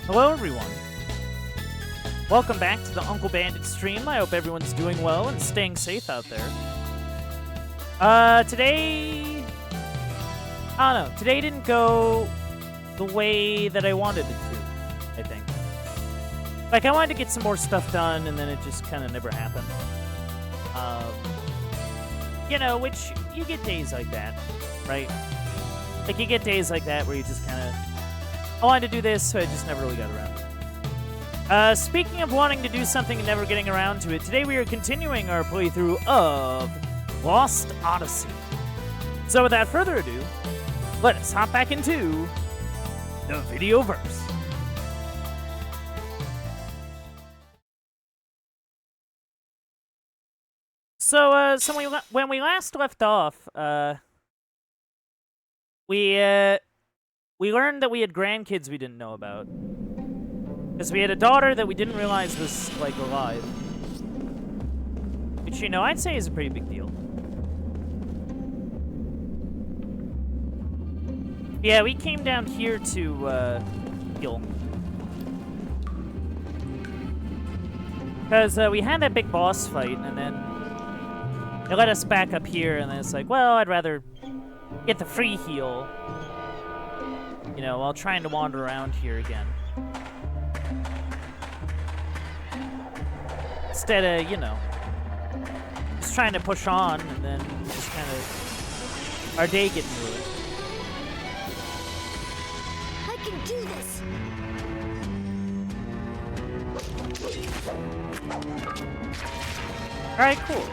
Hello, everyone. Welcome back to the Uncle Bandit stream. I hope everyone's doing well and staying safe out there. Today... I don't know. Today didn't go the way that I wanted it to, I think. Like, I wanted to get some more stuff done, and then it just kind of never happened. You know, which, you get days like that, right? Like, you get days like that where you just kind of... I wanted to do this, so I just never really got around to it. Speaking of wanting to do something and never getting around to it, today we are continuing our playthrough of Lost Odyssey. So without further ado, let us hop back into the video verse. So, when we last left off, we learned that we had grandkids we didn't know about. Because we had a daughter that we didn't realize was, like, alive. Which, you know, I'd say is a pretty big deal. Yeah, we came down here to, heal. Because, we had that big boss fight, and then they let us back up here, and then it's like, well, I'd rather get the free heal, you know, while trying to wander around here again. Instead of, you know, just trying to push on, and then just kind of our day getting ruined. I can do this. All right, cool.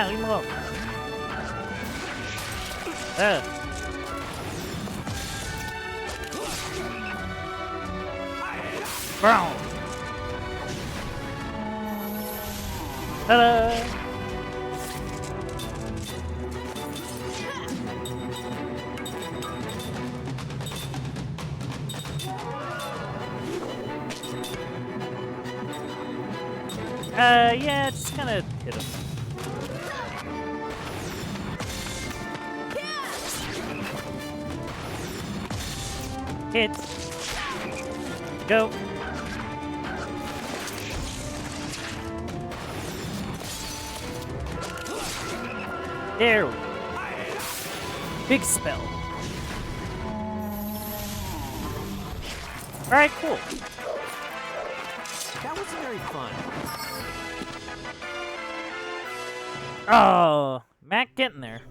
Leave him alone. Brown. Ta-da! Yeah, just kind of hit him. Hit. Go. There we go. Big spell. Alright, cool. That wasn't very fun. Oh, Mac getting there.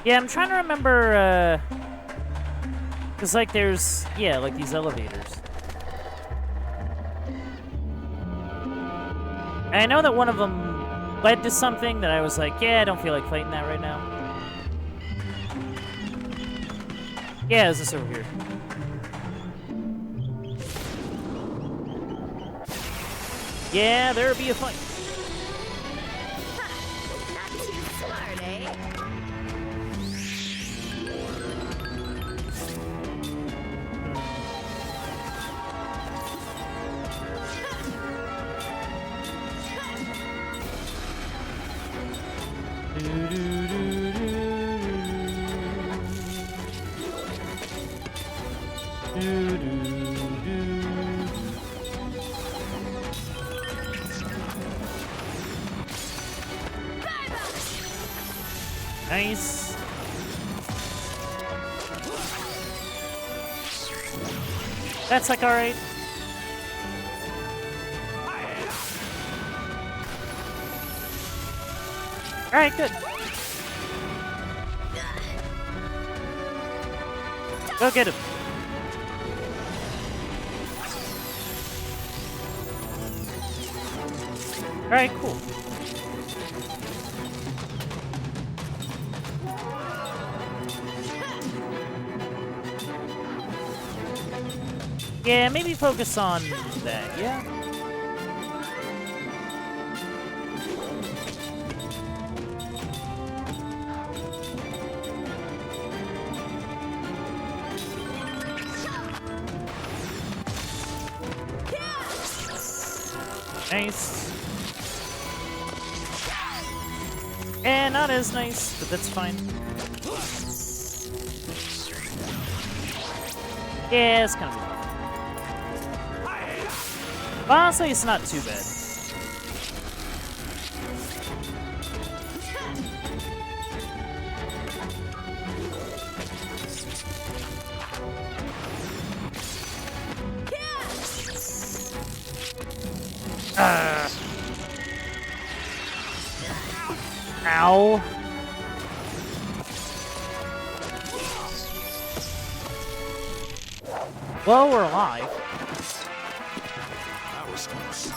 Yeah, I'm trying to remember, cause like there's, yeah, like these elevators. And I know that one of them led to something that I was like, yeah, I don't feel like fighting that right now. Yeah, is this over here? Yeah, there'll be a fight. Not too smart, eh? Nice. That's like alright. Alright, good. Go get him. Alright, cool. Yeah, maybe focus on that, yeah? Nice. And not as nice, but that's fine. Yeah, it's kind of rough. Honestly, it's not too bad. Ow. Well, we're alive. That was close.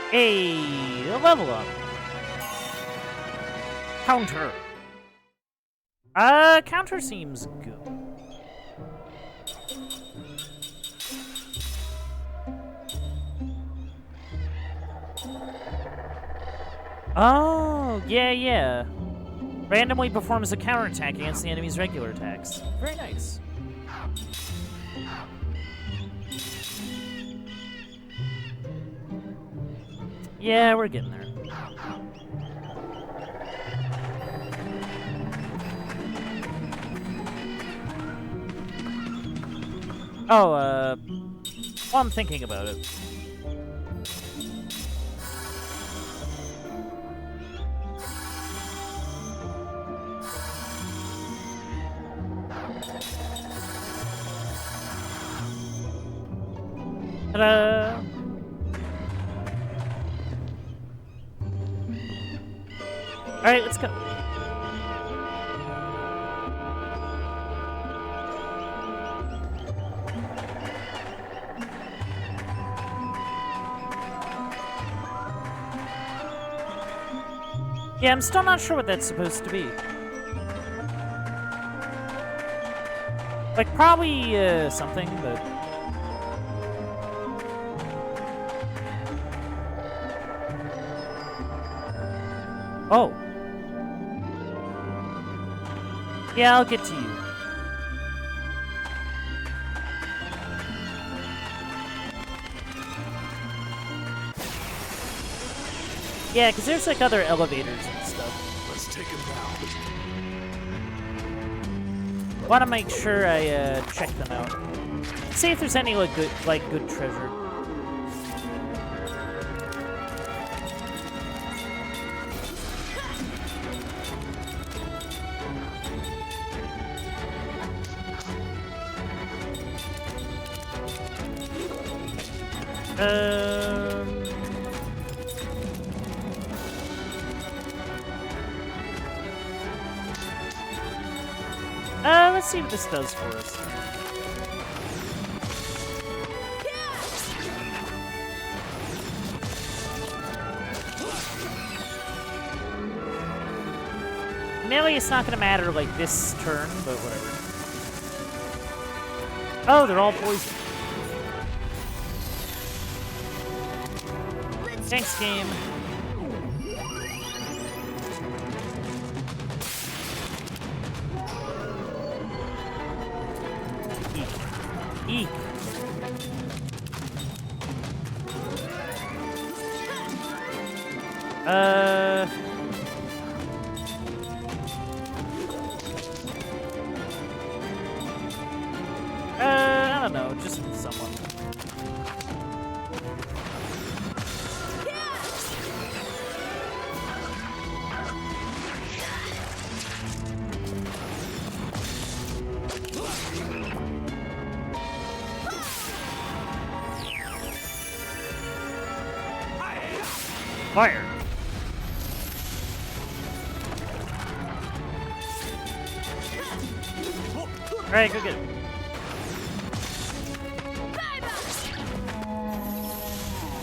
Hey, a level up. Counter. Counter seems good. Oh, yeah. Randomly performs a counterattack against the enemy's regular attacks. Very nice. Yeah, we're getting there. Oh, well, I'm thinking about it. Ta-da! Alright, let's go. Yeah, I'm still not sure what that's supposed to be. Like, probably, something, but... Oh. Yeah, I'll get to you. Yeah, because there's like other elevators and stuff. Let's take him down. Want to make sure I check them out. See if there's any like good treasure. Let's see what this does for us. Maybe it's not gonna matter like this turn, but whatever. Oh, they're all poisoned. Thanks, game. Eek. I don't know, just someone. Fire! Alright, go get it.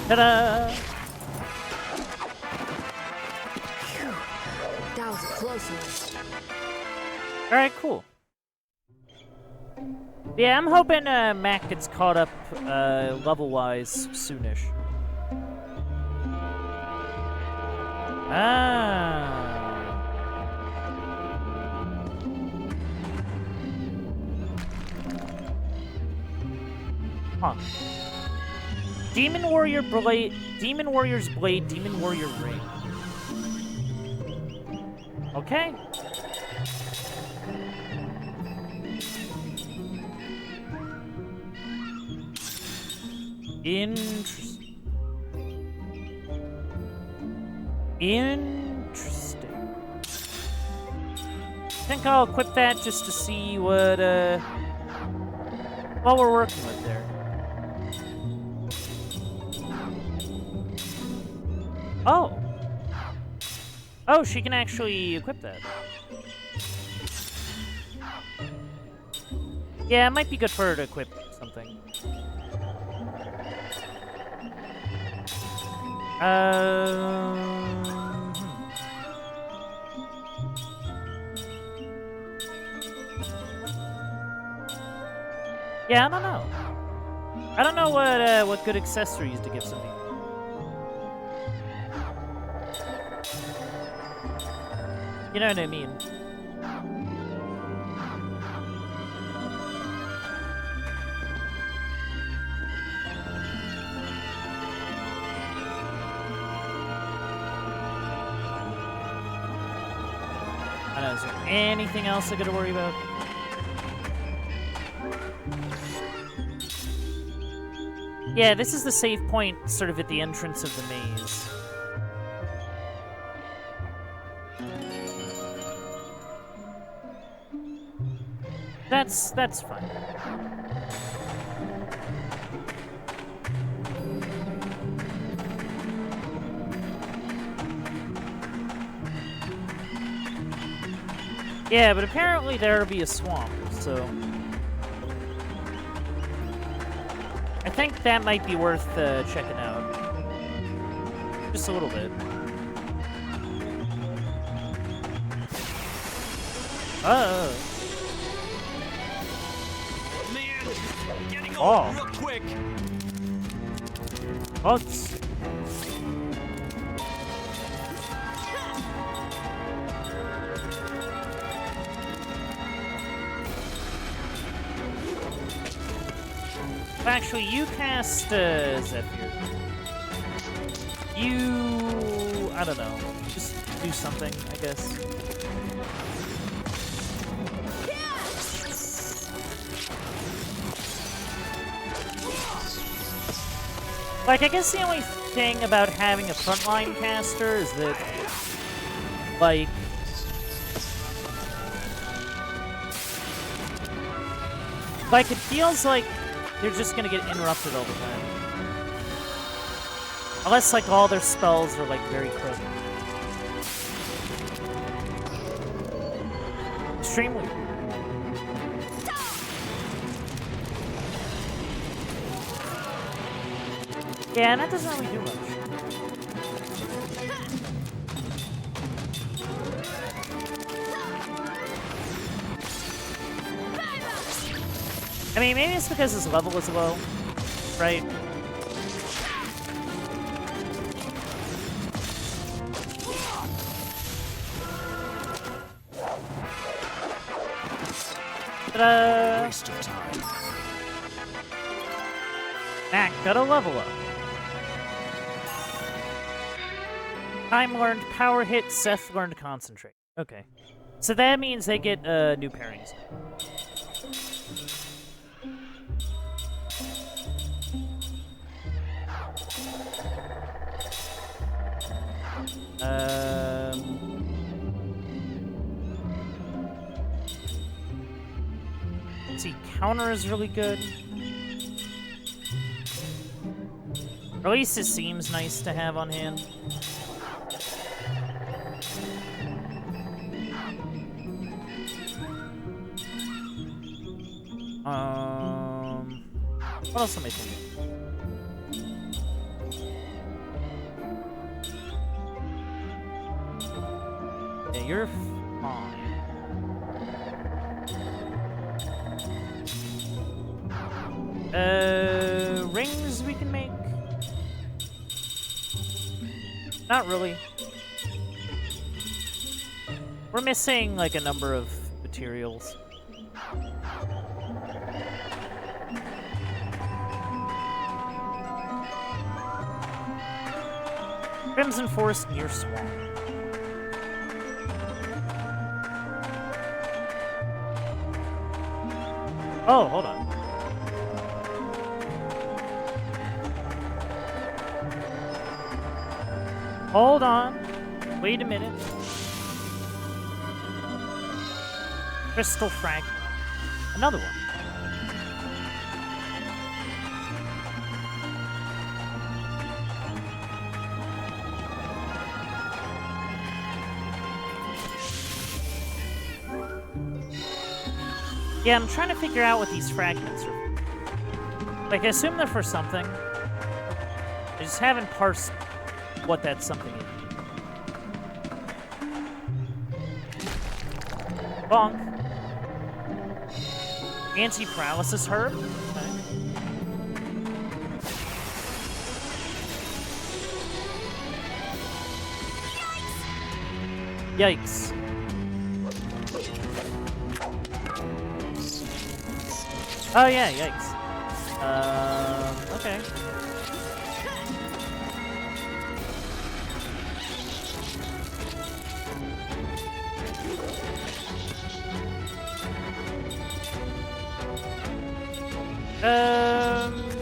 Ta-da! That was a close one. Alright, cool. Yeah, I'm hoping Mac gets caught up level-wise soonish. Ah. Huh. Demon Warrior Blade, Demon Warrior's Blade, Demon Warrior Ring. Okay. Interesting. Interesting. I think I'll equip that just to see what we're working with there. Oh. Oh, she can actually equip that. Yeah, it might be good for her to equip something. Yeah, I don't know. I don't know what good accessories to give some people. You know what I mean? I don't know, is there anything else I gotta worry about? Yeah, this is the save point sort of at the entrance of the maze. That's fine. Yeah, but apparently there'll be a swamp, so I think that might be worth checking out. Just a little bit. Oh. Real quick. What? Actually, you cast Zephyr. You... I don't know. Just do something, I guess. Like, I guess the only thing about having a frontline caster is that, like, it feels like they're just gonna get interrupted all the time. Unless, like, all their spells are, like, very quick. Extremely. Yeah, and that doesn't really do much. I mean, maybe it's because his level is low, right? Ta-da! Waste of time. Mac, gotta level up. Time learned power hit, Seth learned concentrate. Okay. So that means they get new pairings. Let's see, counter is really good. Or at least it seems nice to have on hand. What else am I thinking? Yeah, you're fine. Rings we can make? Not really. We're missing, like, a number of materials. Crimson Forest near Swamp. Oh, hold on. Hold on. Wait a minute. Crystal Fragment. Another one. Yeah, I'm trying to figure out what these fragments are. Like, I assume they're for something. I just haven't parsed what that something is. Bonk. Anti-paralysis herb. Okay. Yikes. Oh yeah, yikes. Okay.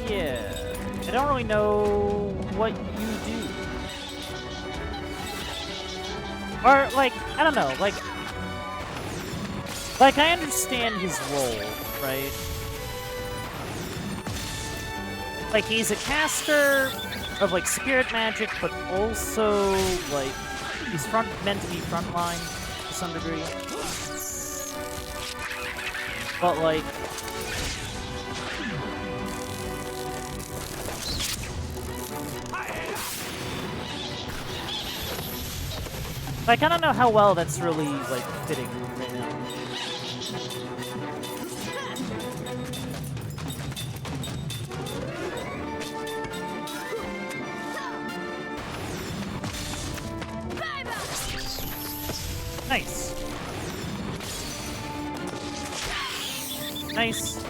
Yeah. I don't really know what you do. Or, like, I don't know, like, I understand his role, right? Like, he's a caster of, like, spirit magic, but also, like, he's meant to be frontline to some degree. But, like, I don't know how well that's really, like, fitting right now. Nice. Nice.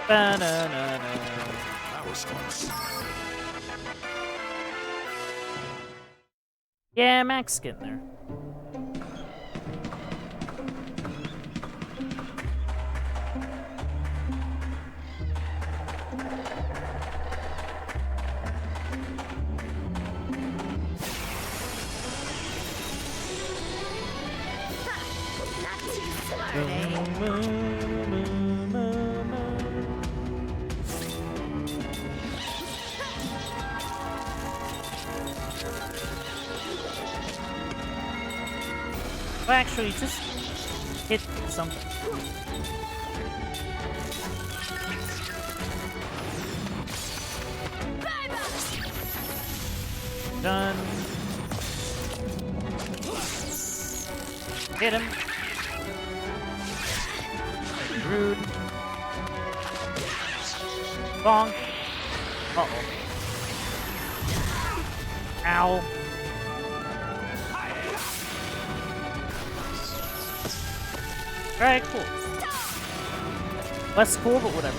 Ba-na-na-na. That was close. Yeah, Mac's getting there. Not too smart, eh? Well, actually, just hit something. Done. Hit him. Rude. Bonk. Uh-oh. Ow. Alright, cool. Less cool, but whatever.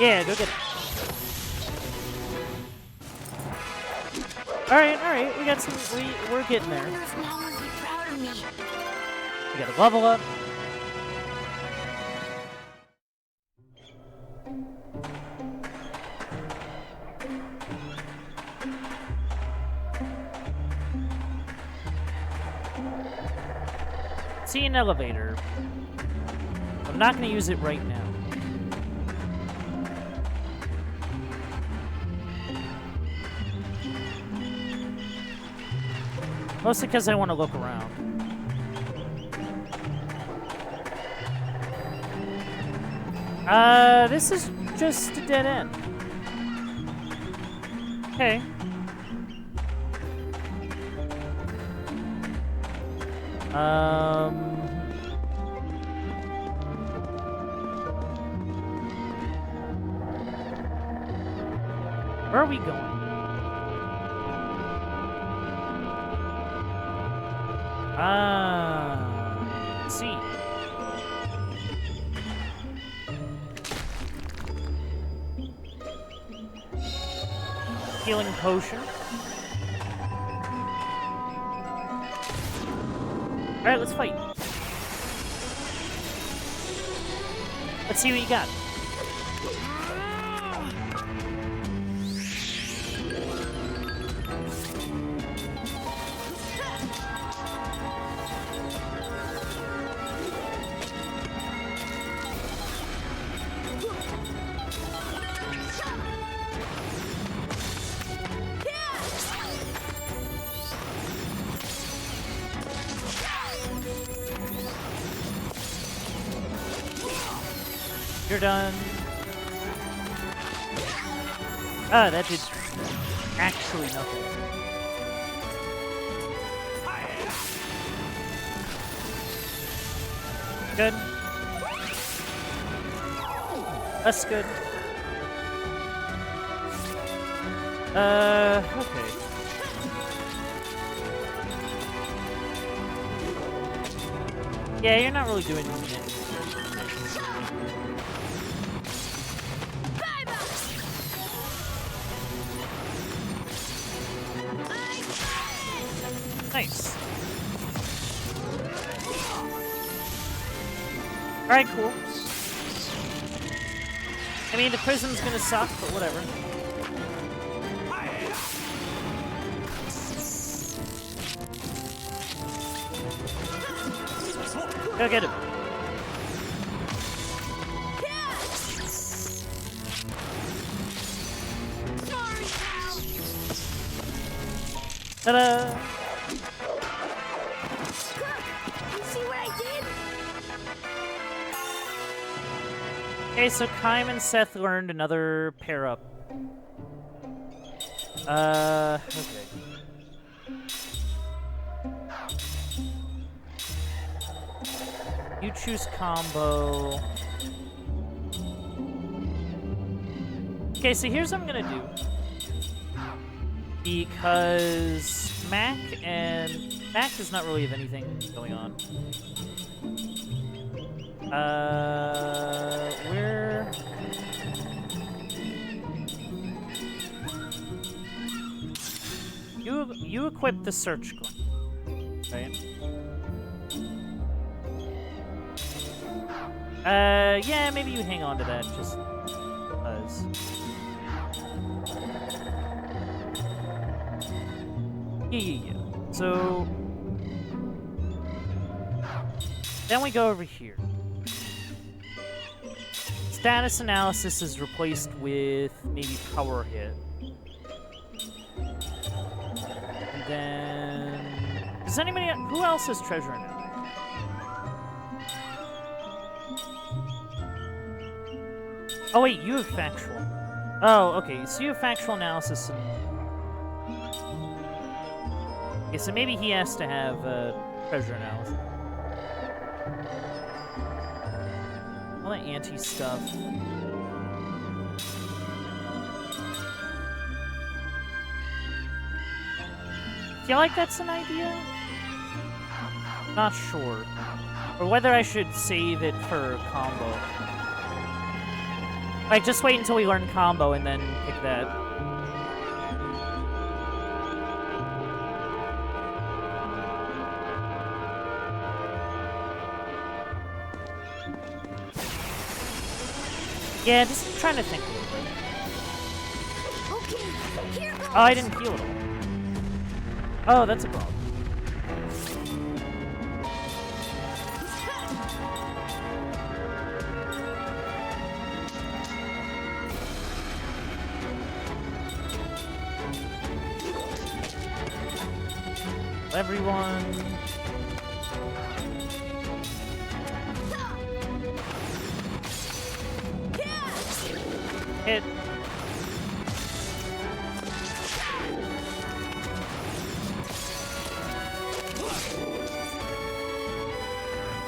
Yeah, go get it. Alright, we got some, we're getting there. There's mom would be proud of me. We gotta level up. See an elevator. I'm not gonna use it right now. Mostly because I want to look around. This is just a dead end. Okay. Where are we going? Let's see. Healing potion. Alright, let's fight. Let's see what you got. You're done. Ah, that did actually nothing. Good. That's good. Okay. Yeah, you're not really doing anything. Nice. Alright, cool. I mean, the prism's gonna suck, but whatever. Go get him. Ta-da! You see what I did? Okay, so Kaim and Seth learned another pair up. Okay. You choose combo. Okay, so here's what I'm gonna do. Because Mac does not really have anything going on. Where? You equip the search gun, right? Yeah, maybe you hang on to that just because. Yeah. So then we go over here. Status analysis is replaced with maybe power hit. And then does anybody who else has treasure now? Oh wait, you have factual. Oh, okay, so you have factual analysis and okay, so maybe he has to have treasure analysis. All that anti-stuff. Feel like that's an idea? Not sure. Or whether I should save it for combo. Like, just wait until we learn combo and then pick that. Yeah, just trying to think a little bit. Okay, here goes. Oh, I didn't heal at all. Oh, that's a problem. Everyone. Hit.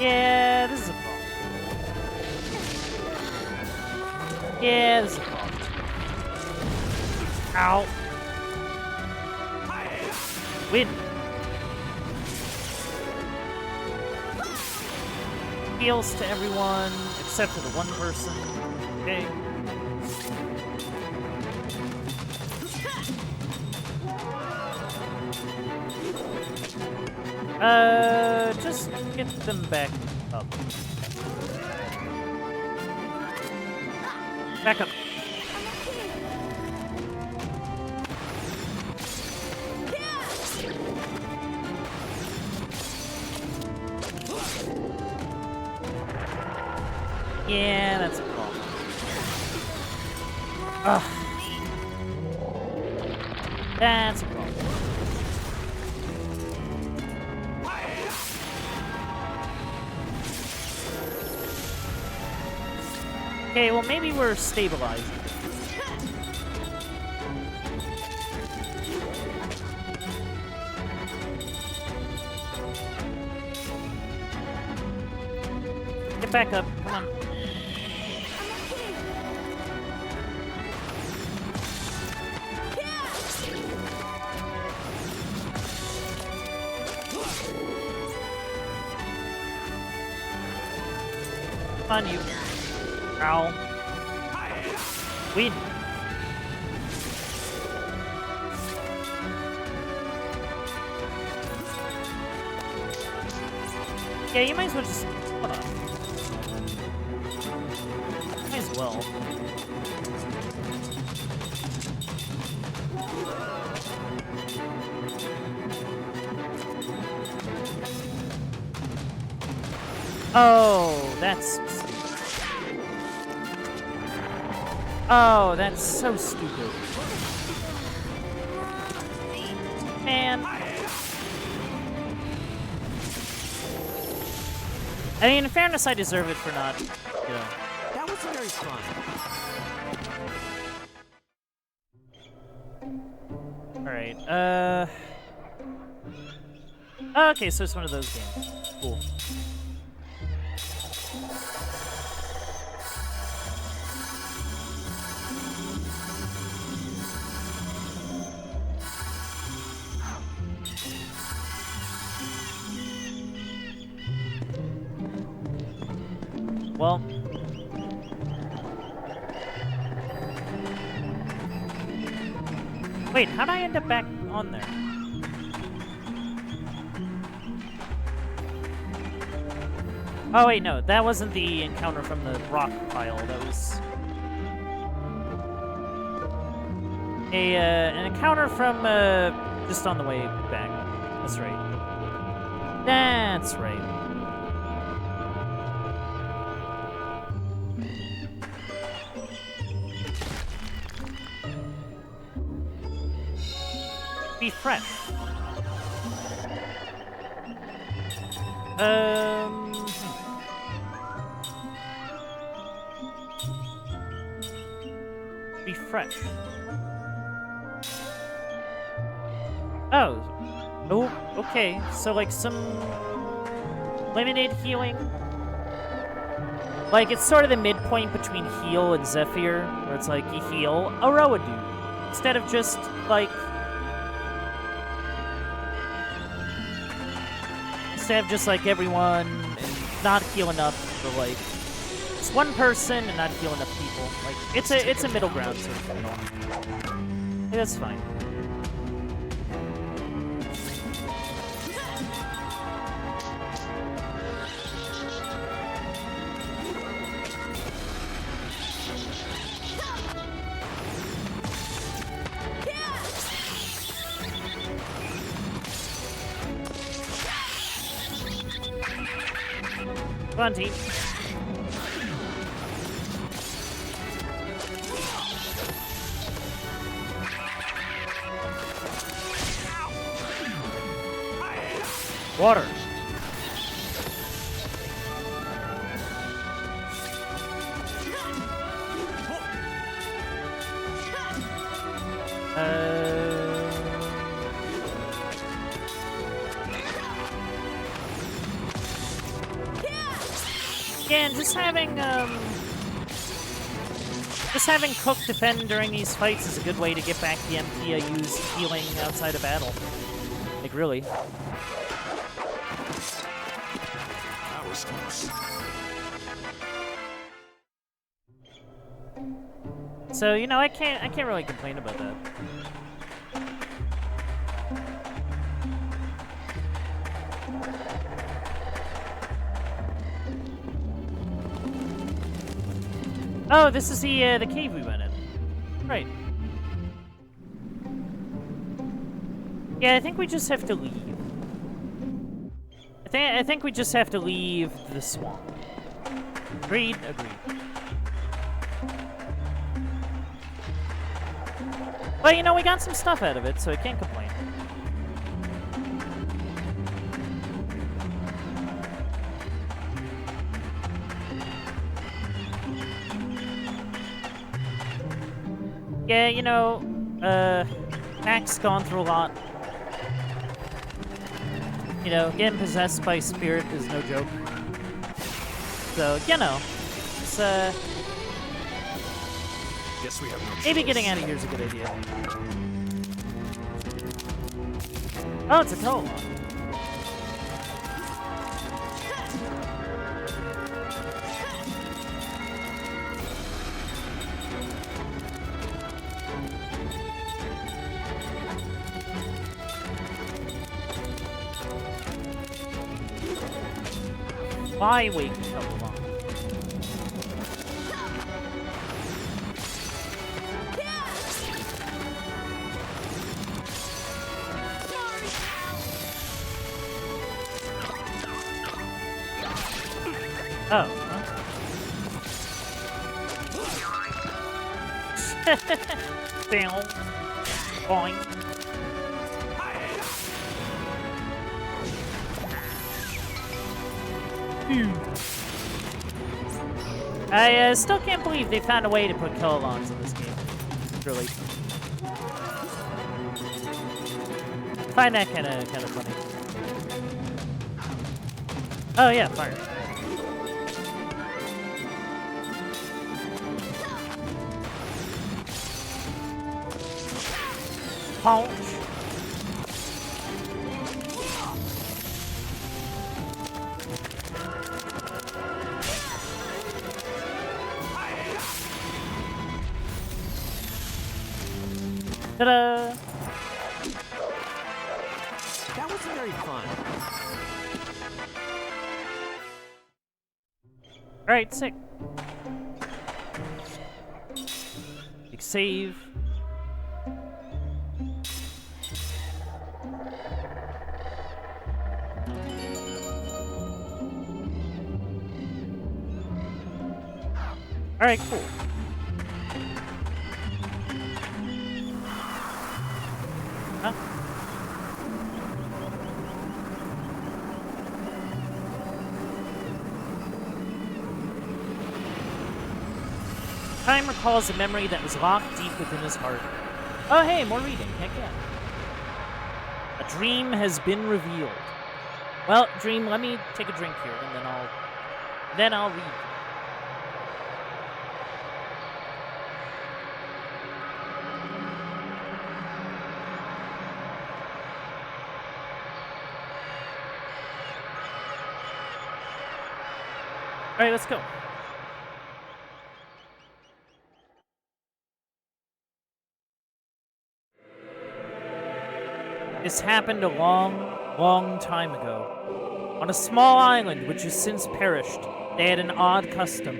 Yeah, this is a problem. Yeah, this is a problem. Ow. Win. Heals to everyone except for the one person. Okay. Just get them back up. Back up. Yeah, that's a problem. Ugh. That's a problem. Okay, well maybe we're stabilizing. Get back up, come on. On you. Ow. Win. Yeah, you might as well just... Hold on. Might as well. Oh, that's... Oh, that's so stupid. Man. I mean, in fairness, I deserve it for not, you know. That was very fun. Alright, okay, so it's one of those games. Cool. Well, wait, how'd I end up back on there? Oh wait, no, that wasn't the encounter from the rock pile. That was an encounter from just on the way back. That's right. That's right. Be fresh. Be fresh. Oh. Oh, okay. So, like, some limited healing. Like, it's sort of the midpoint between heal and Zephyr, where it's like, you heal a Roadu. Instead of just, like... Instead of just, like, everyone and not heal enough for, like... It's one person and not heal enough people. Like, it's a middle ground sort of thing. Yeah, that's fine. Come on, team. Water. Again, just having Cook defend during these fights is a good way to get back the MP I use healing outside of battle. Like, really. That was close. So, you know, I can't really complain about that. Oh, this is the cave we went in. Right. Yeah, I think we just have to leave. I think we just have to leave the swamp. Agreed, agreed. But, you know, we got some stuff out of it, so I can't complain. Yeah, you know, Mac's gone through a lot. You know, getting possessed by spirit is no joke. So, you know, it's, Guess we have no maybe choice. getting out of here is a good idea. Oh, it's a toe. Why wait so long? Oh. Huh? Down. Boing. I still can't believe they found a way to put kill-alongs in this game. Really. Find that kind of funny. Oh yeah, fire. Punch. Ta-da! That wasn't very fun. Alright, sick. Big save. Alright, cool. Huh? Time recalls a memory that was locked deep within his heart. Oh hey, more reading, heck yeah. A dream has been revealed. Well, Dream, let me take a drink here, and then I'll read. All right, let's go. This happened a long, long time ago. On a small island which has since perished, they had an odd custom.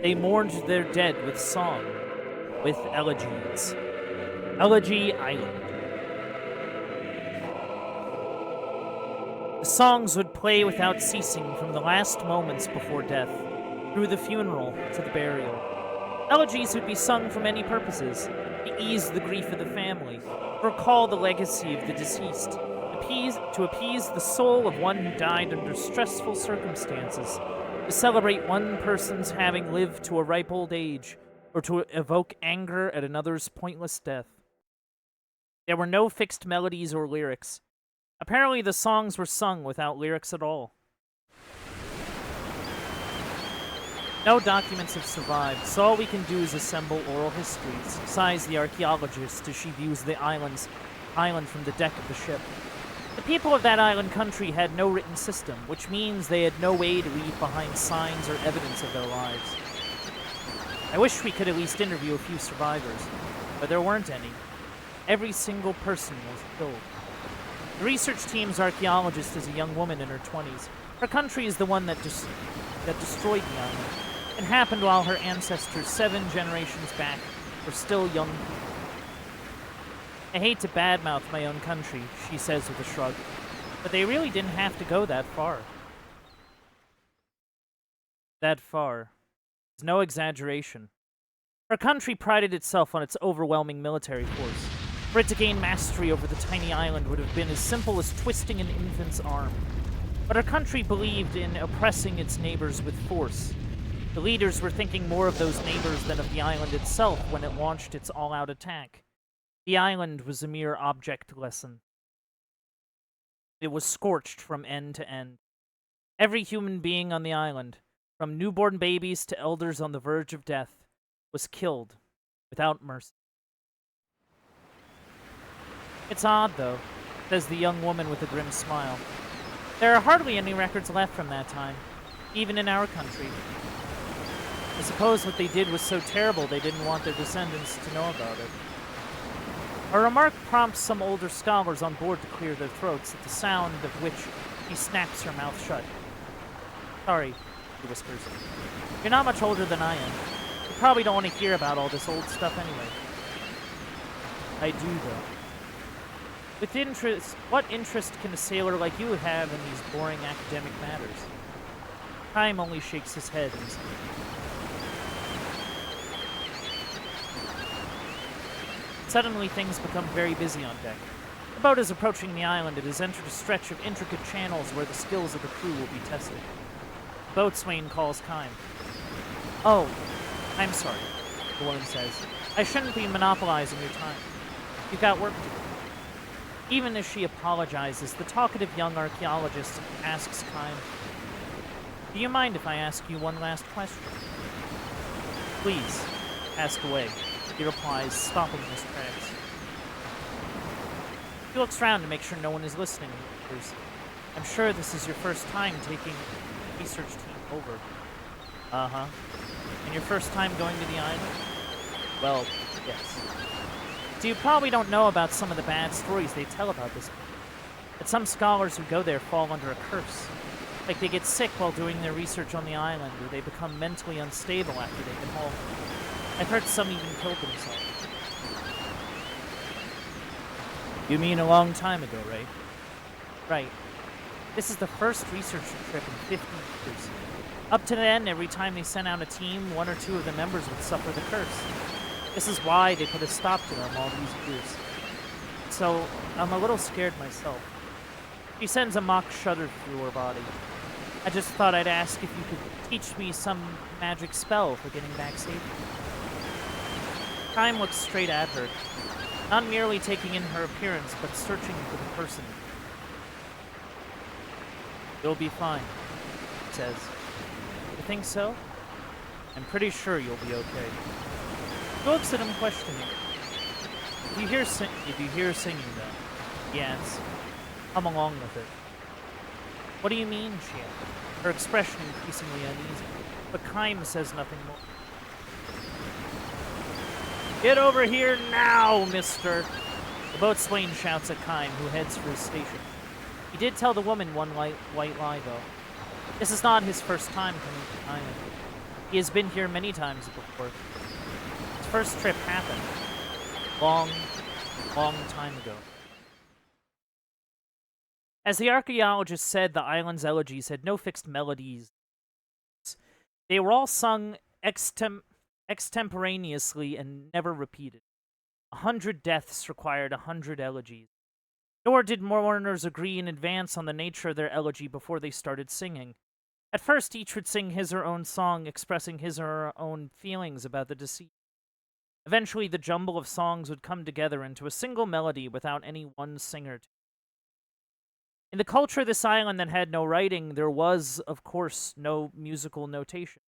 They mourned their dead with song, with elegies. Elegy Island. The songs would play without ceasing from the last moments before death, through the funeral to the burial. Elegies would be sung for many purposes, to ease the grief of the family, to recall the legacy of the deceased, to appease the soul of one who died under stressful circumstances, to celebrate one person's having lived to a ripe old age, or to evoke anger at another's pointless death. There were no fixed melodies or lyrics. Apparently the songs were sung without lyrics at all. No documents have survived, so all we can do is assemble oral histories, sighs the archaeologist as she views the island from the deck of the ship. The people of that island country had no written system, which means they had no way to leave behind signs or evidence of their lives. I wish we could at least interview a few survivors, but there weren't any. Every single person was killed. The research team's archaeologist is a young woman in her 20s. Her country is the one that destroyed the island. It happened while her ancestors 7 generations back were still young people. I hate to badmouth my own country, she says with a shrug, but they really didn't have to go that far. That far. It's no exaggeration. Her country prided itself on its overwhelming military force. For it to gain mastery over the tiny island would have been as simple as twisting an infant's arm. But her country believed in oppressing its neighbors with force. The leaders were thinking more of those neighbors than of the island itself when it launched its all-out attack. The island was a mere object lesson. It was scorched from end to end. Every human being on the island, from newborn babies to elders on the verge of death, was killed without mercy. It's odd, though, says the young woman with a grim smile. There are hardly any records left from that time, even in our country. I suppose what they did was so terrible they didn't want their descendants to know about it. A remark prompts some older scholars on board to clear their throats at the sound of which she snaps her mouth shut. Sorry, he whispers. You're not much older than I am. You probably don't want to hear about all this old stuff anyway. I do, though. What interest can a sailor like you have in these boring academic matters? Time only shakes his head and says, suddenly things become very busy on deck. The boat is approaching the island. It has entered a stretch of intricate channels where the skills of the crew will be tested. The boatswain calls Kime. Oh, I'm sorry, the woman says. I shouldn't be monopolizing your time. You've got work to do. Even as she apologizes, the talkative young archaeologist asks Kime, do you mind if I ask you one last question? Please, ask away, he replies, stopping in his tracks. He looks around to make sure no one is listening. I'm sure this is your first time taking the research team over. Uh-huh. And your first time going to the island? Well, yes. So you probably don't know about some of the bad stories they tell about this place. That some scholars who go there fall under a curse. Like they get sick while doing their research on the island, or they become mentally unstable after they get home. I've heard some even killed themselves. You mean a long time ago, right? Right. This is the first research trip in 50 years. Up to then, every time they sent out a team, 1 or 2 of the members would suffer the curse. This is why they put a stop to them all these years. So, I'm a little scared myself. She sends a mock shudder through her body. I just thought I'd ask if you could teach me some magic spell for getting back safely. Time looks straight at her, not merely taking in her appearance, but searching for the person. You'll be fine, he says. You think so? I'm pretty sure you'll be okay. He looks at him questioning. If you hear singing, though, he asks, come along with it. What do you mean, she asks, her expression increasingly uneasy, but Kime says nothing more. Get over here now, mister! The boatswain shouts at Kime, who heads for his station. He did tell the woman one white lie, though. This is not his first time coming to the island. He has been here many times before. His first trip happened long time ago. As the archaeologist said, the island's elegies had no fixed melodies. They were all sung extemporaneously and never repeated. 100 deaths required 100 elegies. Nor did mourners agree in advance on the nature of their elegy before they started singing. At first, each would sing his or her own song expressing his or her own feelings about the deceased. Eventually, the jumble of songs would come together into a single melody without any one singer. In the culture of this island that had no writing, there was, of course, no musical notation.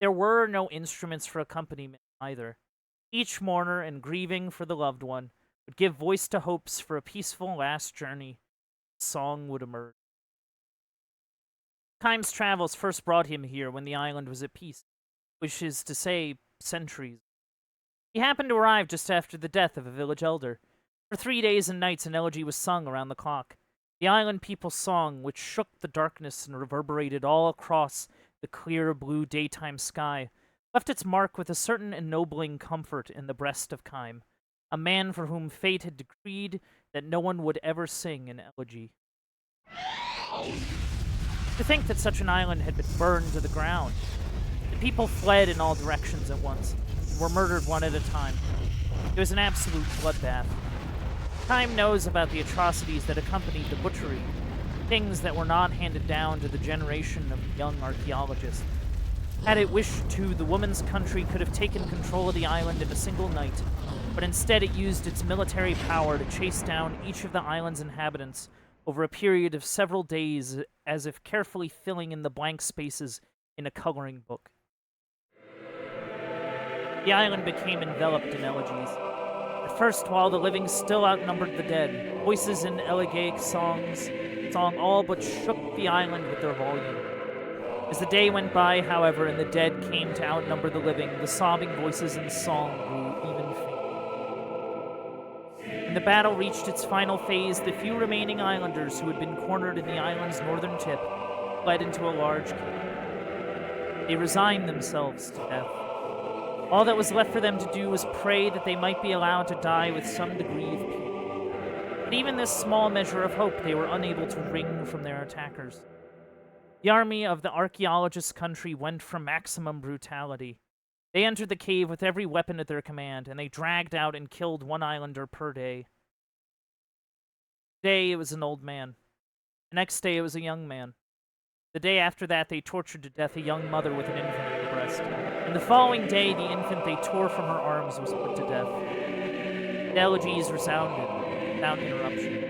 There were no instruments for accompaniment either. Each mourner and grieving for the loved one would give voice to hopes for a peaceful last journey. Song would emerge. Time's travels first brought him here when the island was at peace, which is to say, centuries. He happened to arrive just after the death of a village elder. For 3 days and nights an elegy was sung around the clock. The island people's song, which shook the darkness and reverberated all across the clear blue daytime sky, left its mark with a certain ennobling comfort in the breast of Kime, a man for whom fate had decreed that no one would ever sing an elegy. To think that such an island had been burned to the ground. The people fled in all directions at once, and were murdered one at a time. It was an absolute bloodbath. Time knows about the atrocities that accompanied the butchery, things that were not handed down to the generation of young archaeologists. Had it wished to, the woman's country could have taken control of the island in a single night, but instead it used its military power to chase down each of the island's inhabitants over a period of several days, as if carefully filling in the blank spaces in a coloring book. The island became enveloped in elegies. At first, while the living still outnumbered the dead, voices in elegiac song all but shook the island with their volume. As the day went by, however, and the dead came to outnumber the living, the sobbing voices in song grew even fainter. When the battle reached its final phase, the few remaining islanders who had been cornered in the island's northern tip fled into a large cave. They resigned themselves to death. All that was left for them to do was pray that they might be allowed to die with some degree of peace. But even this small measure of hope they were unable to wring from their attackers. The army of the archaeologist's country went for maximum brutality. They entered the cave with every weapon at their command, and they dragged out and killed one islander per day. Today it was an old man. The next day it was a young man. The day after that they tortured to death a young mother with an infant in her breast. And the following day the infant they tore from her arms was put to death. The elegies resounded without interruption.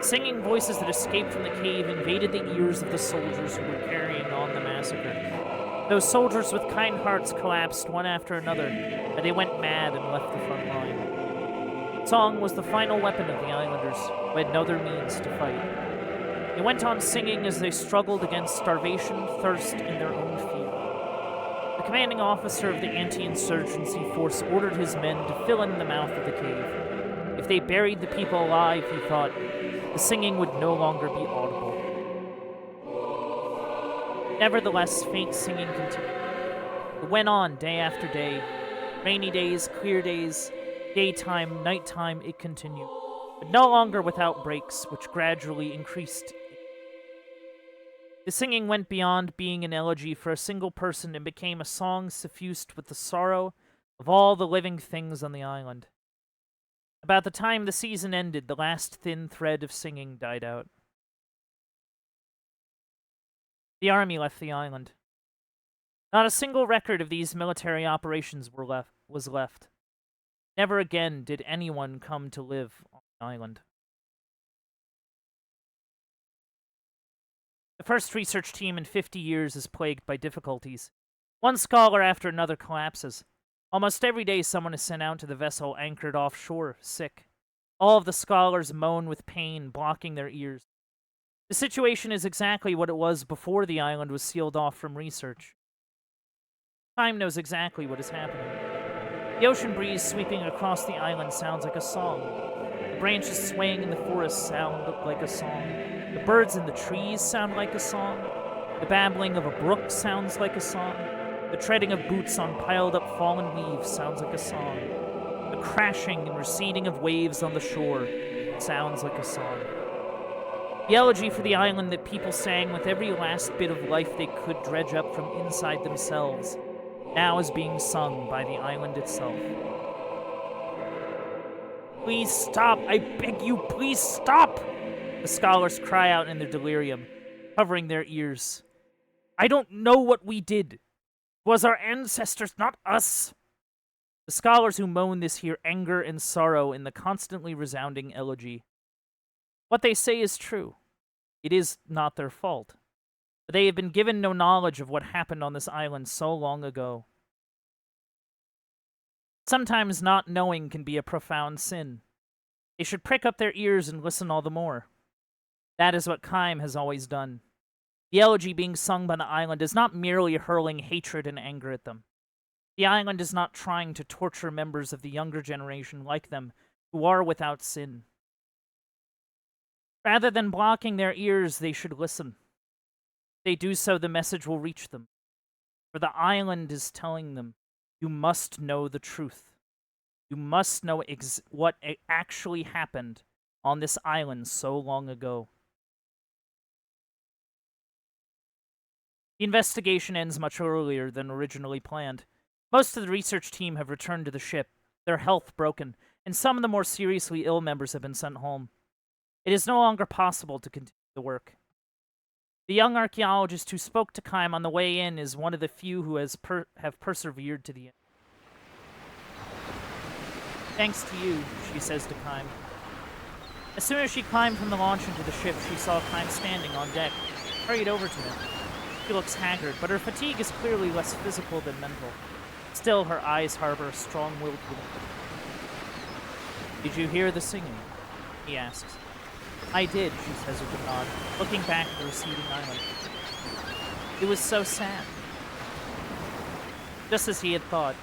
Singing voices that escaped from the cave invaded the ears of the soldiers who were carrying on the massacre. Those soldiers with kind hearts collapsed one after another, and they went mad and left the front line. Song was the final weapon of the islanders, who had no other means to fight. They went on singing as they struggled against starvation, thirst, and their own fear. The commanding officer of the anti-insurgency force ordered his men to fill in the mouth of the cave. If they buried the people alive, he thought, the singing would no longer be audible. Nevertheless, faint singing continued. It went on day after day. Rainy days, clear days, daytime, nighttime, it continued. But no longer without breaks, which gradually increased. The singing went beyond being an elegy for a single person and became a song suffused with the sorrow of all the living things on the island. About the time the season ended, the last thin thread of singing died out. The army left the island. Not a single record of these military operations was left. Never again did anyone come to live on the island. The first research team in 50 years is plagued by difficulties. One scholar after another collapses. Almost every day someone is sent out to the vessel anchored offshore, sick. All of the scholars moan with pain, blocking their ears. The situation is exactly what it was before the island was sealed off from research. Time knows exactly what is happening. The ocean breeze sweeping across the island sounds like a song. The branches swaying in the forest sound like a song. The birds in the trees sound like a song. The babbling of a brook sounds like a song. The treading of boots on piled-up fallen leaves sounds like a song. The crashing and receding of waves on the shore sounds like a song. The elegy for the island that people sang with every last bit of life they could dredge up from inside themselves now is being sung by the island itself. Please stop! I beg you, please stop! The scholars cry out in their delirium, covering their ears. I don't know what we did. It was our ancestors, not us. The scholars who moan this hear anger and sorrow in the constantly resounding elegy. What they say is true. It is not their fault. They have been given no knowledge of what happened on this island so long ago. Sometimes not knowing can be a profound sin. They should prick up their ears and listen all the more. That is what Kime has always done. The elegy being sung by the island is not merely hurling hatred and anger at them. The island is not trying to torture members of the younger generation like them who are without sin. Rather than blocking their ears, they should listen. If they do so, the message will reach them. For the island is telling them, you must know the truth. You must know what actually happened on this island so long ago. The investigation ends much earlier than originally planned. Most of the research team have returned to the ship, their health broken, and some of the more seriously ill members have been sent home. It is no longer possible to continue the work. The young archaeologist who spoke to Kime on the way in is one of the few who have persevered to the end. Thanks to you, she says to Kime. As soon as she climbed from the launch into the ship, she saw Kime standing on deck, hurried over to him. She looks haggard, but her fatigue is clearly less physical than mental. Still, her eyes harbor a strong-willed gloom. Did you hear the singing? He asks. I did, she says with a nod, looking back at the receding island. It was so sad. Just as he had thought,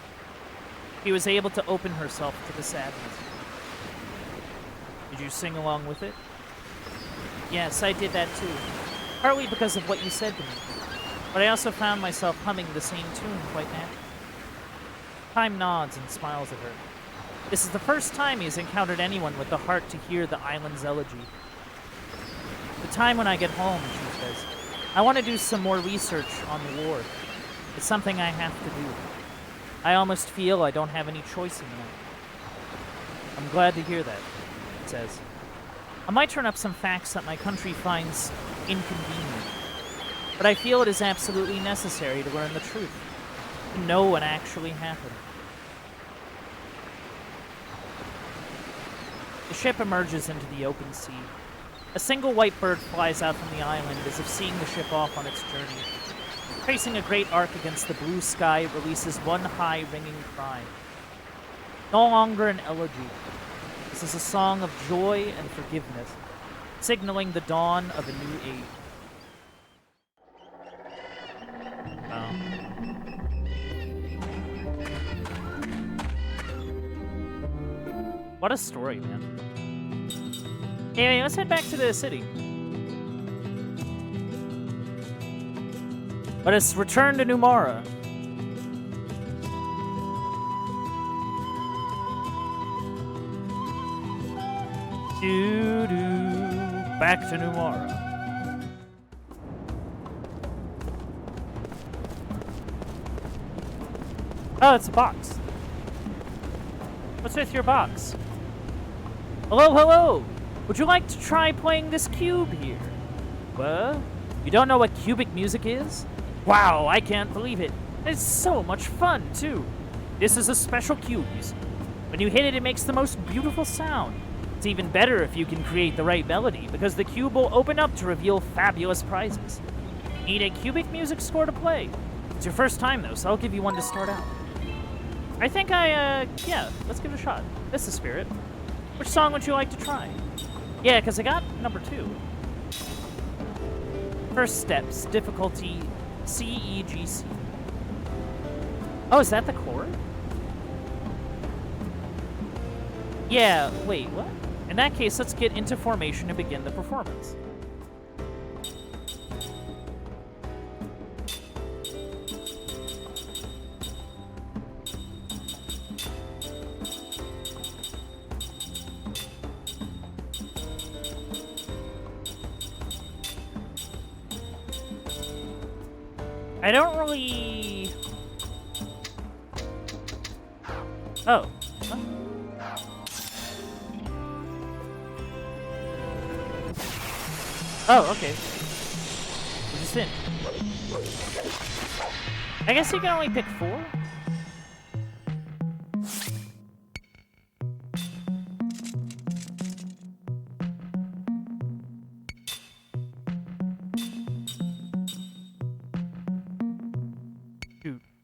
she was able to open herself to the sadness. Did you sing along with it? Yes, I did that too. Partly because of what you said to me. But I also found myself humming the same tune quite naturally. Kime nods and smiles at her. This is the first time he has encountered anyone with the heart to hear the island's elegy. The time when I get home, she says, I want to do some more research on the war. It's something I have to do. I almost feel I don't have any choice in that. I'm glad to hear that, it says. I might turn up some facts that my country finds inconvenient, but I feel it is absolutely necessary to learn the truth, to know what actually happened. The ship emerges into the open sea. A single white bird flies out from the island as if seeing the ship off on its journey. Tracing a great arc against the blue sky, it releases one high, ringing cry. No longer an elegy. This is a song of joy and forgiveness, signaling the dawn of a new age. What a story, man. Anyway, let's head back to the city. Let us return to Numara. Back to Numara. Oh, it's a box. What's with your box? Hello, hello! Would you like to try playing this cube here? What? You don't know what cubic music is? Wow, I can't believe it. It's so much fun, too. This is a special cube. When you hit it, it makes the most beautiful sound. It's even better if you can create the right melody, because the cube will open up to reveal fabulous prizes. Need a cubic music score to play? It's your first time, though, so I'll give you one to start out. I think yeah, let's give it a shot. That's the spirit. Which song would you like to try? Yeah, because I got number 2. First steps, difficulty C, E, G, C. Oh, is that the chord? Yeah, wait, what? In that case, let's get into formation and begin the performance. I don't really... Oh. Huh? Oh, okay. We're just in. I guess you can only pick 4?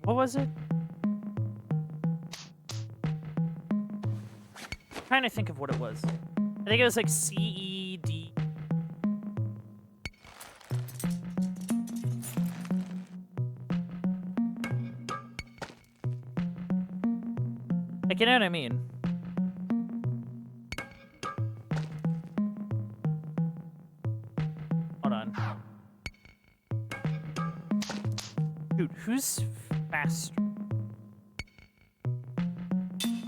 What was it? I'm trying to think of what it was. I think it was like CED. Like, you know what I mean? Hold on. Dude, who's faster?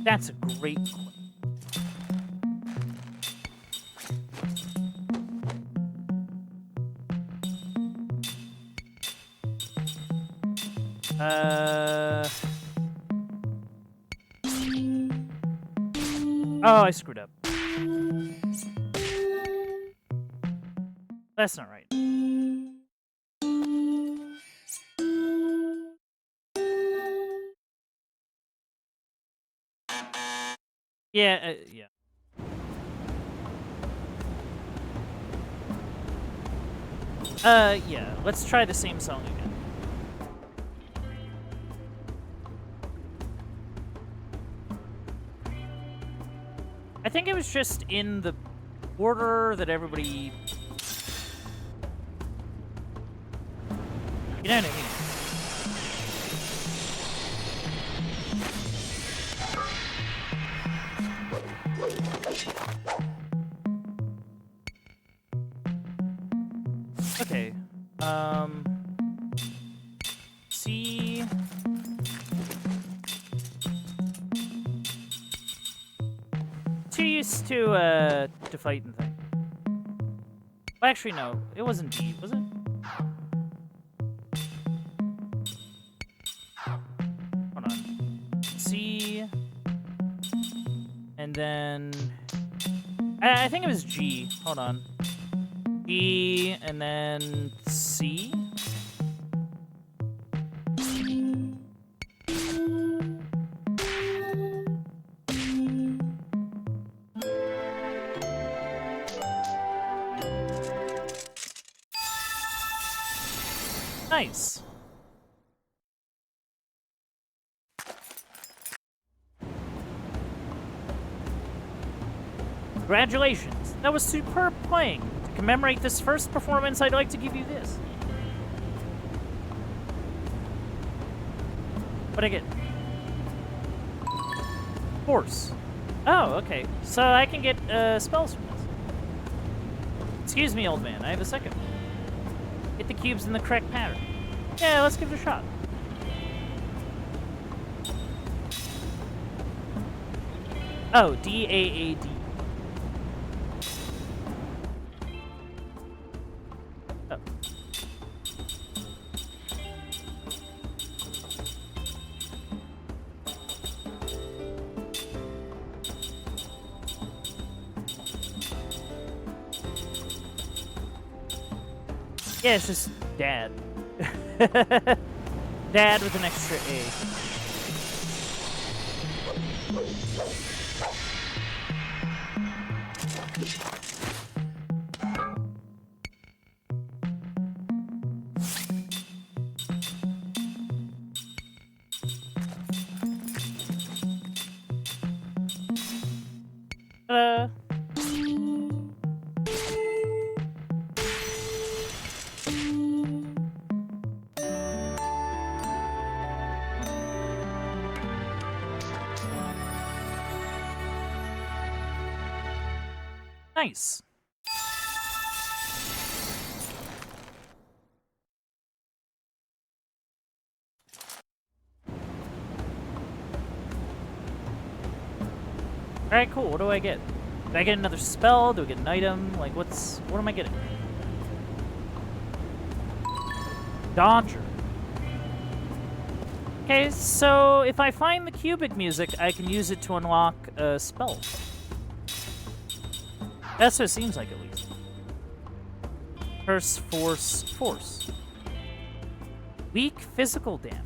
That's a great question. Oh, I screwed up. That's not right. Yeah, yeah. Yeah. Let's try the same song again. I think it was just in the order that everybody... You know what I mean? Okay. C... Too used to fight and thing. Well, actually, no. It wasn't D, was it? Hold on. C... And then... I think it was G. Hold on. E, and then C? Nice. Congratulations. That was superb playing. To commemorate this first performance, I'd like to give you this. What'd I get? Force. Oh, okay. So I can get spells from this. Excuse me, old man. I have a second. Hit the cubes in the correct pattern. Yeah, let's give it a shot. Oh, D-A-A-D. Oh. Yeah, it's just dad. Dad with an extra A. Nice. Alright, cool. What do I get? Do I get another spell? Do I get an item? Like, what am I getting? Dodger. Okay, so if I find the cubic music, I can use it to unlock a spell. That's what it seems like, at least. Curse, force, force. Weak physical damage.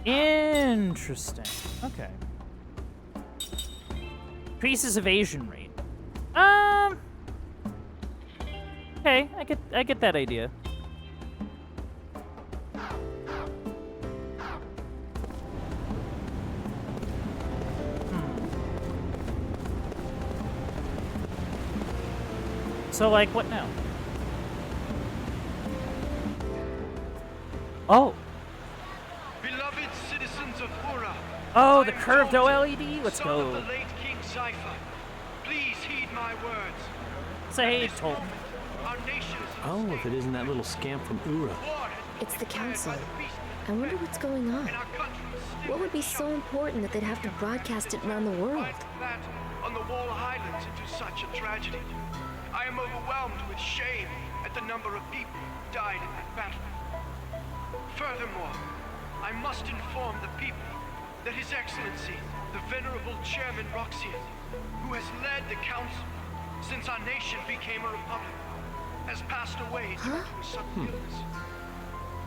Interesting. Okay. Increases evasion rate. Okay, I get that idea. So, like, what now? Oh. Beloved citizens of Ura. Oh, the curved OLED? Let's son go. of the late King Cypher. Please heed my words. Say, This Tolkien. moment, our nation is Oh, if it isn't that little scamp from Ura. war It's the council. by the beast, I wonder what's going on. and our country is still What would be so important that they'd have to broadcast it around the world? that on the Wall Highlands into such a tragedy. I am overwhelmed with shame at the number of people who died in that battle. Furthermore, I must inform the people that His Excellency, the Venerable Chairman Roxian, who has led the council since our nation became a republic, has passed away due to a sudden illness.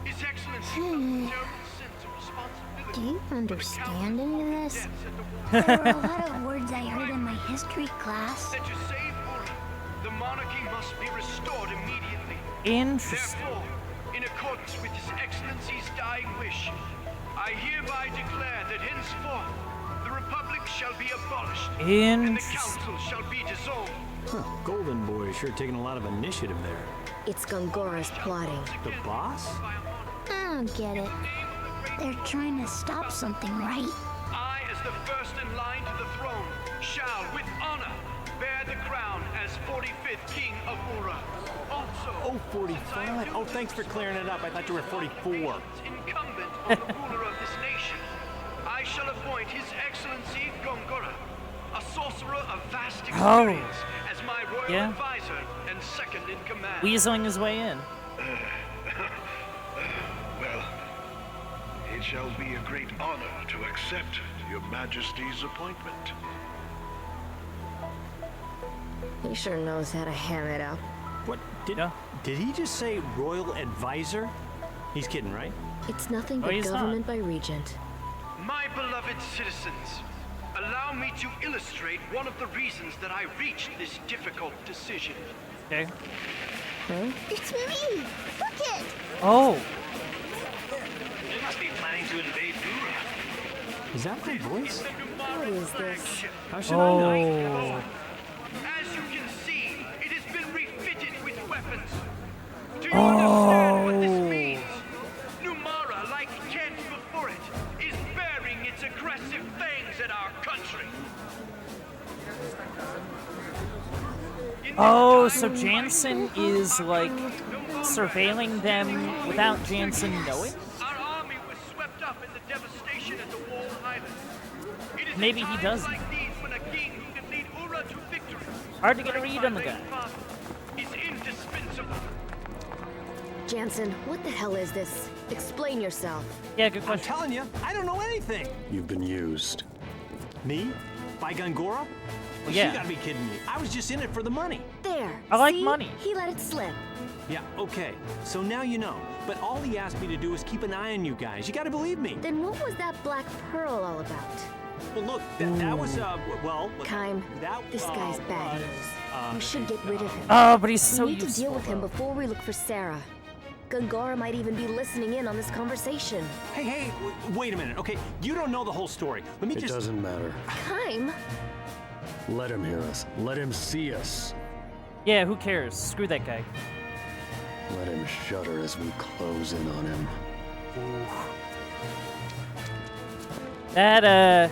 His Excellency felt the terrible sense of responsibility. Do you for the understand any of this? deaths at the wall. There were a lot of words I heard in my history class. That to save Ura, the monarchy must be restored immediately. Interesting. Therefore, in accordance with His Excellency's dying wish, I hereby declare that henceforth the Republic shall be abolished and the Interesting. Council shall be dissolved. Huh, Golden Boy is sure taking a lot of initiative there. It's Gongora's plotting. The boss? I don't get it. They're trying to stop something, right? I, as the first in line to the throne, shall, with honor, bear the crown as 45th King of Ura. Also, Oh, 45. Oh, thanks for clearing it up. I thought you were 44. incumbent on the ruler of this nation, I shall appoint His Excellency Gongora, a sorcerer of vast experience, as my royal Yeah. advisor and second in command. Weaseling his way in. Well, it shall be a great honor to accept your Majesty's appointment. He sure knows how to ham it up. What? Yeah. Did he just say royal advisor? He's kidding, right? It's nothing Oh, but he's not. government by regent. My beloved citizens, allow me to illustrate one of the reasons that I reached this difficult decision. Okay. It's me! Look it! Oh. They must be planning to invade Ura. Is that my voice? What is this? How should I know? Oh. As you can see, it has been refitted with weapons. Do you understand what this means? Numara, like Kent before it, is bearing its aggressive fangs at our country. In this Oh, time so of Jansen is like surveilling them without Jansen knowing? Our army was swept up in the devastation at the Wall Highlands. It is Maybe in he times doesn't. like these when a king who can lead Ura to victory, Hard to get a like read my on the late guy. father, is indispensable. Jansen, what the hell is this? Explain yourself. Yeah, good I'm question. telling you, I don't know anything. You've been used. Me? By Gongora? Well, yeah. You gotta be kidding me. I was just in it for the money. There. I like See? money. He let it slip. Yeah, okay. So now you know. But all he asked me to do is keep an eye on you guys. You gotta believe me. Then what was that black pearl all about? Well, look, that was, well... Kime, that, this guy's bad was, news. We should get rid of him. Oh, but he's so we need to useful. deal with him though. before we look for Sarah. Gongora might even be listening in on this conversation. Hey, wait a minute, okay? You don't know the whole story. Let me It just... doesn't matter. Kime? Let him hear us. Let him see us. Yeah, who cares? Screw that guy. Let him shudder as we close in on him. That,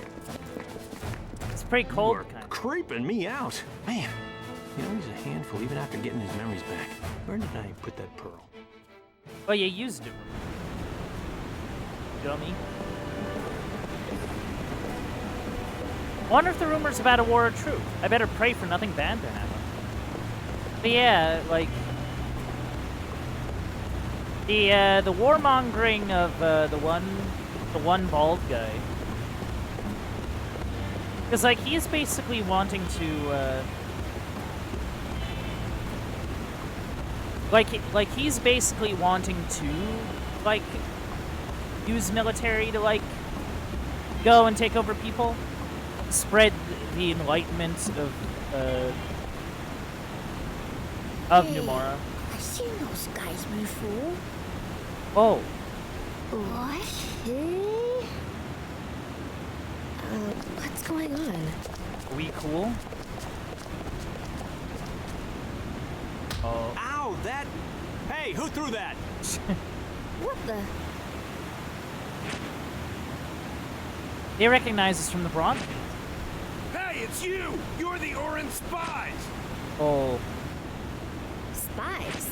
it's pretty You cold, are kind of. creeping me out. Man, you know, he's a handful even after getting his memories back. Where did I put that pearl? Oh, you used it. Dummy. Wonder if the rumors about a war are true. I better pray for nothing bad to happen. But yeah, like the warmongering of the one bald guy. Because like he's basically wanting to like he's basically wanting to like use military to like go and take over people, spread the enlightenment of Hey, Numara. I've seen those guys before. Oh, What? What's going on? are we cool? Oh. Ow, that... Hey, who threw that? What the? They recognize us from the bronze. Hey, it's you! You're the orange spies! Oh. Spies?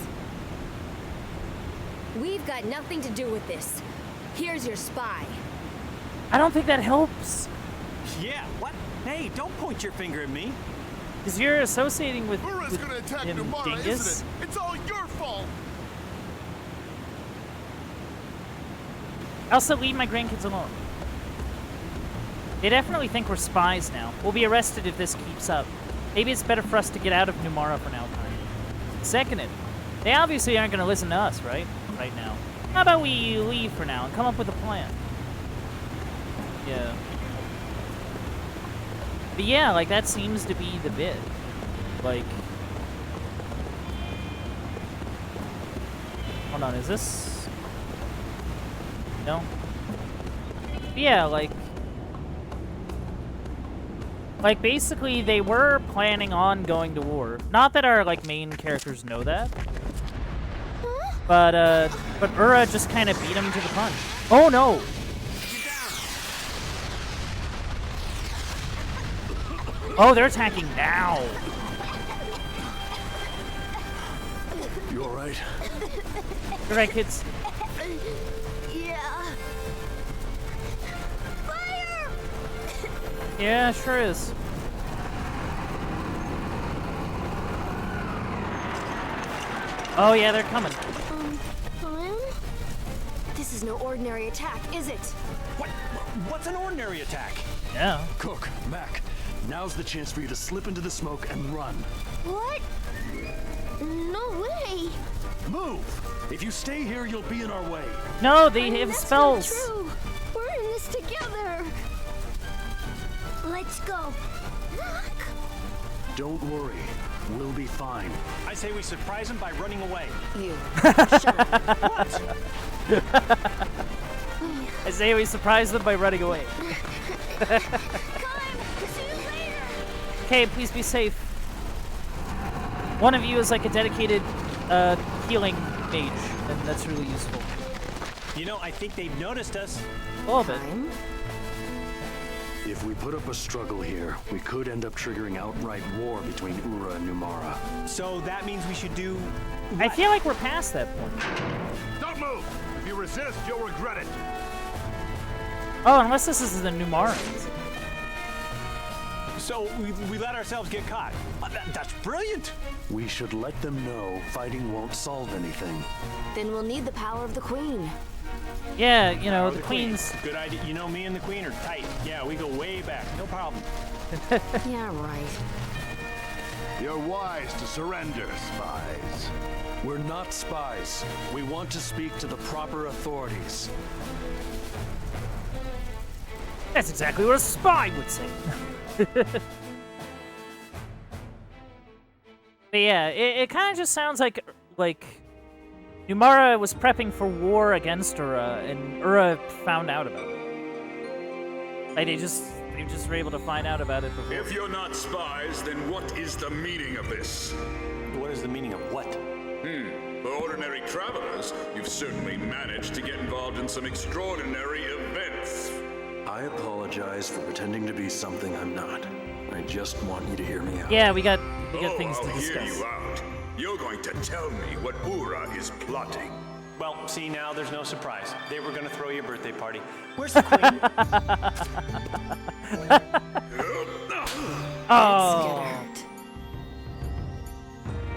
We've got nothing to do with this. Here's your spy. I don't think that helps. Yeah, what? Hey, don't point your finger at me. Because you're associating with, Ura's gonna attack him, Numara, Dingus. isn't it? It's all your fault! I also leave my grandkids alone. They definitely think we're spies now. We'll be arrested if this keeps up. Maybe it's better for us to get out of Numara for now. Seconded. They obviously aren't going to listen to us, right? Right now. How about we leave for now and come up with a plan? Yeah. But yeah, like, that seems to be the bit. Like... Hold on, is this... No? But yeah, like... Like, basically, they were planning on going to war. Not that our, like, main characters know that. But Ura just kind of beat him to the punch. Oh, no! Oh, they're attacking now! You alright? You're right, kids. Yeah. Fire! Yeah, sure is. Oh, yeah, they're coming. This is no ordinary attack, is it? What? What's an ordinary attack? Yeah. Cook, Mac, now's the chance for you to slip into the smoke and run. What? No way. Move! If you stay here, you'll be in our way. No, they have That's spells. not true. We're in this together. Let's go. Look. Don't worry, we'll be fine. I say we surprise him by running away. You. Shut up. What? I say we surprise them by running away. Come. See you later. Okay, please be safe. One of you is like a dedicated healing mage, and that's really useful. You know, I think they've noticed us. A little bit. Time? If we put up a struggle here, we could end up triggering outright war between Ura and Numara. So that means we should do... I feel like we're past that point. Don't move! If you resist, you'll regret it. Oh, unless this is the Numarans. So we let ourselves get caught. That's brilliant. We should let them know fighting won't solve anything. Then we'll need the power of the Queen. Yeah, you know, the Queen's... Good idea. You know, me and the Queen are tight. Yeah, we go way back. No problem. Yeah, right. You're wise to surrender, spies. We're not spies. We want to speak to the proper authorities. That's exactly what a spy would say. But yeah, it kind of just sounds like Numara was prepping for war against Ura, and Ura found out about it. Like they just were able to find out about it before. If you're not spies, then what is the meaning of this? What is the meaning of what? For ordinary travelers, you've certainly managed to get involved in some extraordinary events. I apologize for pretending to be something I'm not. I just want you to hear me out. Yeah, we got things to I'll hear discuss. you out. You're going to tell me what Ura is plotting. Well, see, now there's no surprise. They were going to throw you a birthday party. Where's the Queen? Oh,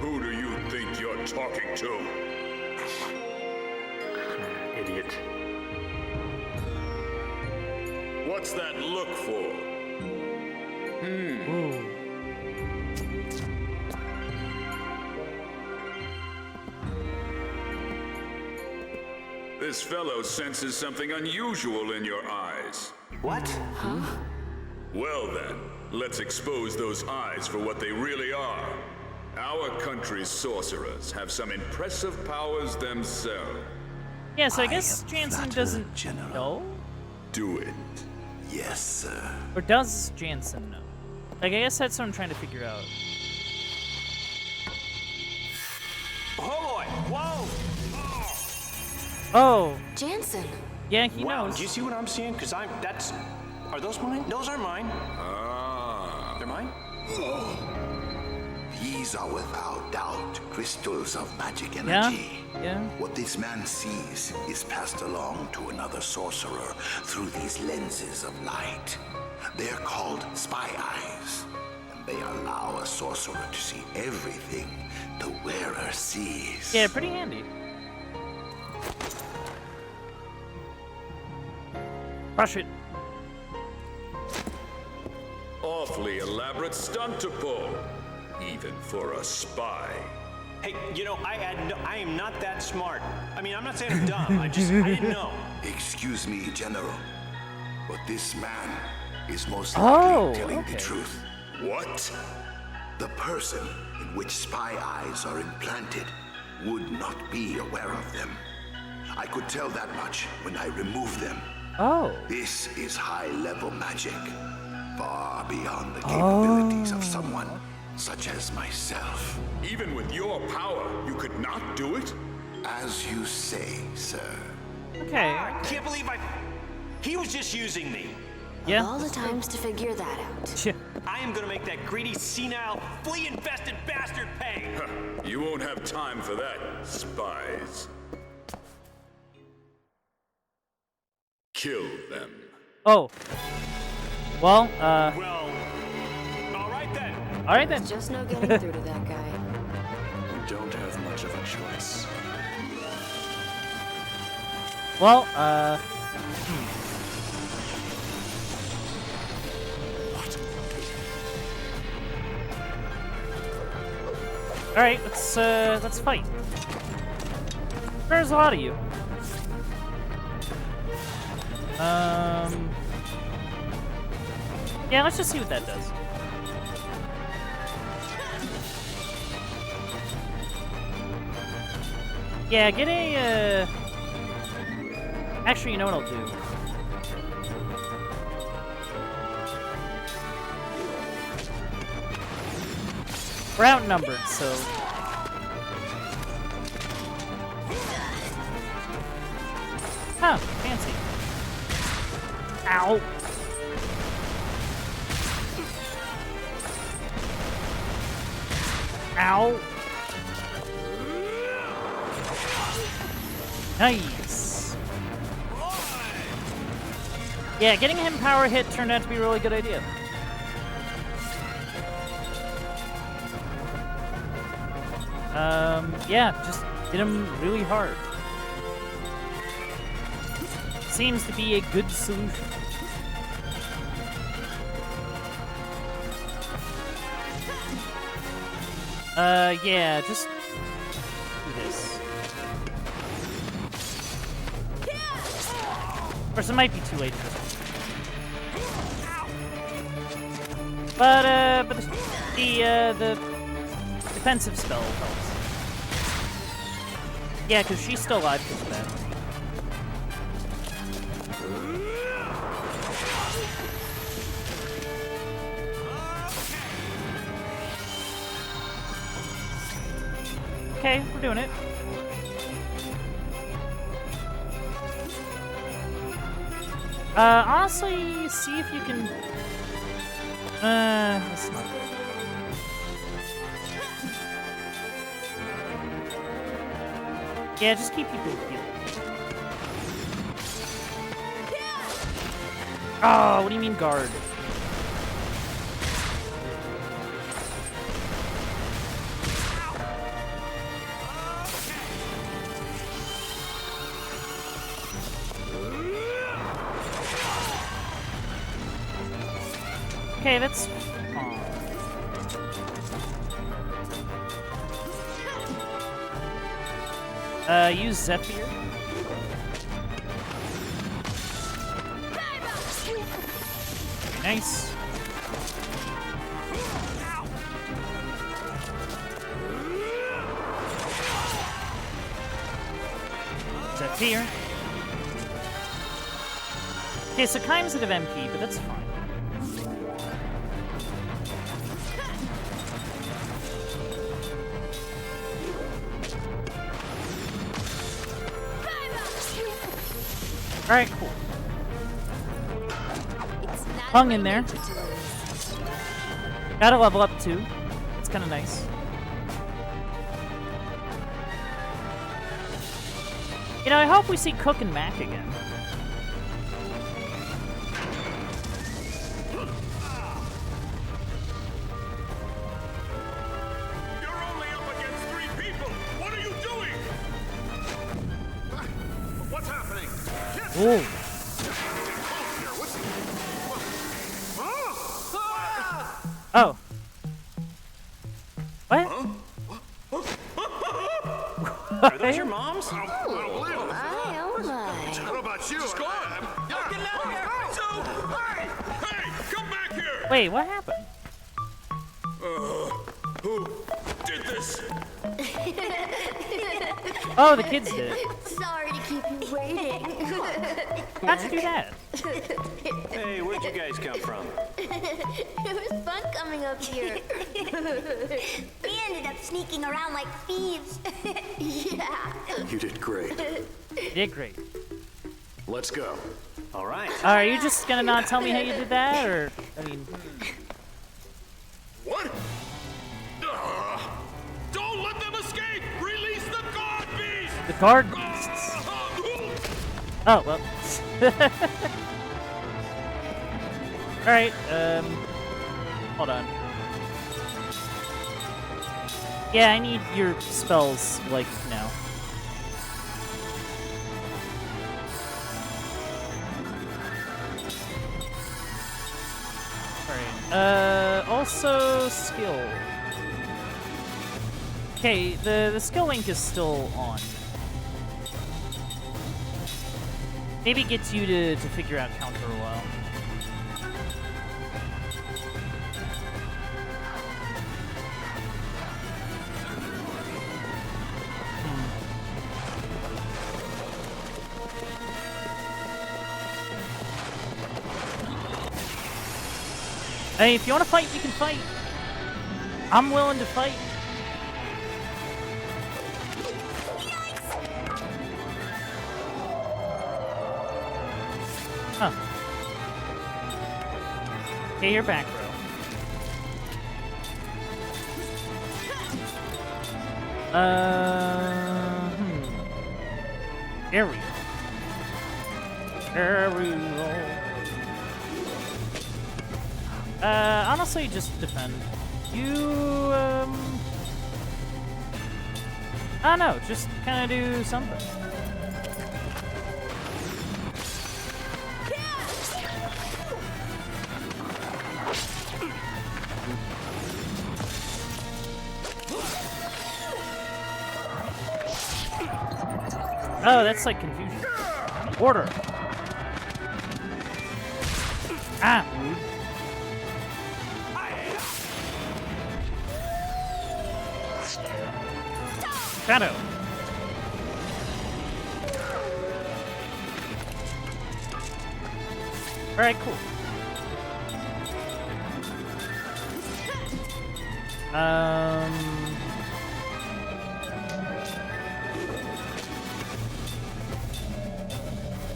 Who do you think you're talking to? Idiot. What's that look for? ooh. This fellow senses something unusual in your eyes. What? Well then, let's expose those eyes for what they really are. Our country's sorcerers have some impressive powers themselves. Yeah, so I guess Jansen doesn't know, Do it. Yes, sir. or does Jansen know? Like, I guess that's what I'm trying to figure out. Oh boy! Whoa! Oh, Jansen. yeah, he Wow, knows. do you see what I'm seeing? Because that's... Are those mine? Those are mine. Ah. They're mine? These are without doubt crystals of magic Yeah, energy. yeah. What this man sees is passed along to another sorcerer through these lenses of light. They're called spy eyes, and they allow a sorcerer to see everything the wearer sees. Yeah, pretty handy. Crush it. Awfully elaborate stunt to pull, even for a spy. Hey, you know, I am not that smart. I mean, I'm not saying I'm dumb. I didn't know. Excuse me, General, but this man is most Oh, likely telling okay. the truth. What? The person in which spy eyes are implanted would not be aware of them. I could tell that much when I remove them. Oh. This is high-level magic, far beyond the capabilities of someone such as myself. Even with your power, you could not do it? As you say, sir. Okay. I can't believe he was just using me. Yeah. All the times to figure that out. Yeah. I am gonna make that greedy, senile, flea-infested bastard pay. Huh, you won't have time for that, spies. Kill them. Oh. Well, Well, all right then. all right then. There's just no getting through to that guy. We don't have much of a choice. Well, All right, let's fight. There's a lot of you. Yeah, let's just see what that does. Yeah, get a, Actually, you know what I'll do? We're outnumbered, so... Huh, fancy. Ow! Ow! Nice! Yeah, getting him power hit turned out to be a really good idea. Yeah, just hit him really hard. Seems to be a good solution. Yeah, just do this. Of course, it might be too late for this. But the defensive spell helps. Yeah, because she's still alive because of that. Okay, we're doing it. Honestly, see if you can... that's not good. Yeah, just keep people healed. Oh, what do you mean guard? Okay, that's fine. Use Zephyr. Nice. Zephyr. Okay, so Kaim's out of MP, but that's fine. Alright, cool. It's not Hung my in there. nature to lose. Gotta level up too. It's kind of nice. You know, I hope we see Cook and Mac again. You're only up against 3 people. What are you doing? What's happening? Ooh. Oh. What? Are those your moms? My, oh my. What about you? Just go on. Hey, come back here! Wait, what happened? Who did this? Oh, the kids did it. Sorry to keep you waiting. How'd you do that? Hey, where'd you guys come from? It was fun coming up here. We ended up sneaking around like thieves. Yeah. You did great. You did great. Let's go. All right. Are you just gonna not tell me how you did that, or I mean? What? Don't let them escape! Release the guard beast! The guard beasts. Oh, well. Alright, hold on. Yeah, I need your spells, like, now. Alright, also skill. Okay, the skill link is still on. Maybe it gets you to figure out counter a while. Hey, if you want to fight, you can fight. I'm willing to fight. Huh. Okay, you're back, bro. Aerial. Aerial. Honestly, just defend. You, I don't know, just kind of do something. Oh, that's like confusion. Order. Ah, rude. Shadow. Alright, cool.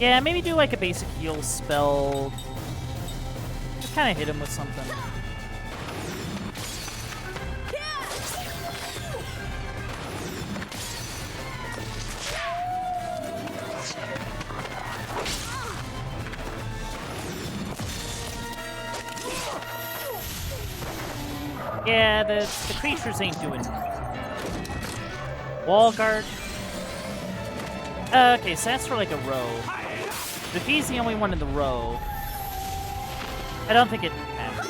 Yeah, maybe do like a basic heal spell. Just kind of hit him with something. Yeah, the creatures ain't doing wall guard. Okay, so that's for like a row. If he's the only one in the row, I don't think it matters.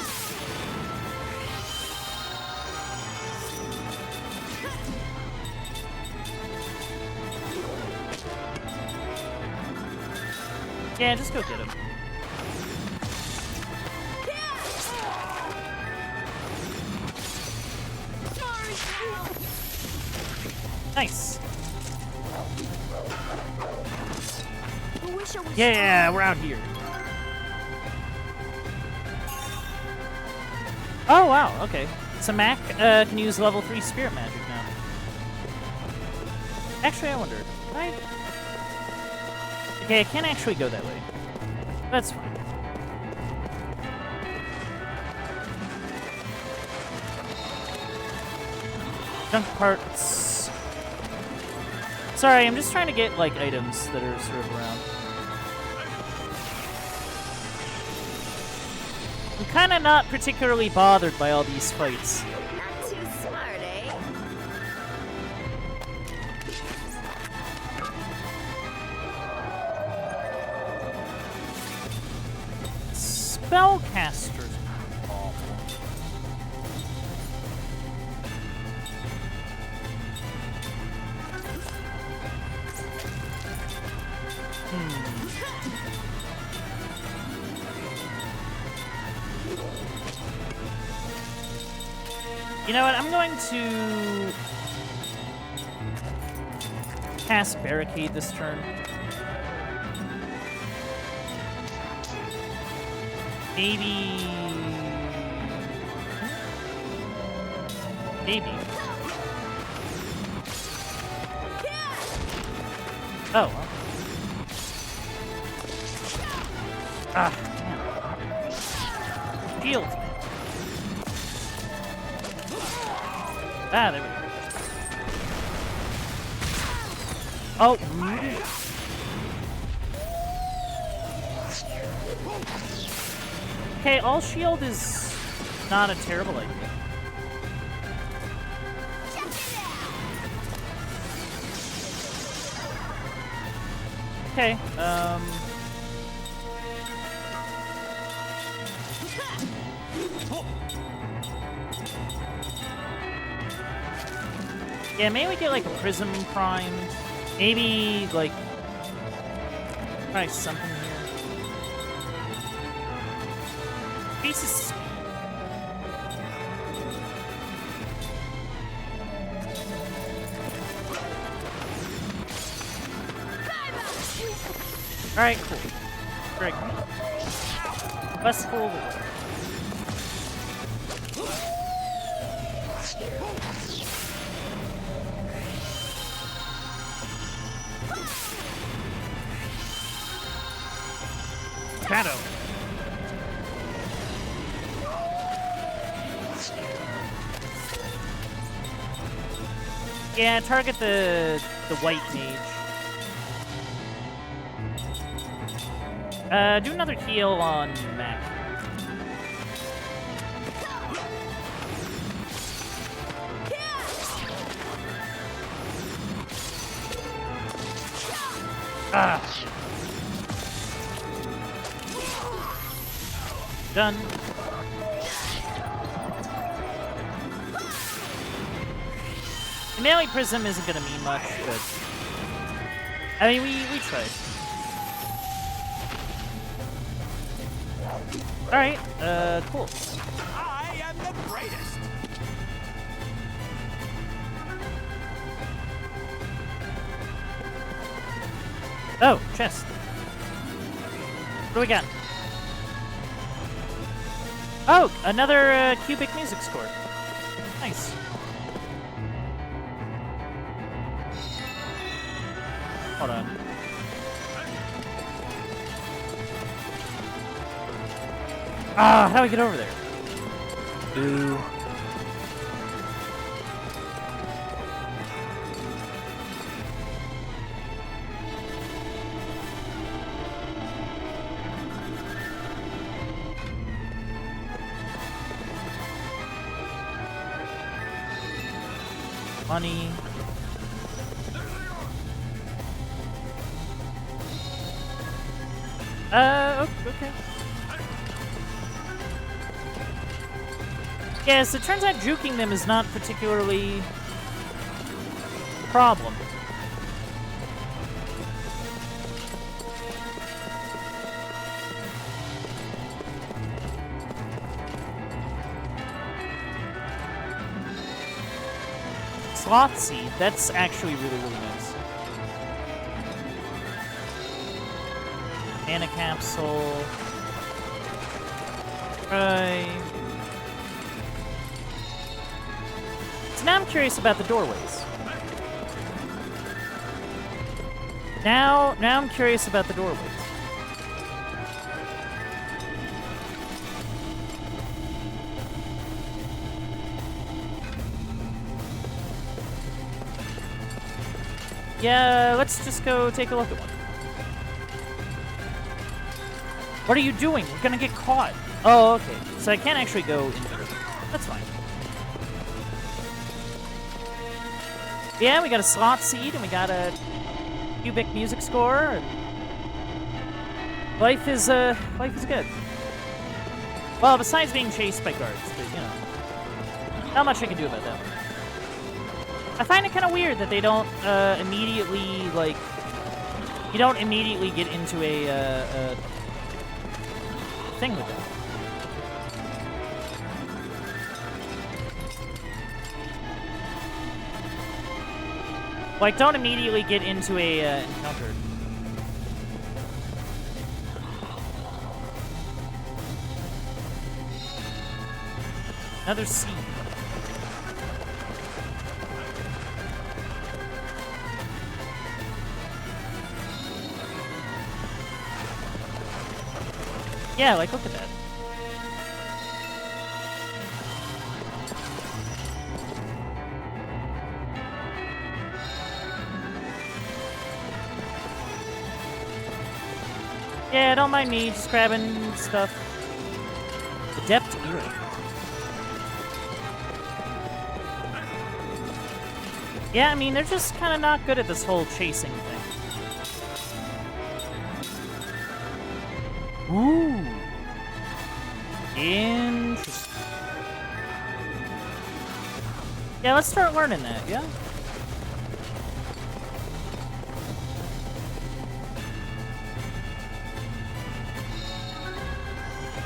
Yeah, just go get him. Nice. Yeah, we're out here. Oh, wow, okay. So Mac can use level 3 spirit magic now. Actually, I wonder. Okay, I can't actually go that way. That's fine. Junk parts. Sorry, I'm just trying to get, like, items that are sort of around. I'm kind of not particularly bothered by all these fights. Not too smart, eh? Spellcasters. You know what? I'm going to cast Barricade this turn. Maybe. Oh. Well. Ah, man. Shield. Ah, there we go. Oh. Okay, all shield is not a terrible idea. Okay, yeah, maybe we get like a prism primed. Maybe like try something here. Pieces. All right, cool. Very cool. Less cool. Shadow. Yeah, target the white mage. Do another heal on Mac. Ah. Done. The melee prism isn't gonna mean much, but I mean we tried. Alright, cool. I am the greatest. Oh, chest. What do we got? Oh, another cubic music score. Nice. Hold on. Ah, how do I get over there? Ooh. Money. Okay. Yeah, so it turns out juking them is not particularly a problem. Sloth Seed, that's actually really, really nice. Mana Capsule. Right. So now I'm curious about the doorways. Now I'm curious about the doorways. Yeah, let's just go take a look at one. What are you doing? We're gonna get caught. Oh, okay. So I can't actually go into it. That's fine. Yeah, we got a slot seat, and we got a cubic music score, and life is good. Well, besides being chased by guards, but, you know, not much I can do about that. I find it kind of weird that they don't immediately, like, you don't immediately get into a thing with them. Like, don't immediately get into a encounter. Another seed. Yeah, like, look at that. Yeah, don't mind me, just grabbing stuff. Adept earring. Yeah, I mean, they're just kind of not good at this whole chasing thing. Ooh. Interesting. Yeah, let's start learning that, yeah?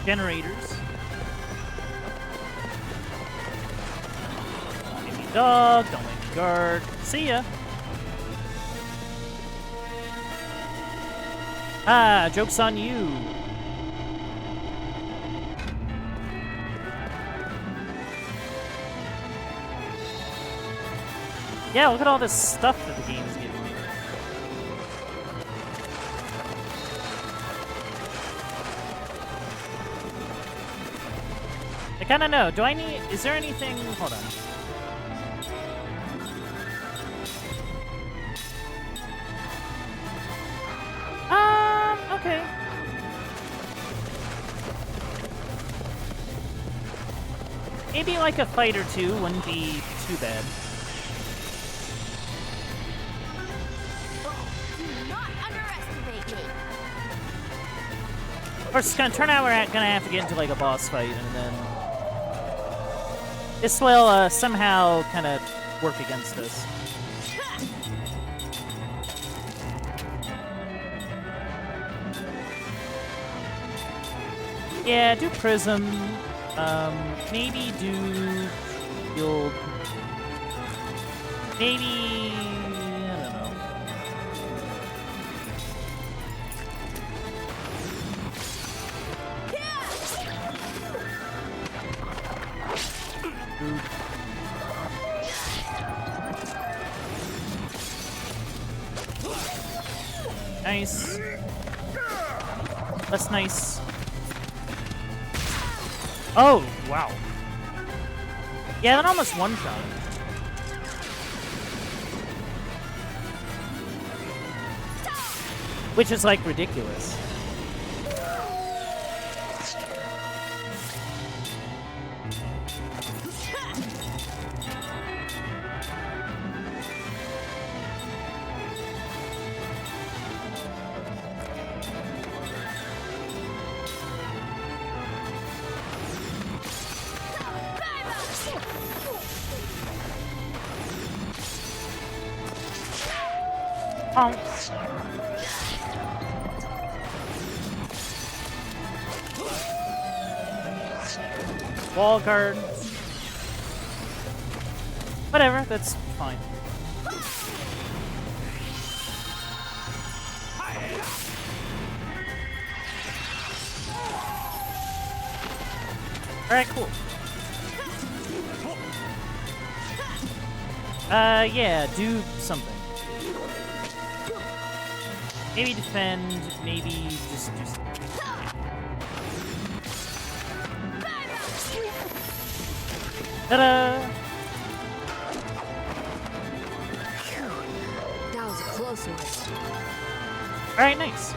Generators. Don't make me dog, don't make me guard. See ya. Ah, joke's on you. Yeah, look at all this stuff that the game's giving me. I kinda know. Do I need... Is there anything... Hold on. Okay. Maybe like a fight or two wouldn't be too bad. Of course, it's gonna turn out we're gonna have to get into like a boss fight, and then this will somehow kind of work against us. Yeah, do Prism. Maybe do Shield. Maybe... I don't know. Nice. That's nice. Oh, wow. Yeah, that almost one-shot. Which is, like, ridiculous. Wall guard. Whatever, that's fine. Alright, cool. Yeah, do something. Maybe defend, maybe just ta-da! That was a close one. Alright, nice.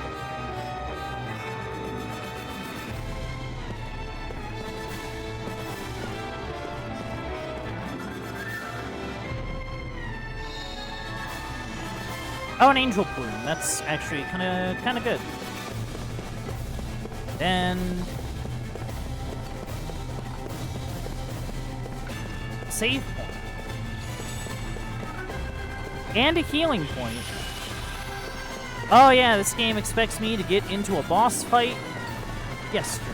Oh, an angel plume. That's actually kind of good. And save point. And a healing point. Oh yeah, this game expects me to get into a boss fight yesterday.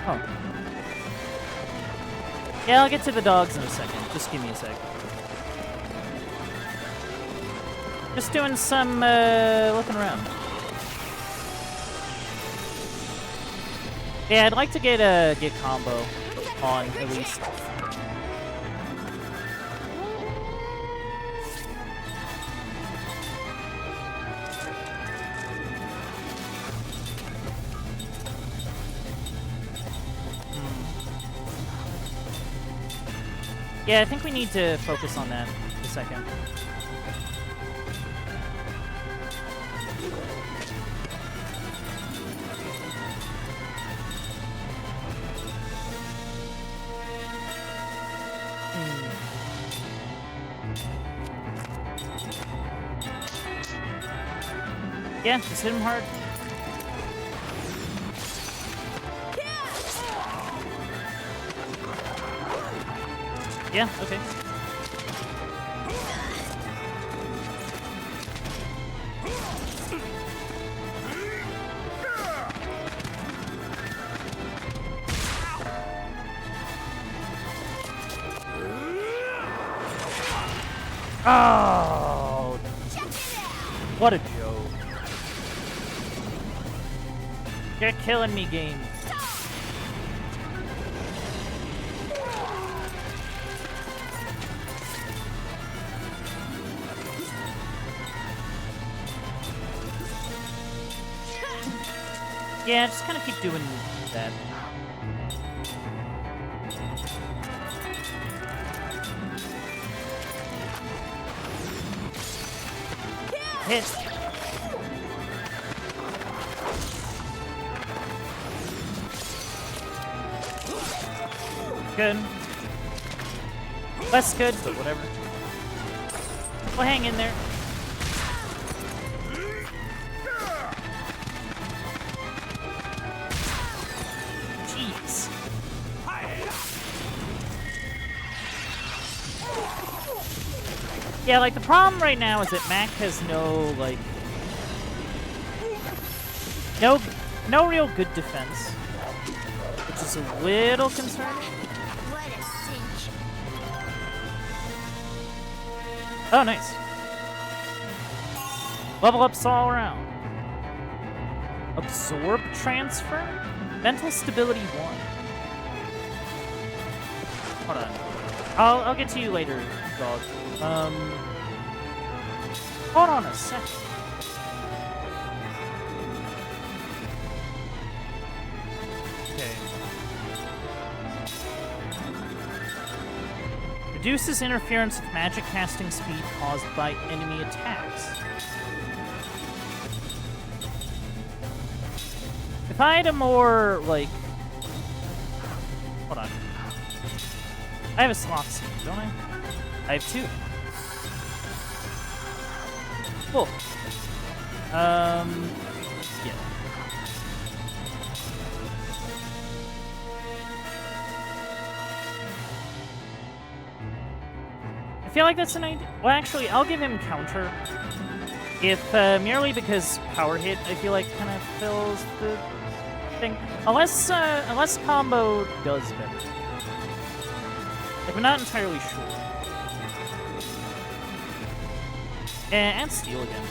Oh. Yeah, I'll get to the dogs in a second. Just give me a sec. Just doing some looking around. Yeah, I'd like to get combo on at least. Yeah, I think we need to focus on that a second. Yeah, just hit him hard. Yeah, okay. Oh! What a joke. You're killing me, game. Yeah, just kind of keep doing that. Hit. Good. Less good, but whatever. We'll hang in there. Jeez. Yeah, like, the problem right now is that Mac has no, like... No real good defense. Which is a little concerning. What a cinch. Oh, nice. Level ups all around. Absorb transfer? Mental stability 1. Hold on. I'll get to you later, dog. Hold on a second. Okay. Reduces interference with magic casting speed caused by enemy attacks. If I had a more, like... Hold on. I have a slot seed, don't I? I have 2. Cool. Yeah. I feel like that's an idea. Well, actually, I'll give him counter. If, merely because power hit, I feel like kind of fills the thing. Unless combo does better. Like, I'm not entirely sure. And steal again.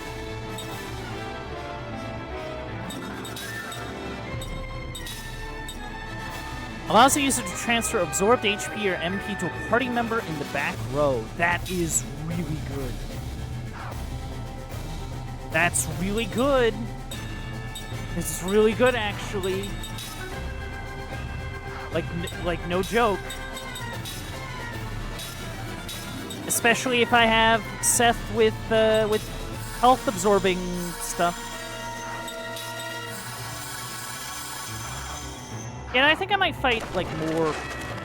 Allows the user to transfer absorbed HP or MP to a party member in the back row. That is really good. That's really good. This is really good, actually. Like no joke. Especially if I have Seth with health absorbing stuff. Yeah, I think I might fight like more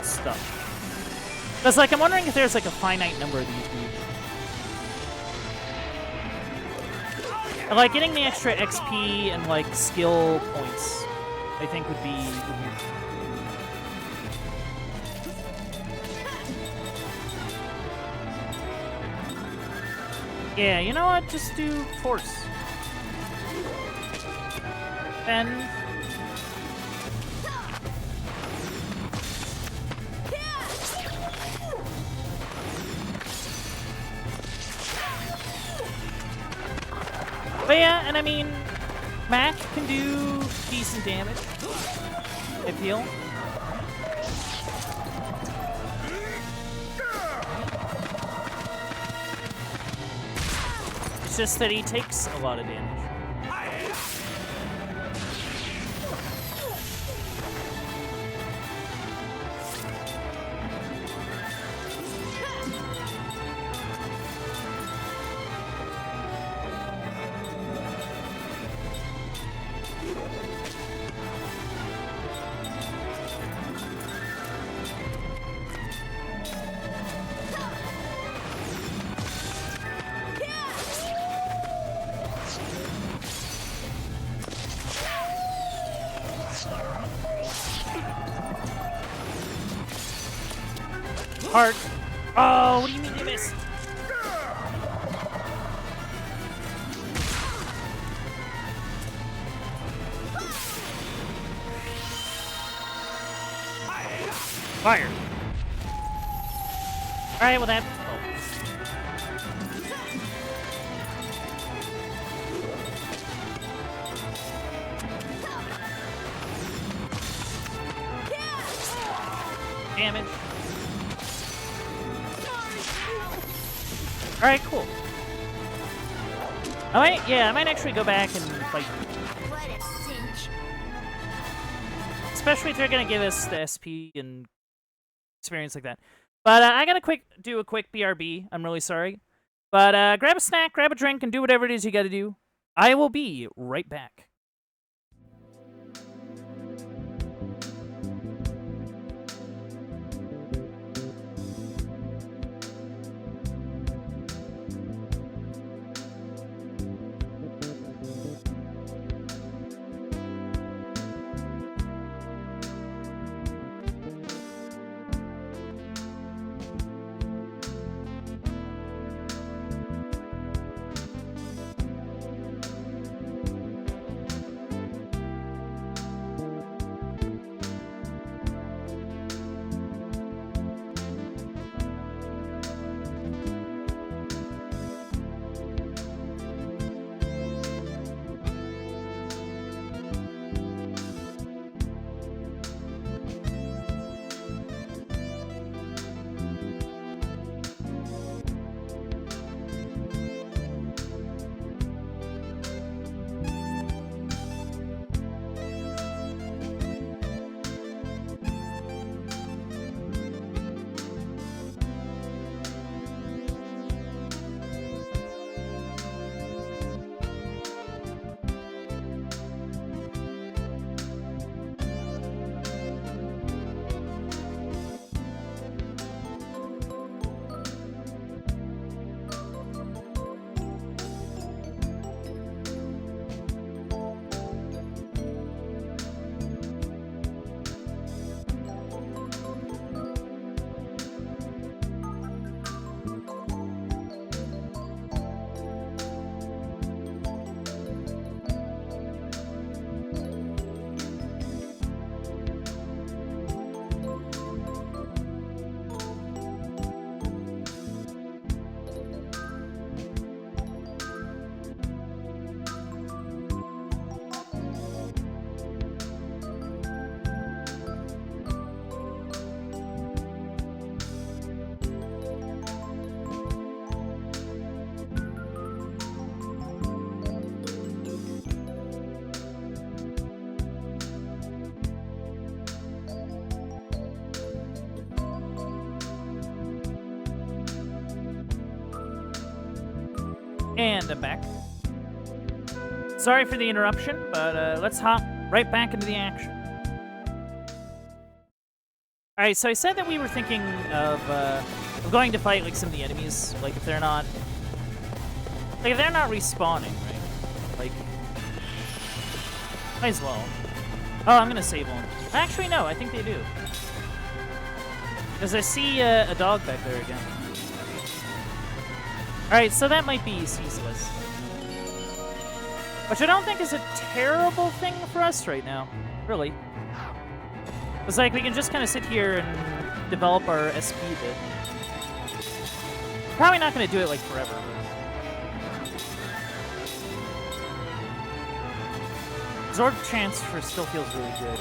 stuff. Because like I'm wondering if there's like a finite number of these dudes. And, like getting the extra XP and like skill points, I think would be Yeah, you know what? Just do force. Bend. But yeah, and I mean, Mac can do decent damage, I feel. It's just that he takes a lot of damage. Heart. Oh, what do you mean you missed? Fire. Alright, well that... Oh. Damage. Alright, cool. I might actually go back and fight. What a cinch. Especially if they're gonna give us the SP and experience like that. But I gotta do a quick BRB. I'm really sorry. But grab a snack, grab a drink, and do whatever it is you gotta do. I will be right back. And I'm back. Sorry for the interruption, but let's hop right back into the action. Alright, so I said that we were thinking of going to fight like some of the enemies, like if they're not respawning, right? Like, might as well. Oh, I'm gonna save one. Actually, no, I think they do. Because I see a dog back there again. Alright, so that might be ceaseless. Which I don't think is a terrible thing for us right now. Really. It's like we can just kind of sit here and develop our SP bit. Probably not going to do it like forever. But... Absorb transfer still feels really good.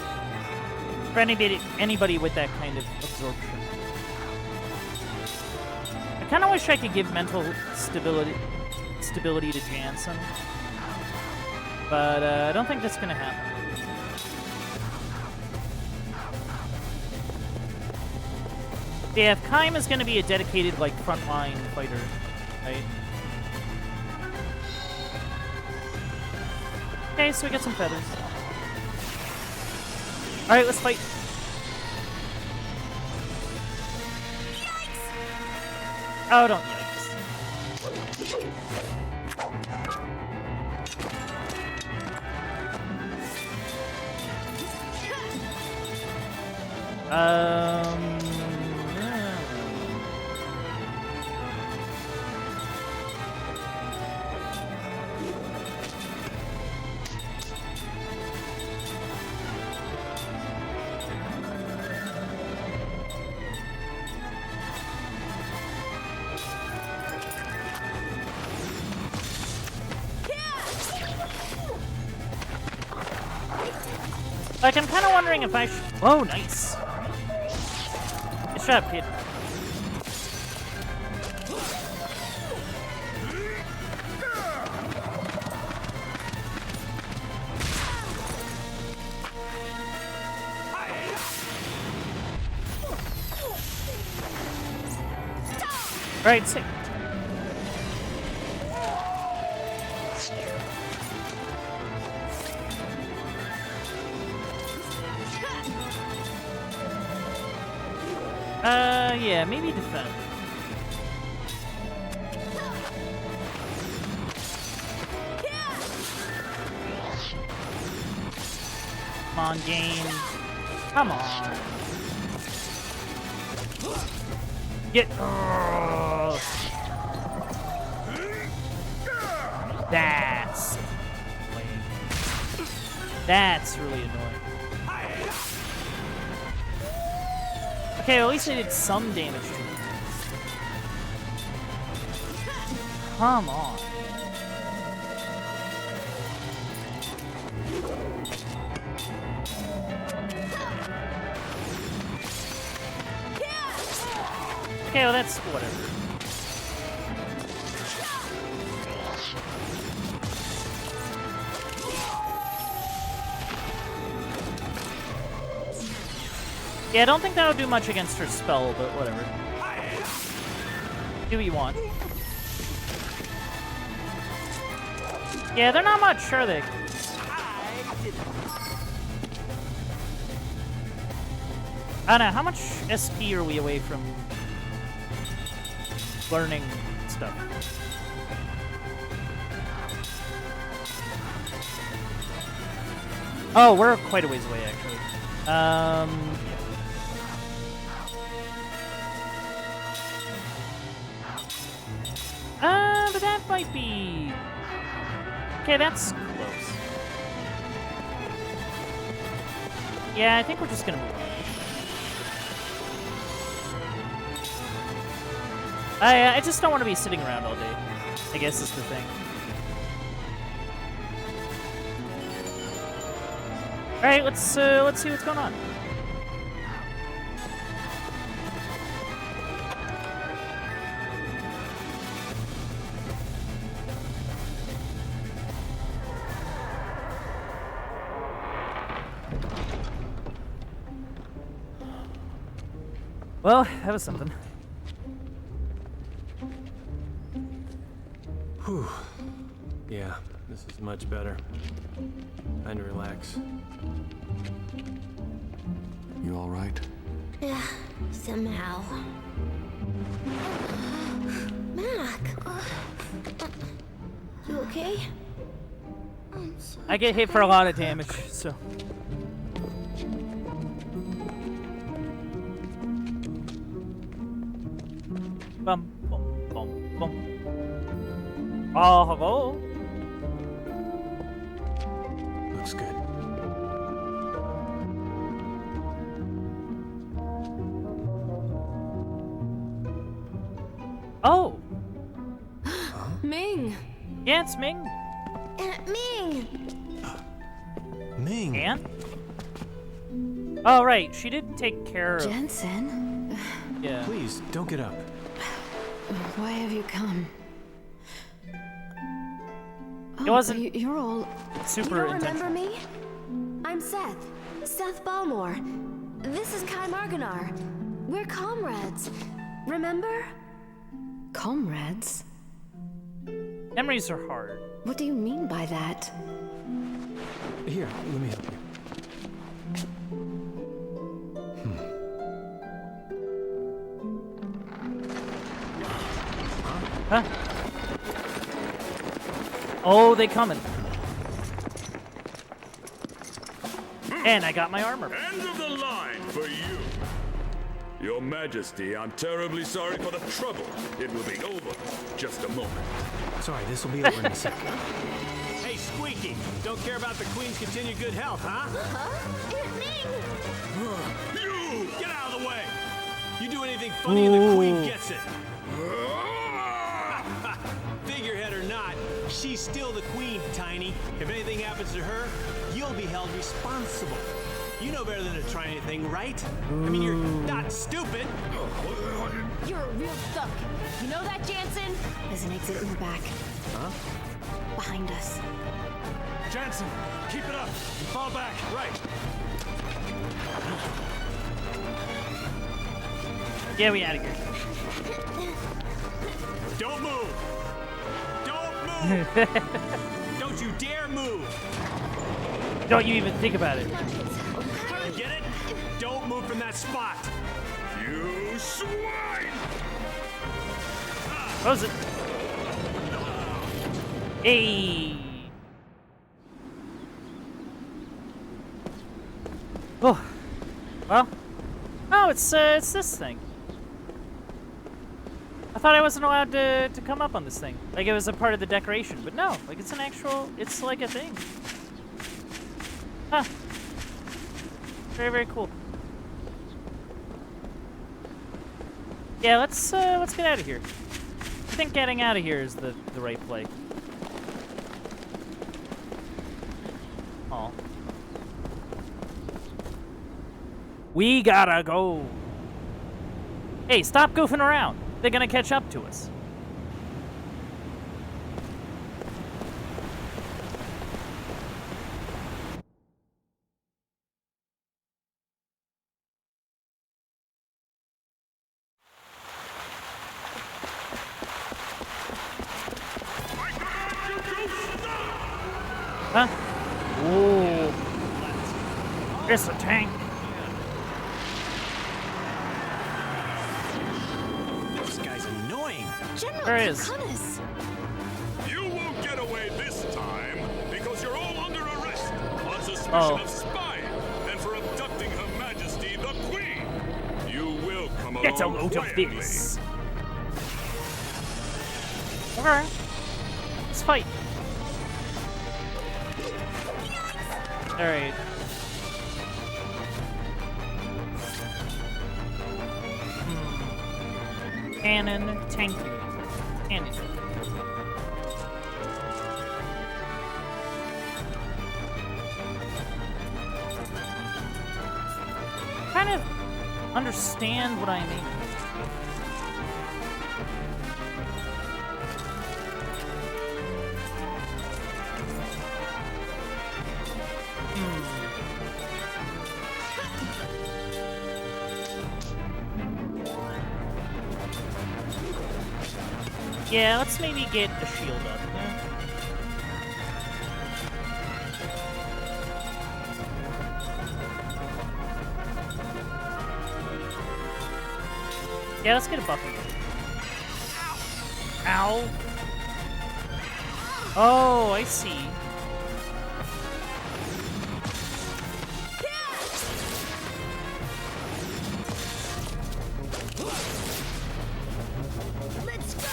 For anybody with that kind of absorption. I kind of wish I could give mental stability to Jansen. But I don't think that's going to happen. Yeah, if Kaim is going to be a dedicated, like, frontline fighter, right? Okay, so we got some feathers. Alright, let's fight. Yikes! Oh, don't yikes. Like, I'm kind of wondering if I should... Oh, nice. Good shot, kid. Right, sick. Yeah, maybe defend. Come on, game. Come on. Get. Oh. That's lame. That's really annoying. Okay, well, at least I did some damage to him. Come on. Okay, well, that's whatever. Yeah, I don't think that would do much against her spell, but whatever. Do what you want. Yeah, they're not much, are they? I don't know, how much SP are we away from learning stuff? Oh, we're quite a ways away, actually. Yeah. But that might be... Okay, that's close. Yeah, I think we're just gonna move on. I just don't want to be sitting around all day, I guess is the thing. Alright, let's see what's going on. Well, that was something. Whew. This is much better. Time to relax. You all right? Yeah, somehow. Mac! You okay? I get hit for a lot of damage, so. Bum, bum, bum, bum. Oh, hello. Looks good. Oh, Ming! yeah, it's Ming. Ming! Ming! Anne? Oh, right. She did take care of. Jensen? Yeah. Please, don't get up. Why have you come? It wasn't You're all... super You don't intentional. remember me? I'm Seth. Seth Balmore. This is Kai Marganar. We're comrades. Remember? Comrades? Memories are hard. What do you mean by that? Here, let me help you. Huh? Oh, they coming. And I got my armor. End of the line for you. Your Majesty, I'm terribly sorry for the trouble. It will be over. Just a moment. Sorry, this will be over in a sec. Hey, Squeaky, don't care about the Queen's continued good health, huh? Ming! You! Get out of the way! You do anything funny and the Queen gets it. Figurehead or not, she's still the Queen, Tiny. If anything happens to her, you'll be held responsible. You know better than to try anything, right? I mean, you're not stupid. You're a real thug. You know that, Jansen? There's an exit in the back. Huh? Behind us. Jansen, keep it up. Fall back. Right. Yeah, we out of here. Don't move. Don't move. Don't you dare move. Don't you even think about it. You get it? Don't move from that spot. You swine! Close it. Hey. Oh. Well. Oh, it's this thing. I thought I wasn't allowed to come up on this thing. Like it was a part of the decoration, but no. Like it's an actual. It's like a thing. Huh. Very, very cool. Yeah, let's get out of here. I think getting out of here is the right play. Oh. We gotta go. Hey, stop goofing around. They're gonna catch up to us. Huh? Ooh. It's a tank. This guy's annoying. General, There is. Connus. You won't get away this time because you're all under arrest on suspicion of spying and for abducting Her Majesty the Queen. You will come along Get a load of quietly. this. Okay. Let's fight. Alright. Cannon, tanking. Cannon. Kind of understand what I mean. Yeah, let's maybe get a shield up. Yeah. Yeah, let's get a buff. Ow. Oh, I see. Let's go!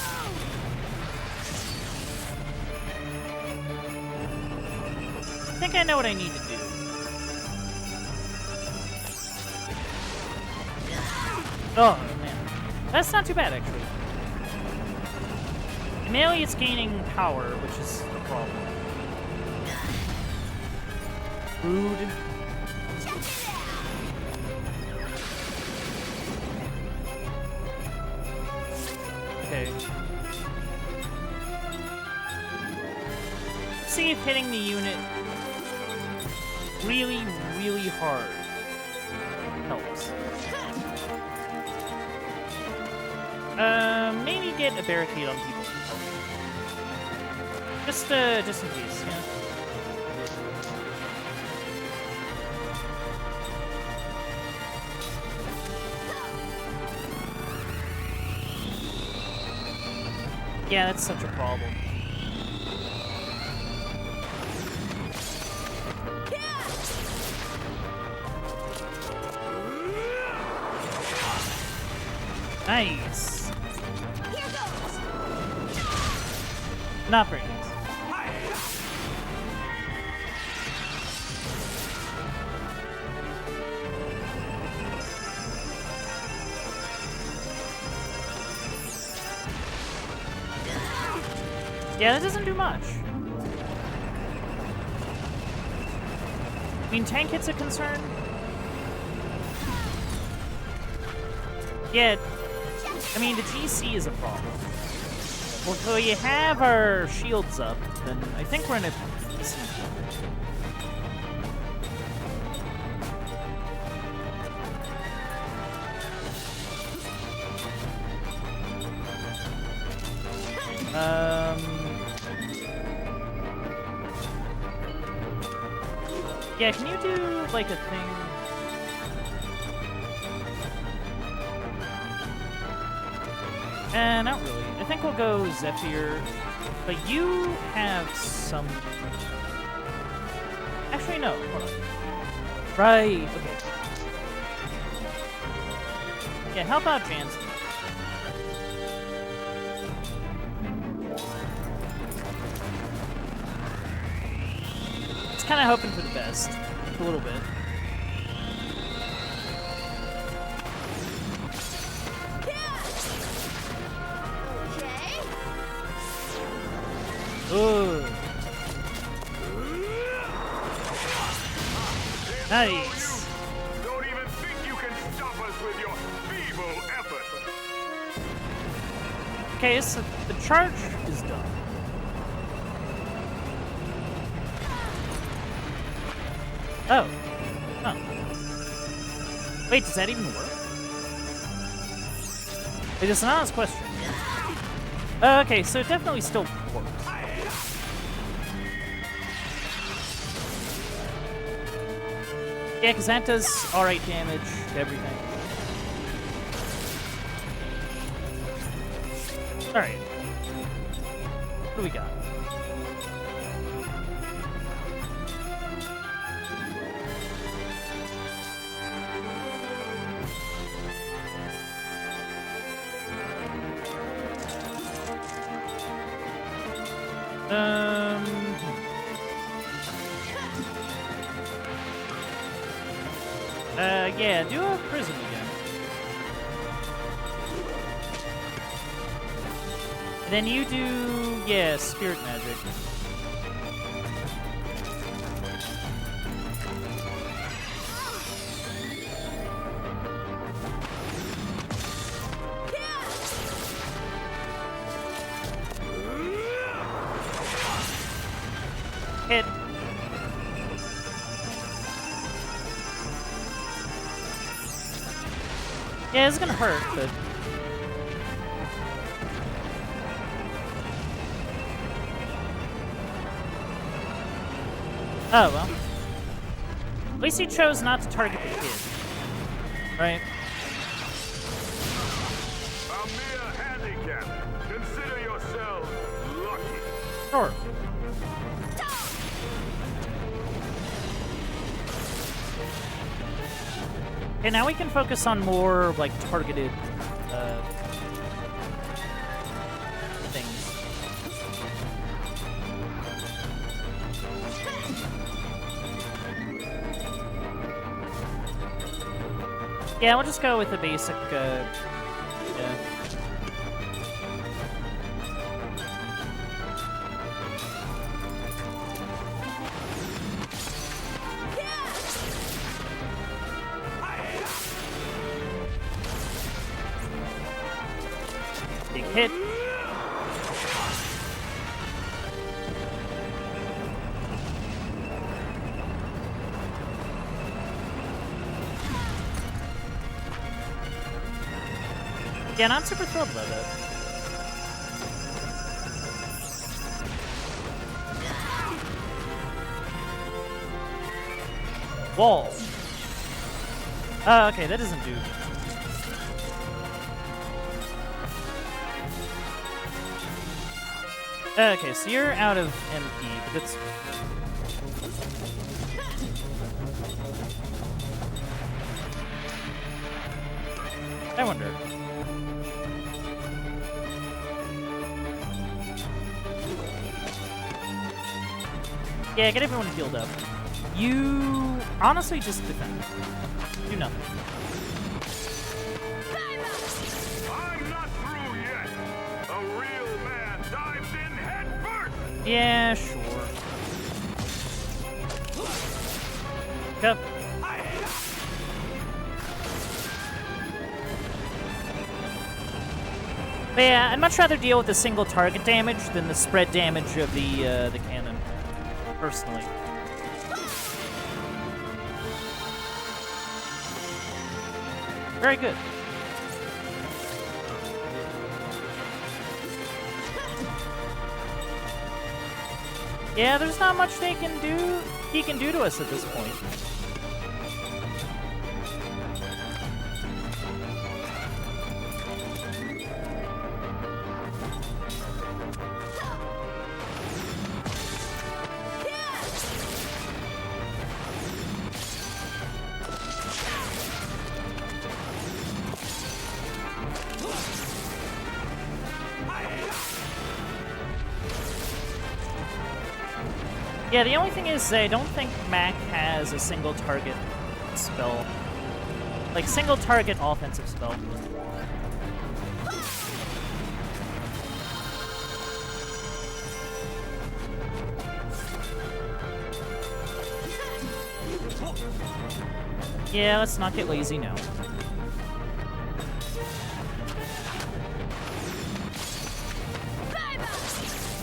I think I know what I need to do. Oh, man. That's not too bad, actually. Mainly it's gaining power, which is a problem. Rude. Okay. See if hitting the unit really, really hard helps. Maybe get a barricade on people. Just in case, yeah. Yeah, that's such a problem. Nice. Here goes. Not very nice. Yeah, that doesn't do much. I mean, tank hit's a concern. Yeah, I mean, the GC is a problem. Well, so you have our shields up, then I think we're in a decent yeah, can you do, like, a thing? Not really. I think we'll go Zephyr, but you have some... Actually, no. Hold on. Right, okay. Yeah, help out Jansen. Kind of hoping for the best, a little bit. Okay. Ooh. Nice. Don't even think you can stop us with your feeble effort. Okay, so the charge is done. Oh. Huh. Wait, does that even work? It is an honest question. Okay, so it definitely still works. Yeah, because that does alright damage to everything. Alright. What do we got? Yeah, do a prism again. And then you do, yeah, spirit magic. Hit. Yeah, it's gonna hurt, but... Oh, well. At least he chose not to target the kid. Right? Sure. Okay, now we can focus on more, like, targeted, things. Yeah, we'll just go with the basic, yeah. Big hit. Yeah, not super thrilled about that. Wall. Oh, okay, that doesn't do. Okay, so you're out of MP, but that's... I wonder. Yeah, get everyone healed up. You honestly just defend. Do nothing. I'm not through yet. A real man dives in head first. Yeah, sure. Cup. But yeah, I'd much rather deal with the single target damage than the spread damage of the cannon, personally. Very good. Yeah, there's not much he can do to us at this point. Yeah, the only thing is I don't think Mac has a single target spell. Like, single target offensive spell. Yeah, let's not get lazy now.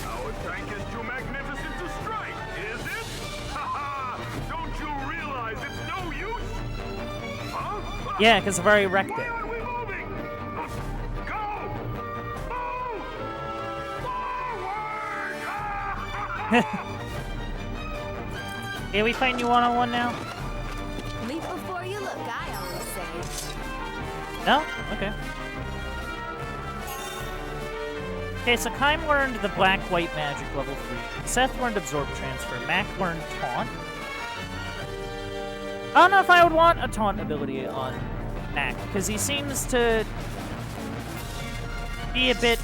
Our tank is too magnificent to strike, is it? Haha! Don't you realize it's no use? Huh? Yeah, because I've already wrecked it. Why aren't we moving? Go! Move! Forward! Yeah, we fighting you one-on-one now? Leap before you look, I always say. No? Okay. Okay, so Kaim learned the black-white magic level 3. Seth learned absorb transfer. Mac learned taunt. I don't know if I would want a taunt ability on Mac, because he seems to be a bit,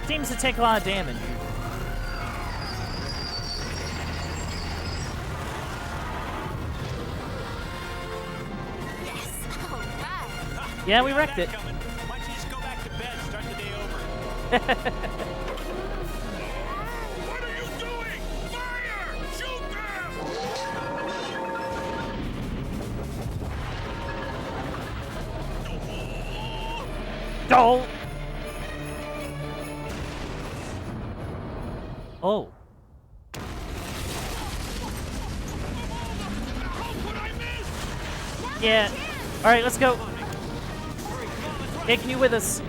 seems to take a lot of damage. Yeah, we wrecked it. Why don't you just go back to bed, start the day over? What are you doing? Fire! Shoot them! Don't! Oh. Yeah. Alright, let's go. Taking you with us.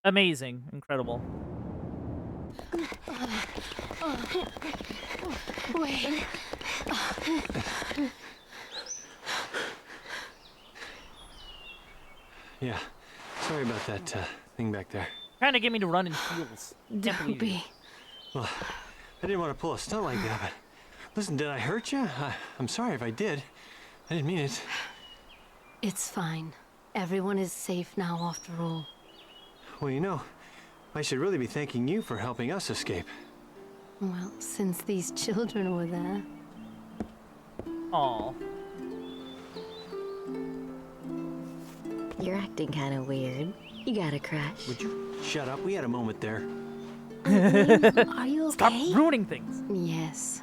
Amazing. Incredible. Wait. Yeah, sorry about that thing back there. Trying to get me to run in heels. Don't be. Well, I didn't want to pull a stunt like that, but listen, did I hurt you? I'm sorry if I did. I didn't mean it. It's fine. Everyone is safe now after all. Well, you know, I should really be thanking you for helping us escape. Well, since these children were there. Aw. You're acting kind of weird. You got a crush. Would you shut up? We had a moment there. Are you okay? Stop ruining things. Yes.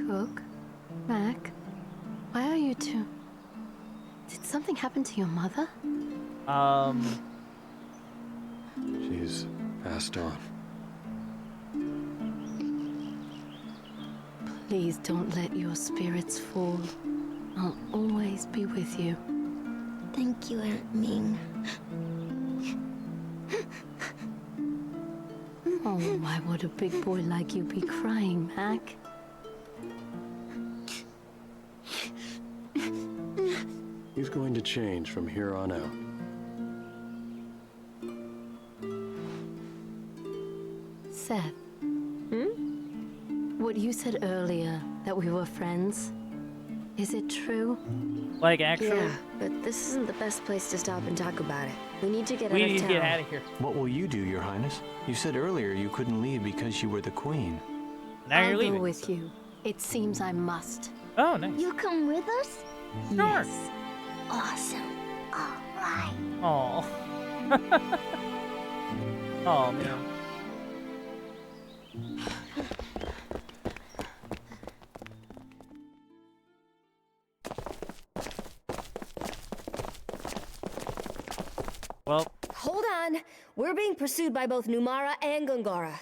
Cook? Mac? Why are you two? Did something happen to your mother? She's passed on. Please don't let your spirits fall. I'll always be with you. Thank you, Aunt Ming. Oh, why would a big boy like you be crying, Mac? He's going to change from here on out. Seth. What you said earlier, that we were friends, is it true? Like, actually? Yeah, but this isn't the best place to stop and talk about it. We need to get We out of need town. to get out of here. What will you do, Your Highness? You said earlier you couldn't leave because you were the queen. Now I'll you're leaving. go with you. It seems I must. Oh, nice. You come with us? Yes. Awesome. All right. Aw. Oh, man. Well, Hold on. We're being pursued by both Numara and Gungara.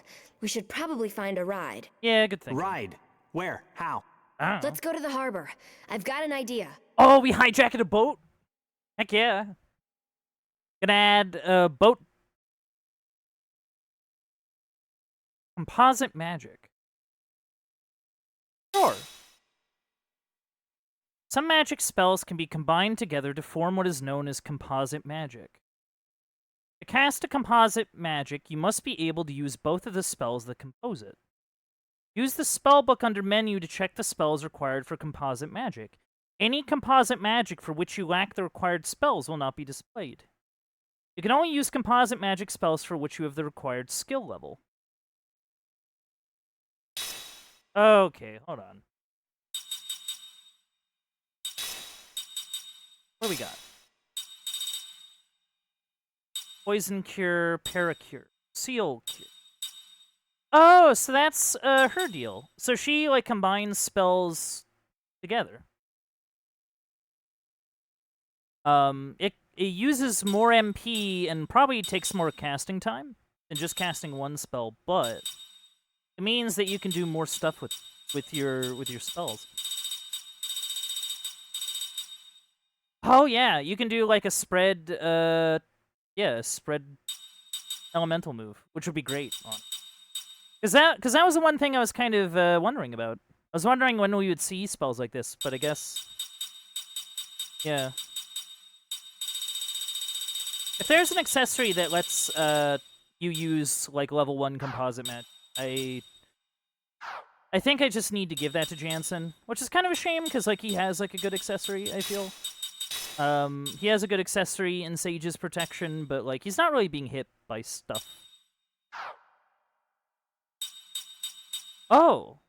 We should probably find a ride. yeah, good thing. Ride? Where? How? I don't know. Let's go to the harbor. I've got an idea. Oh, we hijacked a boat? Heck yeah. Gonna add a boat. Composite magic. Sure. Some magic spells can be combined together to form what is known as composite magic. To cast a composite magic, you must be able to use both of the spells that compose it. Use the spellbook under menu to check the spells required for composite magic. Any composite magic for which you lack the required spells will not be displayed. You can only use composite magic spells for which you have the required skill level. Okay, hold on. What do we got? Poison cure, paracure, seal cure. Oh, so that's her deal. So she like combines spells together. It uses more MP and probably takes more casting time than just casting one spell, but it means that you can do more stuff with your spells. Oh yeah, you can do like a spread spread elemental move, which would be great on. Cuz that was the one thing I was kind of wondering about. I was wondering when we would see spells like this, but I guess yeah. If there's an accessory that lets you use like level 1 composite magic, I think I just need to give that to Jansen, which is kind of a shame because like he has like a good accessory, I feel. He has a good accessory in Sage's protection, but like he's not really being hit by stuff. Oh.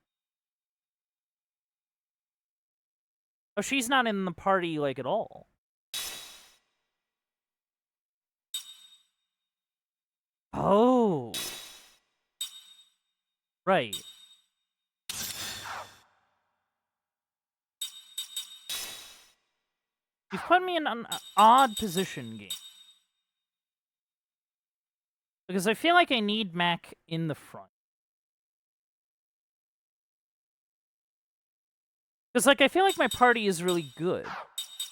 Oh, she's not in the party like at all. Oh. Right. You've put me in an odd position, game. Because I feel like I need Mac in the front. Because, like, I feel like my party is really good.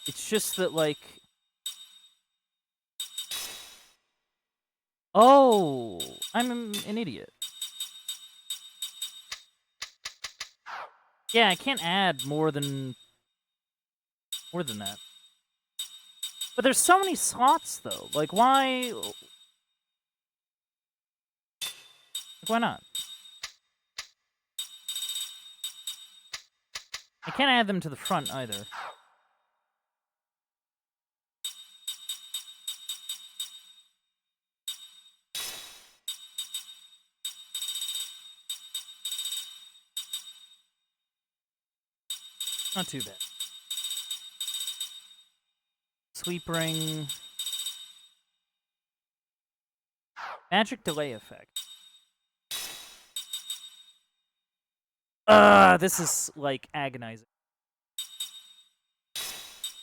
It's just that, like... Oh, I'm an idiot. Yeah, I can't add more than that. But there's so many slots, though. Like, why? Like, why not? I can't add them to the front, either. Not too bad. Sweep ring. Magic delay effect. This is, like, agonizing.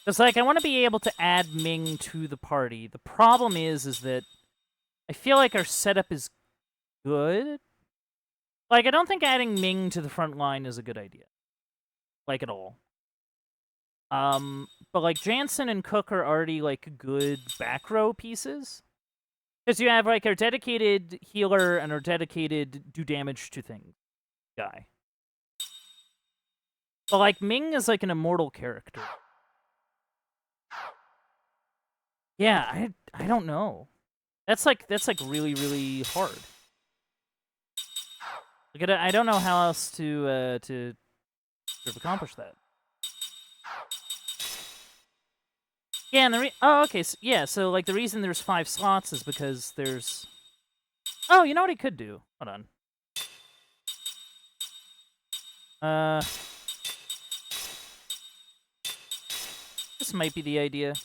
It's like, I want to be able to add Ming to the party. The problem is that I feel like our setup is good. Like, I don't think adding Ming to the front line is a good idea. Like, at all. But, like, Jansen and Cook are already, like, good back row pieces. Because you have, like, our dedicated healer and our dedicated do damage to things guy. But, like, Ming is, like, an immortal character. Yeah, I don't know. That's like really, really hard. Like, I don't know how else to sort of accomplish that. Yeah, and oh, okay, so, yeah, so, like, the reason there's 5 slots is because there's... Oh, you know what he could do? Hold on. This might be the idea.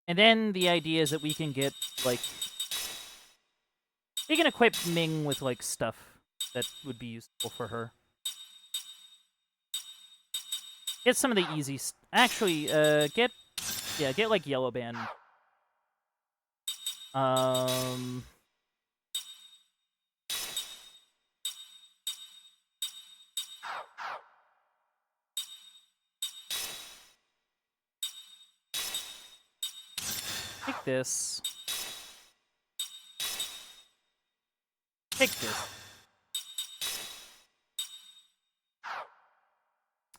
And then the idea is that we can get, like... We can equip Ming with, like, stuff that would be useful for her. Get some of the easy... Actually, get, like, Yellow Band. Take this. Take this.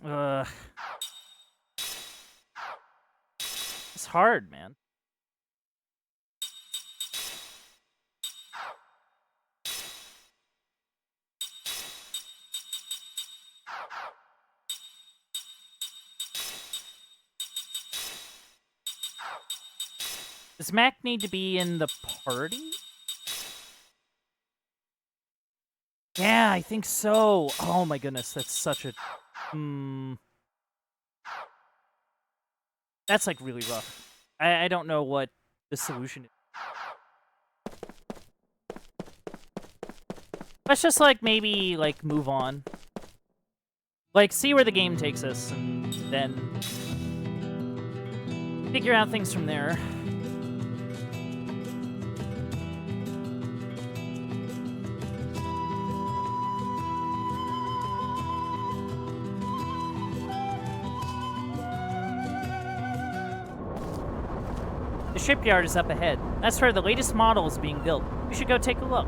Ugh. It's hard, man. Does Mac need to be in the party? Yeah, I think so. Oh my goodness, that's such a... That's, like, really rough. I don't know what the solution is. Let's just, like, maybe, like, move on. Like, see where the game takes us, and then figure out things from there. The shipyard is up ahead. That's where the latest model is being built. We should go take a look.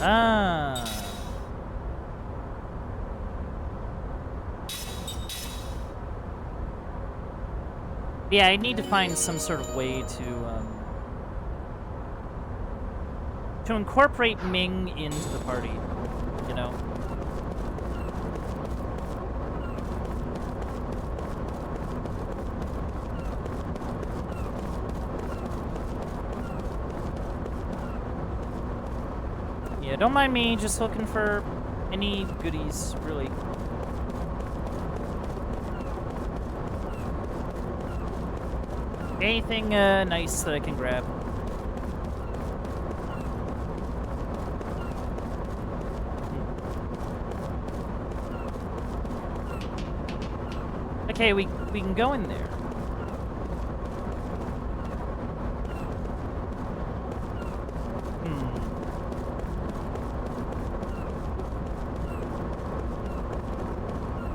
Ah. Yeah, I need to find some sort of way to incorporate Ming into the party, you know? Yeah, don't mind me, just looking for any goodies, really. Anything nice that I can grab. Okay, we can go in there.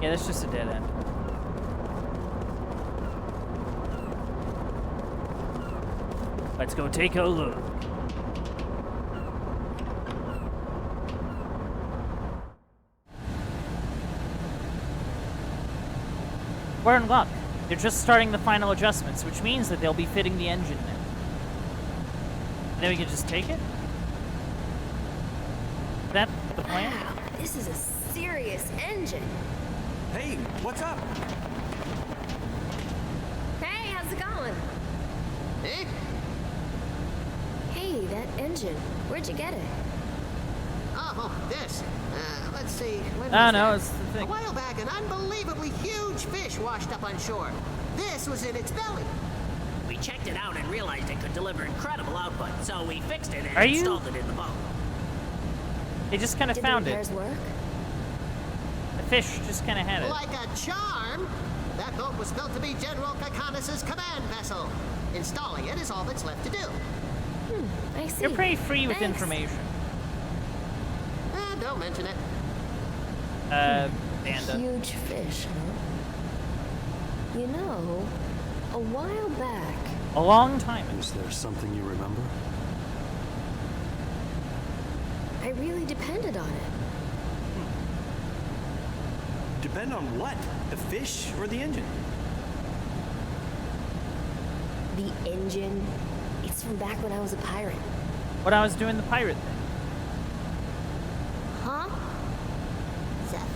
Yeah, that's just a dead end. Let's go take a look. We're in luck. They're just starting the final adjustments, which means that they'll be fitting the engine now. And then we can just take it? Is that the plan? Wow, this is a serious engine. Hey, what's up? Hey, how's it going? Eh? Hey, that engine. Where'd you get it? Oh, this. Let's see. When I was know, that? it's the thing. A while back, an unbelievably huge fish washed up on shore. This was in its belly. We checked it out and realized it could deliver incredible output, so we fixed it and Are you- installed it in the boat. They just kind of Did found the it. repairs work? The fish just kind of had it. Like a charm, that boat was built to be General Kakanis' command vessel. Installing it is all that's left to do. I see. You're pretty free with Thanks. information. Don't mention it. Panda. Huge fish, huh? You know, a while back... A long time ago. Is there something you remember? I really depended on it. Depend on what? The fish or the engine? The engine, it's from back when I was a pirate. When I was doing the pirate thing. Huh? Seth,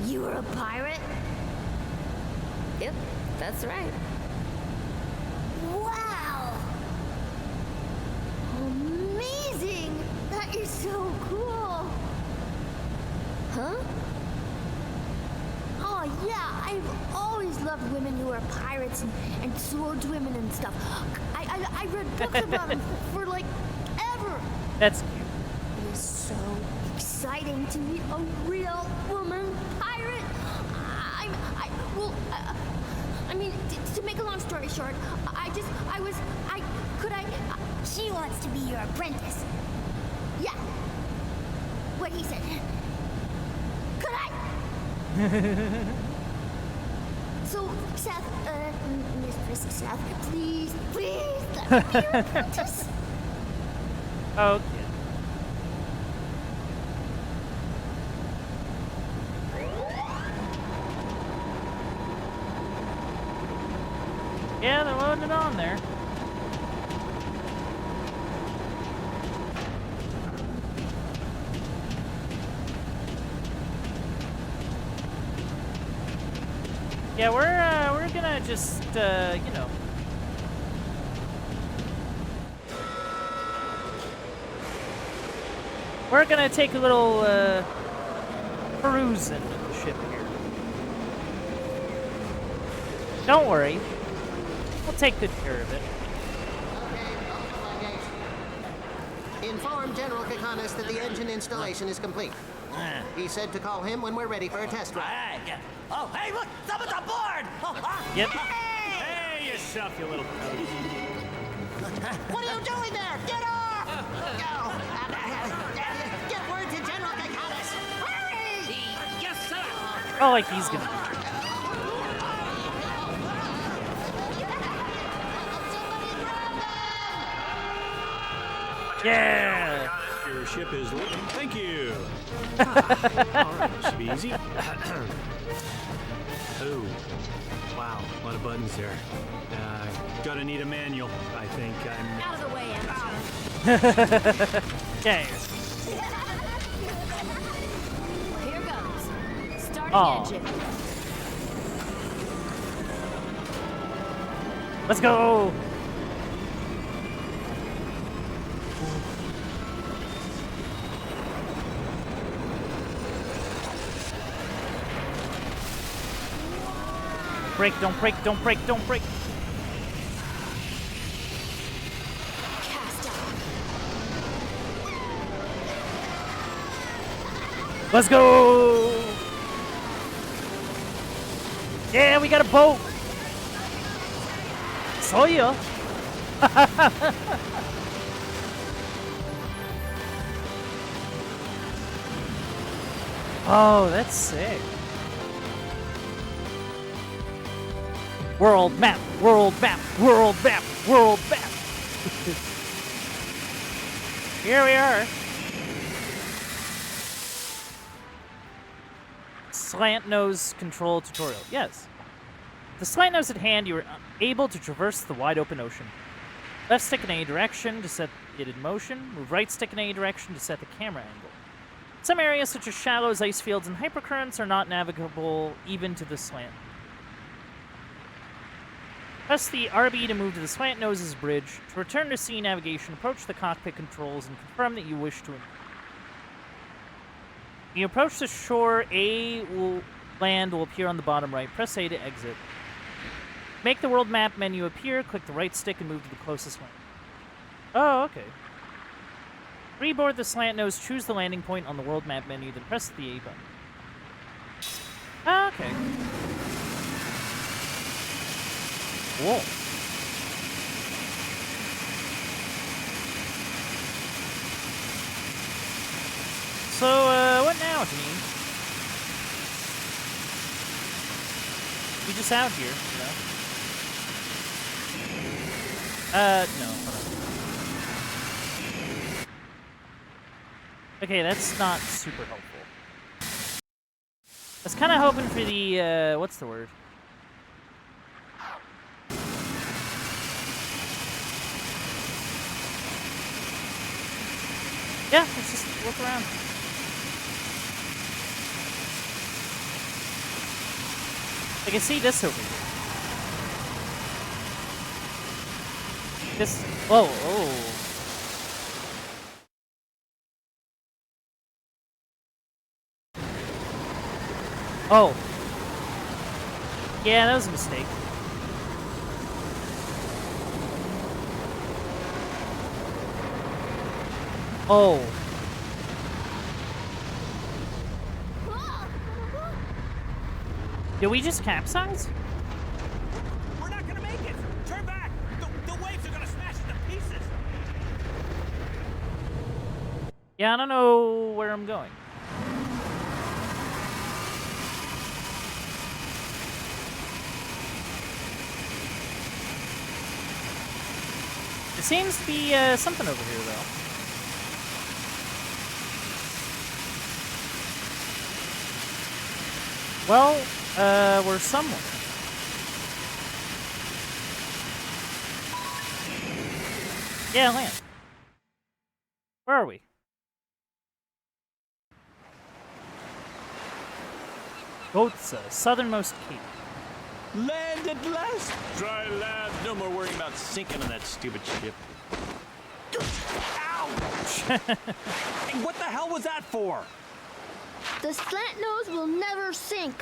you were a pirate? Yep, that's right. Wow! Amazing! That is so cool! Huh? Oh yeah, I've always loved women who are pirates and swordswomen and stuff. I read books about them for like ever. That's cute. It is so exciting to meet a real woman pirate. I mean, to make a long story short, she wants to be your apprentice. Yeah. What he said. Could I? So, Seth, Mistress Seth, please, let me be your apprentice. Okay. Yeah, they're loading it on there. Yeah, we're gonna just, you know. We're gonna take a little, perusing of the ship here. Don't worry. We'll take good care of it. Inform General Kakanis that the engine installation is complete. He said to call him when we're ready for a test ride. Oh, hey, look! Someone's on board! Yep. Hey, yourself, you little toad. What are you doing there? Get off! Get word to General Kakanis! Hurry! Yes, sir! Oh, like he's gonna. Yeah! Your ship is leaving. Thank you. All right, should be easy. Oh, wow, a lot of buttons there. Gonna need a manual, I think. I'm Out of the way, Emma. Okay. Here goes. Starting Oh. engine. Let's go! Break, don't break, don't break, don't break. Cast off. Let's go! Yeah, we got a boat! Saw ya! Oh, that's sick. World map, world map, world map, world map. Here we are. Slant nose control tutorial. Yes. With the slant nose at hand, you are able to traverse the wide open ocean. Left stick in any direction to set it in motion. Move right stick in any direction to set the camera angle. Some areas, such as shallows, ice fields, and hypercurrents, are not navigable even to the slant. Press the RB to move to the slant nose's bridge. To return to sea navigation, approach the cockpit controls and confirm that you wish to. When you approach the shore, land will appear on the bottom right. Press A to exit. Make the world map menu appear. Click the right stick and move to the closest land. Oh, okay. Reboard the slant nose. Choose the landing point on the world map menu, then press the A button. Oh, okay. Cool. So, what now, Janine? We just out here, you know? No, hold on. Okay, that's not super helpful. I was kind of hoping for the, what's the word? Yeah, let's just look around. I can see this over here. This. Whoa, oh. Oh. Yeah, that was a mistake. Oh. Did we just capsize? We're not gonna make it! Turn back! The waves are gonna smash into pieces! Yeah, I don't know where I'm going. There seems to be something over here, though. Well, we're somewhere. Yeah, land. Where are we? Otsa, southernmost cape. Land at last! Dry land. No more worrying about sinking on that stupid ship. Ouch! Hey, what the hell was that for? The slant nose will never sink.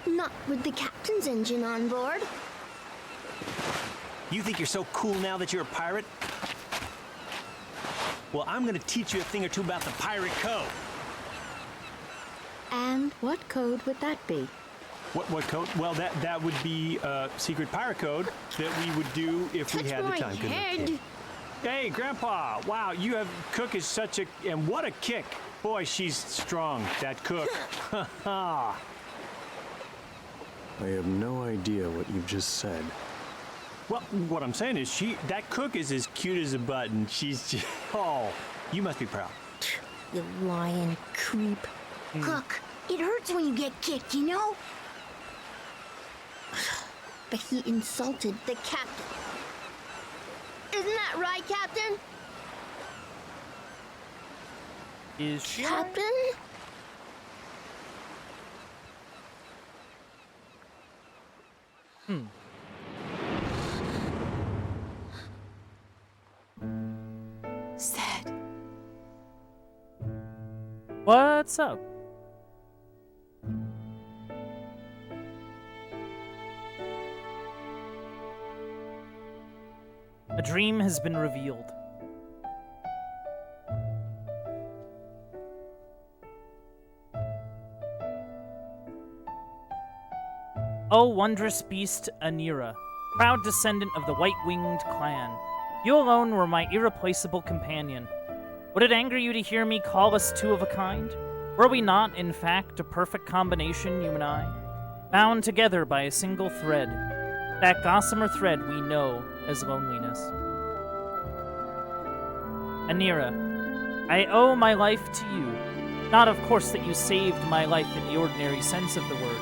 Not with the captain's engine on board. You think you're so cool now that you're a pirate? Well, I'm gonna teach you a thing or two about the pirate code. And what code would that be? What code? Well, that would be a secret pirate code that we would do if we had the time. Head. Hey, Grandpa! Wow, you have Cook is such a and what a kick! Boy, she's strong. That Cook. Ha I have no idea what you've just said. Well, what I'm saying is that Cook is as cute as a button. She's just, oh, you must be proud. You lying creep. Cook, it hurts when you get kicked, you know? But he insulted the captain. Isn't that right, Captain? Is she? Captain? Sad. What's up? A dream has been revealed. O wondrous beast Anira, proud descendant of the White-Winged clan, you alone were my irreplaceable companion. Would it anger you to hear me call us two of a kind? Were we not, in fact, a perfect combination, you and I? Bound together by a single thread, that gossamer thread we know as loneliness. Anira, I owe my life to you. Not, of course, that you saved my life in the ordinary sense of the word.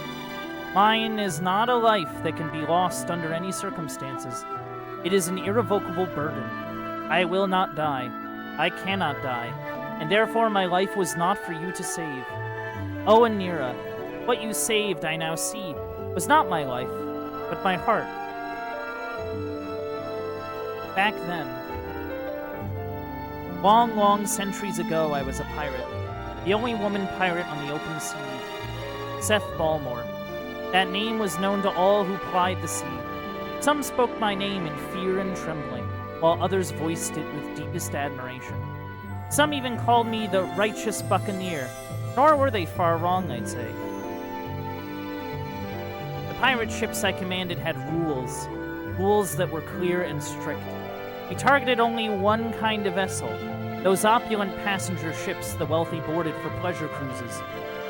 Mine is not a life that can be lost under any circumstances. It is an irrevocable burden. I will not die. I cannot die. And therefore my life was not for you to save. Oh, Anira, what you saved, I now see, was not my life, but my heart. Back then, long, long centuries ago, I was a pirate. The only woman pirate on the open seas. Seth Balmore. That name was known to all who plied the sea. Some spoke my name in fear and trembling, while others voiced it with deepest admiration. Some even called me the righteous buccaneer, nor were they far wrong, I'd say. The pirate ships I commanded had rules that were clear and strict. We targeted only one kind of vessel, those opulent passenger ships the wealthy boarded for pleasure cruises.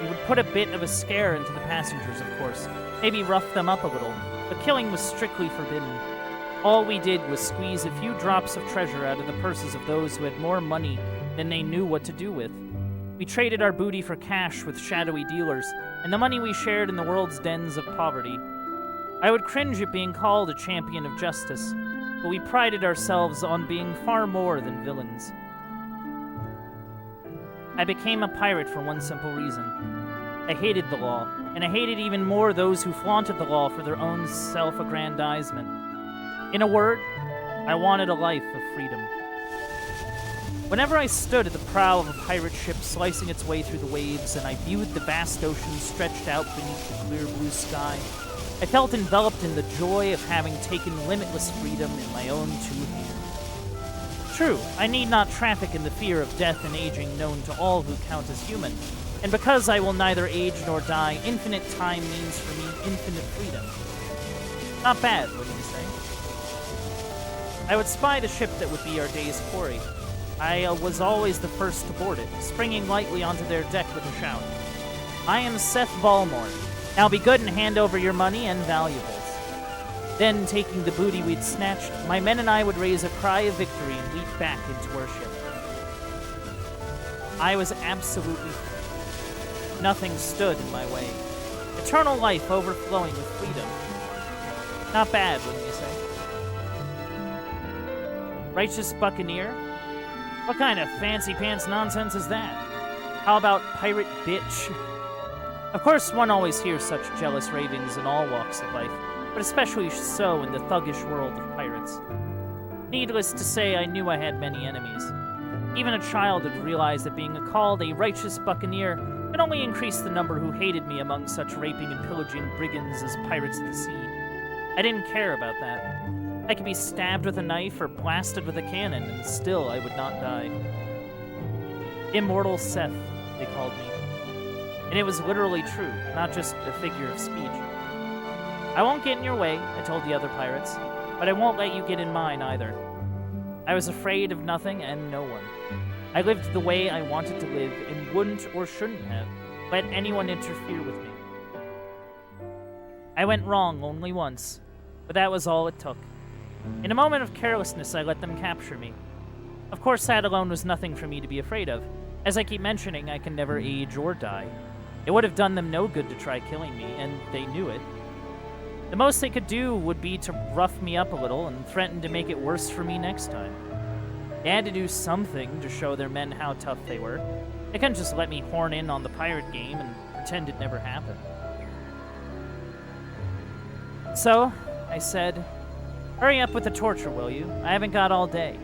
We would put a bit of a scare into the passengers, of course, maybe rough them up a little, but killing was strictly forbidden. All we did was squeeze a few drops of treasure out of the purses of those who had more money than they knew what to do with. We traded our booty for cash with shadowy dealers, and the money we shared in the world's dens of poverty. I would cringe at being called a champion of justice, but we prided ourselves on being far more than villains. I became a pirate for one simple reason. I hated the law, and I hated even more those who flaunted the law for their own self-aggrandizement. In a word, I wanted a life of freedom. Whenever I stood at the prow of a pirate ship slicing its way through the waves, and I viewed the vast ocean stretched out beneath the clear blue sky, I felt enveloped in the joy of having taken limitless freedom in my own two hands. True, I need not traffic in the fear of death and aging known to all who count as human, and because I will neither age nor die, infinite time means for me infinite freedom. Not bad, wouldn't you say? I would spy the ship that would be our day's quarry. I was always the first to board it, springing lightly onto their deck with a shout. I am Seth Balmore. Now be good and hand over your money and valuables. Then, taking the booty we'd snatched, my men and I would raise a cry of victory and leap back into our ship. I was absolutely free. Nothing stood in my way. Eternal life overflowing with freedom. Not bad, wouldn't you say? Righteous buccaneer? What kind of fancy-pants nonsense is that? How about pirate bitch? Of course, one always hears such jealous ravings in all walks of life, but especially so in the thuggish world of pirates. Needless to say, I knew I had many enemies. Even a child had realized that being called a righteous buccaneer could only increase the number who hated me among such raping and pillaging brigands as pirates of the sea. I didn't care about that. I could be stabbed with a knife or blasted with a cannon, and still I would not die. Immortal Seth, they called me. And it was literally true, not just a figure of speech. I won't get in your way, I told the other pirates, but I won't let you get in mine either. I was afraid of nothing and no one. I lived the way I wanted to live and wouldn't or shouldn't have let anyone interfere with me. I went wrong only once, but that was all it took. In a moment of carelessness, I let them capture me. Of course, that alone was nothing for me to be afraid of. As I keep mentioning, I can never age or die. It would have done them no good to try killing me, and they knew it. The most they could do would be to rough me up a little and threaten to make it worse for me next time. They had to do something to show their men how tough they were. They couldn't just let me horn in on the pirate game and pretend it never happened. So, I said, "Hurry up with the torture, will you? I haven't got all day."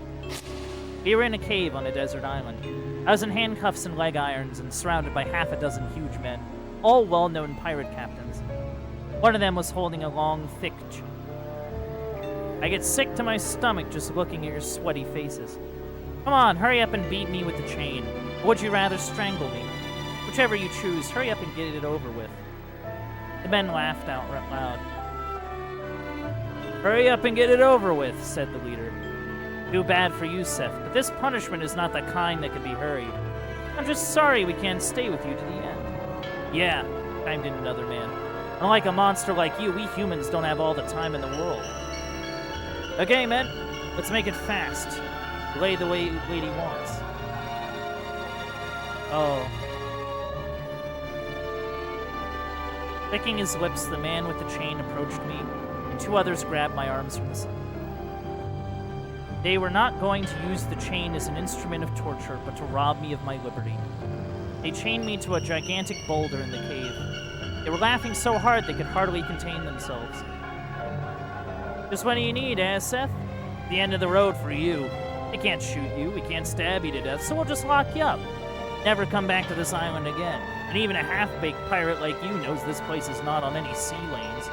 We were in a cave on a desert island. I was in handcuffs and leg irons and surrounded by half a dozen huge men, all well-known pirate captains. One of them was holding a long, thick chain. I get sick to my stomach just looking at your sweaty faces. Come on, hurry up and beat me with the chain. Or would you rather strangle me? Whichever you choose, hurry up and get it over with. The men laughed out loud. Hurry up and get it over with, said the leader. Too bad for you, Seth, but this punishment is not the kind that can be hurried. I'm just sorry we can't stay with you to the end. Yeah, chimed in another man. Unlike a monster like you, we humans don't have all the time in the world. Okay, men, let's make it fast. way the way lady wants. Oh. Licking his lips, the man with the chain approached me, and 2 others grabbed my arms from the side. They were not going to use the chain as an instrument of torture, but to rob me of my liberty. They chained me to a gigantic boulder in the cave. They were laughing so hard they could hardly contain themselves. Just what do you need, Seth? The end of the road for you. They can't shoot you, we can't stab you to death, so we'll just lock you up. Never come back to this island again. And even a half-baked pirate like you knows this place is not on any sea lanes.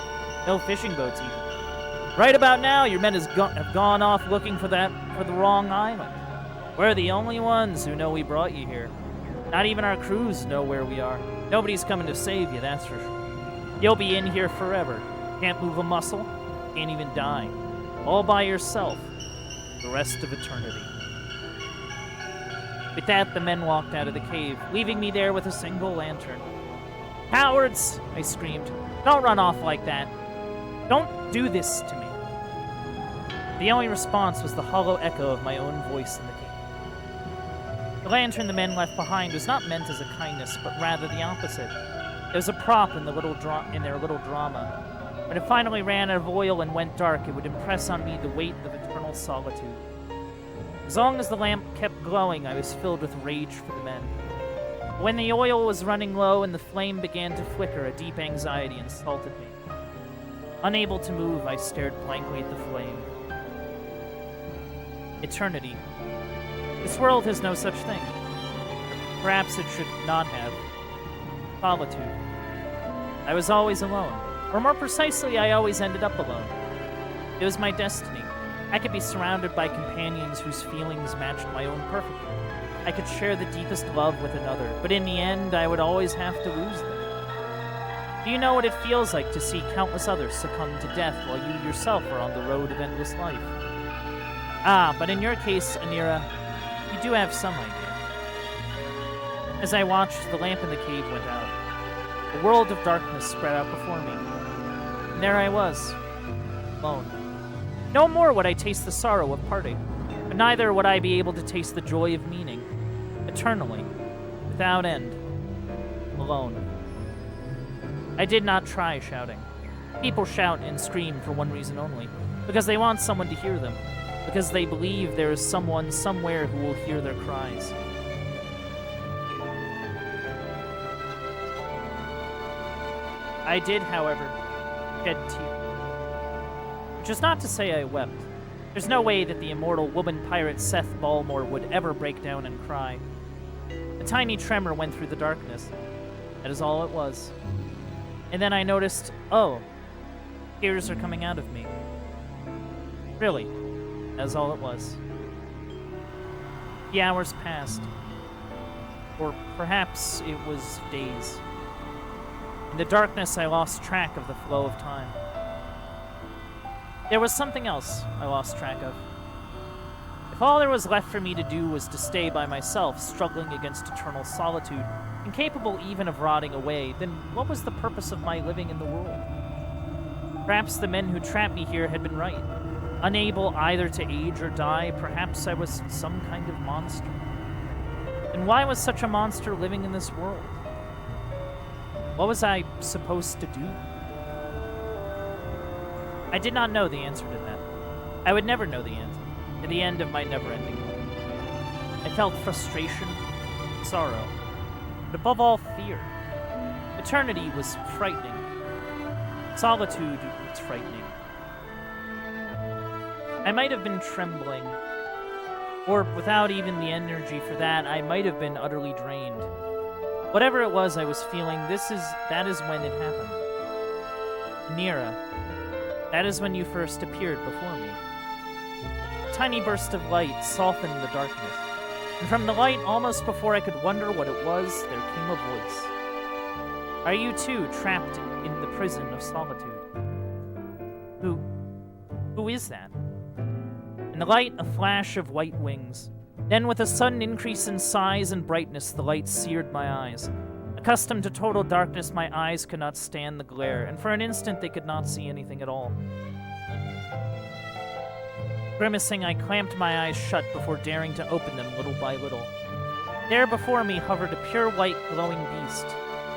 No fishing boats even. Right about now, your men have gone off looking for the wrong island. We're the only ones who know we brought you here. Not even our crews know where we are. Nobody's coming to save you, that's for sure. You'll be in here forever. Can't move a muscle, can't even die. All by yourself. The rest of eternity. With that, the men walked out of the cave, leaving me there with a single lantern. Cowards! I screamed. Don't run off like that. Don't do this to me. The only response was the hollow echo of my own voice in the cave. The lantern the men left behind was not meant as a kindness, but rather the opposite. It was a prop in their little drama. When it finally ran out of oil and went dark, it would impress on me the weight of eternal solitude. As long as the lamp kept glowing, I was filled with rage for the men. When the oil was running low and the flame began to flicker, a deep anxiety assaulted me. Unable to move, I stared blankly at the flame. Eternity. This world has no such thing. Perhaps it should not have. Solitude. I was always alone. Or more precisely, I always ended up alone. It was my destiny. I could be surrounded by companions whose feelings matched my own perfectly. I could share the deepest love with another, but in the end, I would always have to lose them. Do you know what it feels like to see countless others succumb to death while you yourself are on the road of endless life? Ah, but in your case, Anira, you do have some idea. As I watched, the lamp in the cave went out. A world of darkness spread out before me. And there I was, alone. No more would I taste the sorrow of parting, but neither would I be able to taste the joy of meaning, eternally, without end, alone. I did not try shouting. People shout and scream for one reason only, because they want someone to hear them, because they believe there is someone somewhere who will hear their cries. I did, however, shed tears. Which is not to say I wept. There's no way that the immortal woman pirate Seth Balmore would ever break down and cry. A tiny tremor went through the darkness. That is all it was. And then I noticed, oh, tears are coming out of me. Really, that is all it was. The hours passed. Or perhaps it was days. In the darkness, I lost track of the flow of time. There was something else I lost track of. If all there was left for me to do was to stay by myself, struggling against eternal solitude, incapable even of rotting away, then what was the purpose of my living in the world? Perhaps the men who trapped me here had been right. Unable either to age or die, perhaps I was some kind of monster. And why was such a monster living in this world? What was I supposed to do? I did not know the answer to that. I would never know the answer, to the end of my never-ending life. I felt frustration, sorrow, but above all, fear. Eternity was frightening. Solitude was frightening. I might have been trembling, or without even the energy for that, I might have been utterly drained. Whatever it was I was feeling, that is when it happened. Nira. That is when you first appeared before me. A tiny burst of light softened the darkness, and from the light, almost before I could wonder what it was, there came a voice. Are you too trapped in the prison of solitude? Who is that? In the light, a flash of white wings. Then, with a sudden increase in size and brightness, the light seared my eyes. Accustomed to total darkness, my eyes could not stand the glare, and for an instant they could not see anything at all. Grimacing, I clamped my eyes shut before daring to open them little by little. There before me hovered a pure white, glowing beast.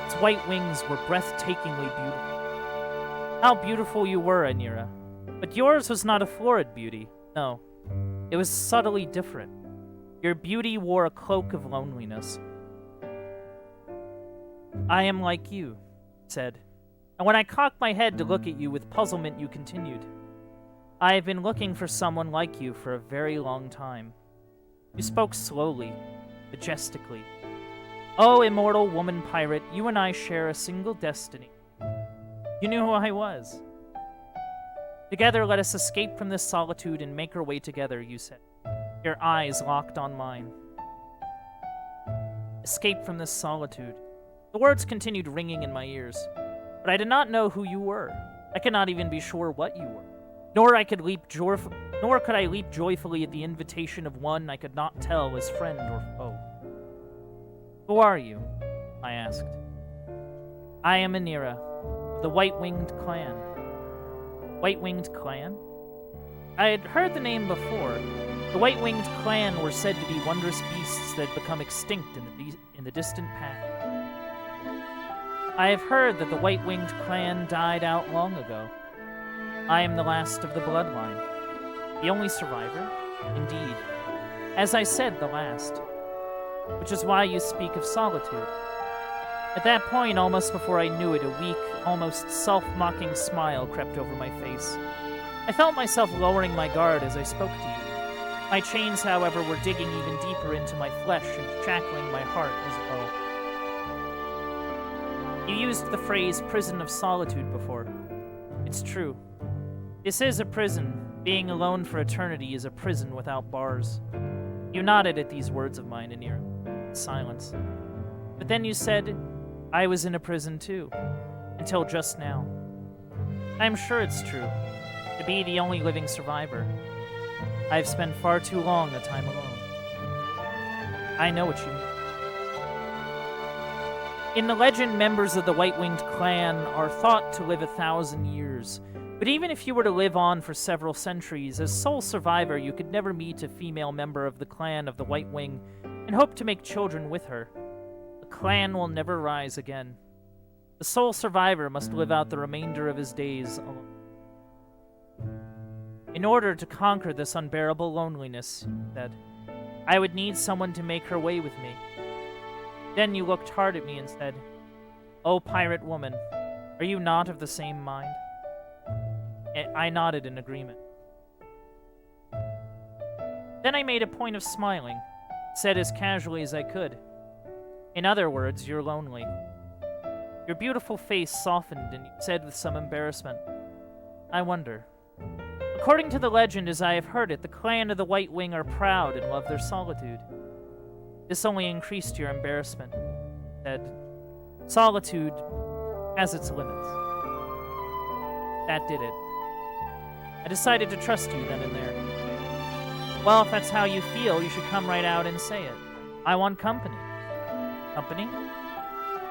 Its white wings were breathtakingly beautiful. How beautiful you were, Anira. But yours was not a florid beauty, no. It was subtly different. Your beauty wore a cloak of loneliness. I am like you, you said. And when I cocked my head to look at you with puzzlement, you continued. I have been looking for someone like you for a very long time. You spoke slowly, majestically. Oh, immortal woman pirate, you and I share a single destiny. You knew who I was. Together, let us escape from this solitude and make our way together, you said. Your eyes locked on mine. Escape from this solitude. The words continued ringing in my ears, but I did not know who you were. I could not even be sure what you were. Nor could I leap joyfully at the invitation of one I could not tell as friend or foe. Who are you? I asked. I am Anira, of the White-Winged Clan. White-Winged Clan? I had heard the name before. The White-Winged Clan were said to be wondrous beasts that had become extinct in the distant past. I have heard that the White-Winged Clan died out long ago. I am the last of the bloodline. The only survivor? Indeed. As I said, the last. Which is why you speak of solitude. At that point, almost before I knew it, a weak, almost self-mocking smile crept over my face. I felt myself lowering my guard as I spoke to you. My chains, however, were digging even deeper into my flesh and shackling my heart as well. You used the phrase prison of solitude before. It's true. This is a prison. Being alone for eternity is a prison without bars. You nodded at these words of mine, Anira. Silence. But then you said, I was in a prison too. Until just now. I'm sure it's true. To be the only living survivor. I've spent far too long a time alone. I know what you mean. In the legend, members of the White-Winged Clan are thought to live 1,000 years. But even if you were to live on for several centuries, as sole survivor, you could never meet a female member of the clan of the White Wing and hope to make children with her. The clan will never rise again. The sole survivor must live out the remainder of his days alone. In order to conquer this unbearable loneliness, you said, I would need someone to make her way with me. Then you looked hard at me and said, "Oh, pirate woman, are you not of the same mind?" I nodded in agreement. Then I made a point of smiling, said as casually as I could, "In other words, you're lonely." Your beautiful face softened and you said with some embarrassment, "I wonder." According to the legend, as I have heard it, the clan of the White Wing are proud and love their solitude. This only increased your embarrassment. Said, solitude has its limits. That did it. I decided to trust you then and there. Well, if that's how you feel, you should come right out and say it. I want company. Company?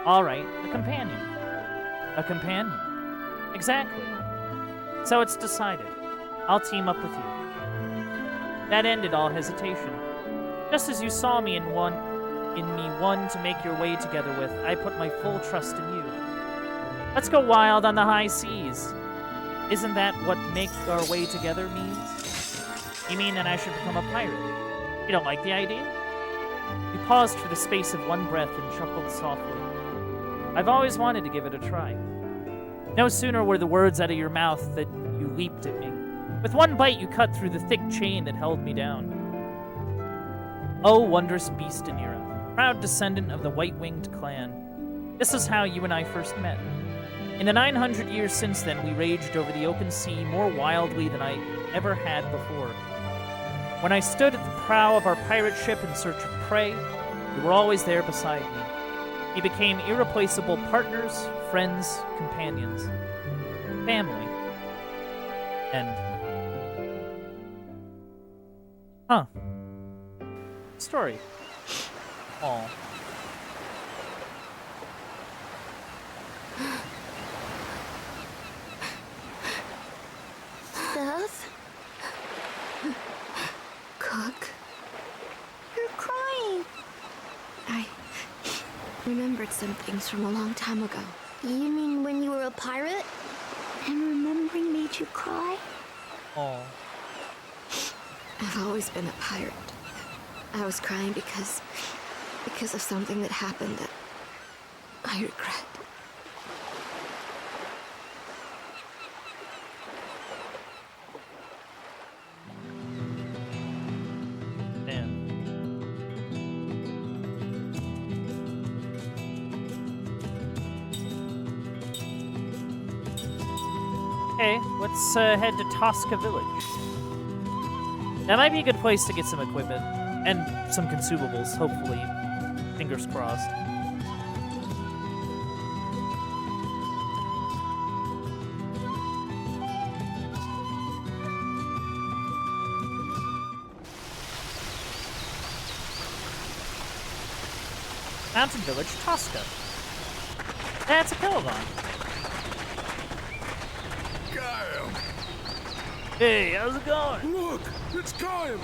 All right, a companion. A companion. Exactly. So it's decided. I'll team up with you. That ended all hesitation. Just as you saw me in me one to make your way together with, I put my full trust in you. Let's go wild on the high seas. Isn't that what make our way together means? You mean that I should become a pirate? You don't like the idea? You paused for the space of one breath and chuckled softly. I've always wanted to give it a try. No sooner were the words out of your mouth than you leaped at me. With one bite, you cut through the thick chain that held me down. Oh, wondrous beast Anira, proud descendant of the White-Winged Clan. This is how you and I first met. In the 900 years since then, we raged over the open sea more wildly than I ever had before. When I stood at the prow of our pirate ship in search of prey, you were always there beside me. We became irreplaceable partners, friends, companions, family. End. Huh. Story. Aw. Seth? Cook? You're crying. I remembered some things from a long time ago. You mean when you were a pirate? And remembering made you cry? Oh. I've always been a pirate. I was crying because of something that happened that I regret. Okay, let's head to Tosca Village. That might be a good place to get some equipment and some consumables, hopefully. Fingers crossed. Mountain Village, Tosca. That's a Kilogon. Hey, how's it going? Look, it's Kaim!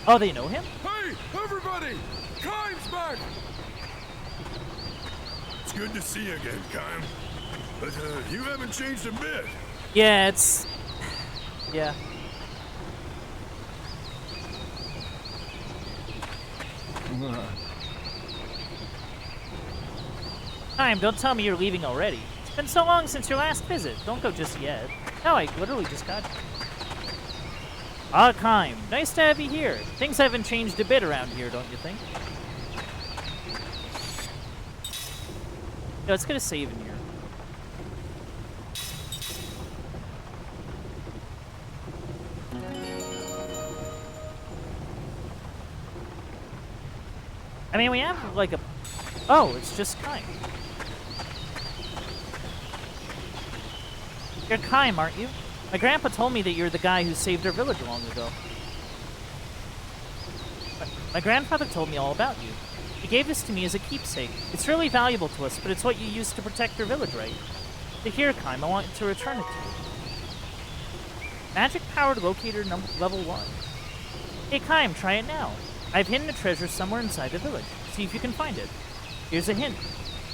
Oh, they know him? Hey, everybody! Kaim's back! It's good to see you again, Kaim. But you haven't changed a bit. Yeah, it's... Yeah. Kaim, don't tell me you're leaving already. It's been so long since your last visit. Don't go just yet. No, I literally just got you. Ah, Kaim, nice to have you here. Things haven't changed a bit around here, don't you think? Let's get a save in here. I mean, we have like a... Oh, it's just Kaim. You're Kaim, aren't you? My grandpa told me that you're the guy who saved our village long ago. My grandfather told me all about you. He gave this to me as a keepsake. It's really valuable to us, but it's what you use to protect your village, right? So here, Kaim, I want to return it to you. Magic-powered locator level 1. Hey, Kaim, try it now. I've hidden a treasure somewhere inside the village. See if you can find it. Here's a hint.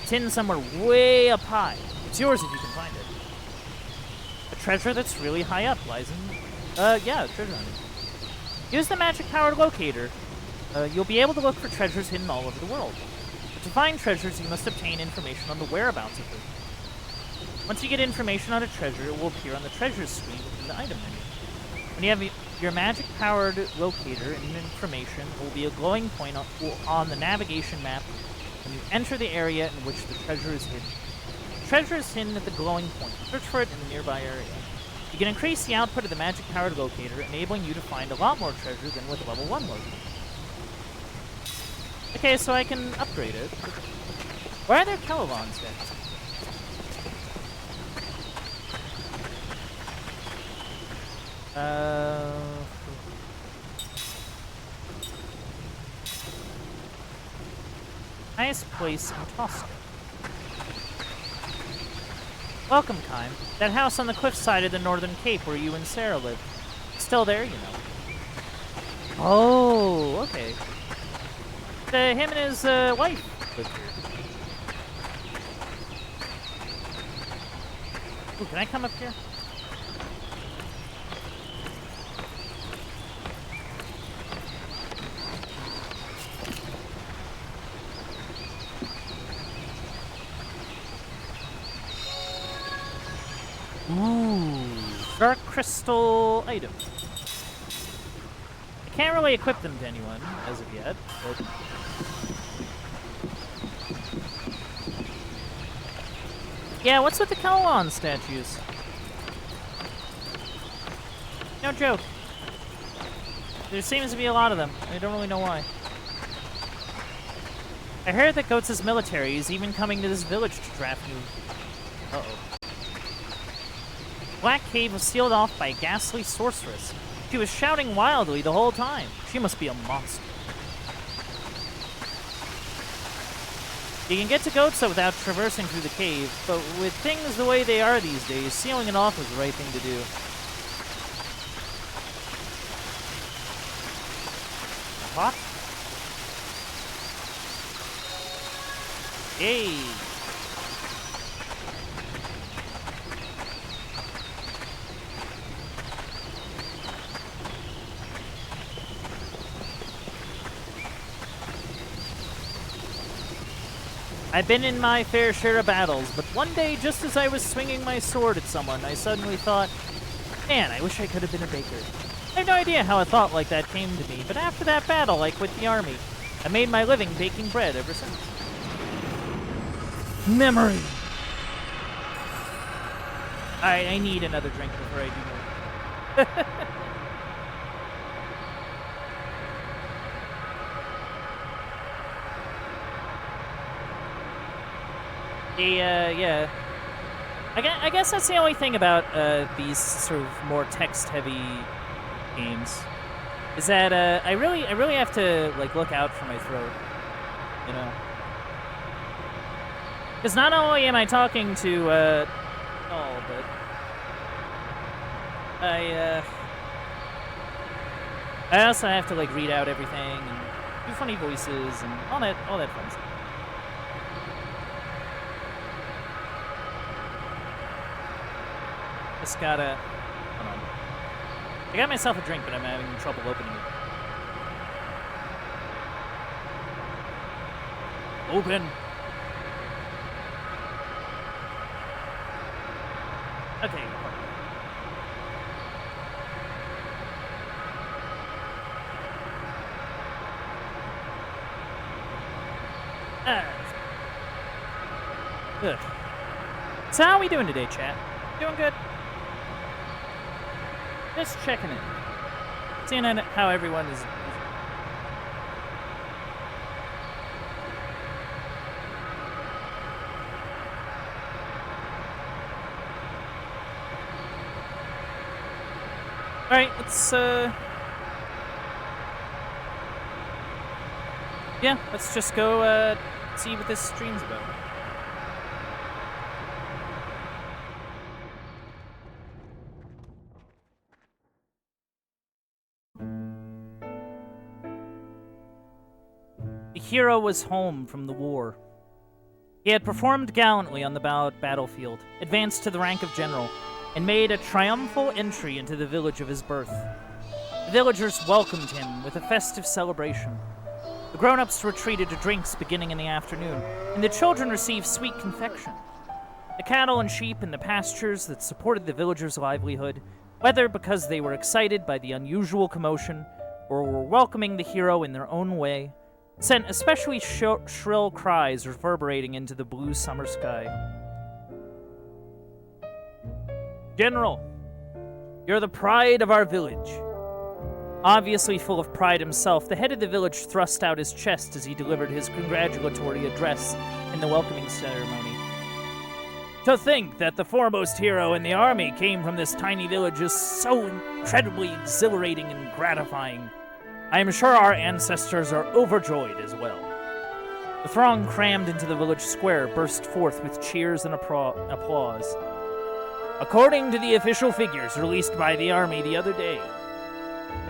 It's hidden somewhere way up high. It's yours if you can find it. Treasure that's really high up lies in... yeah, treasure hunting. Use the magic-powered locator. You'll be able to look for treasures hidden all over the world. But to find treasures, you must obtain information on the whereabouts of them. Once you get information on a treasure, it will appear on the treasures screen within the item menu. When you have your magic-powered locator and information, there will be a glowing point on the navigation map when you enter the area in which the treasure is hidden. Treasure is hidden at the glowing point. Search for it in the nearby area. You can increase the output of the magic-powered locator, enabling you to find a lot more treasure than with level 1 locator. Okay, so I can upgrade it. Why are there Kelolons then? Highest place in Tosca. Welcome, Kaim. That house on the cliffside of the Northern Cape where you and Sarah live. It's still there, you know. Oh, okay. Him and his wife live here. Ooh, can I come up here? Ooh, dark crystal item. I can't really equip them to anyone as of yet, but... Yeah, what's with the Kelolon statues? No joke. There seems to be a lot of them. I don't really know why. I heard that Goats' military is even coming to this village to draft new... Uh-oh. Black Cave was sealed off by a ghastly sorceress. She was shouting wildly the whole time. She must be a monster. You can get to Goatsa without traversing through the cave, but with things the way they are these days, sealing it off was the right thing to do. pot. Yay! I've been in my fair share of battles, but one day, just as I was swinging my sword at someone, I suddenly thought, man, I wish I could have been a baker. I have no idea how a thought like that came to me, but after that battle, I quit the army. I made my living baking bread ever since. Memory! Alright, I need another drink before I do more. Yeah. I guess that's the only thing about these sort of more text-heavy games, is that I really have to like look out for my throat, you know. Because not only am I talking to but I also have to like read out everything and do funny voices and all that fun stuff. Just gotta... Hold on. I got myself a drink, but I'm having trouble opening it. Open! Okay. Good. So how are we doing today, chat? Doing good? Just checking it. Seeing how everyone is... Alright, let's, yeah, let's just go, see what this stream's about. The hero was home from the war. He had performed gallantly on the battlefield, advanced to the rank of general, and made a triumphal entry into the village of his birth. The villagers welcomed him with a festive celebration. The grown-ups were treated to drinks beginning in the afternoon, and the children received sweet confection. The cattle and sheep in the pastures that supported the villagers' livelihood, whether because they were excited by the unusual commotion or were welcoming the hero in their own way, sent especially shrill cries reverberating into the blue summer sky. General, you're the pride of our village. Obviously full of pride himself, the head of the village thrust out his chest as he delivered his congratulatory address in the welcoming ceremony. To think that the foremost hero in the army came from this tiny village is so incredibly exhilarating and gratifying. I am sure our ancestors are overjoyed as well. The throng crammed into the village square burst forth with cheers and applause. According to the official figures released by the army the other day,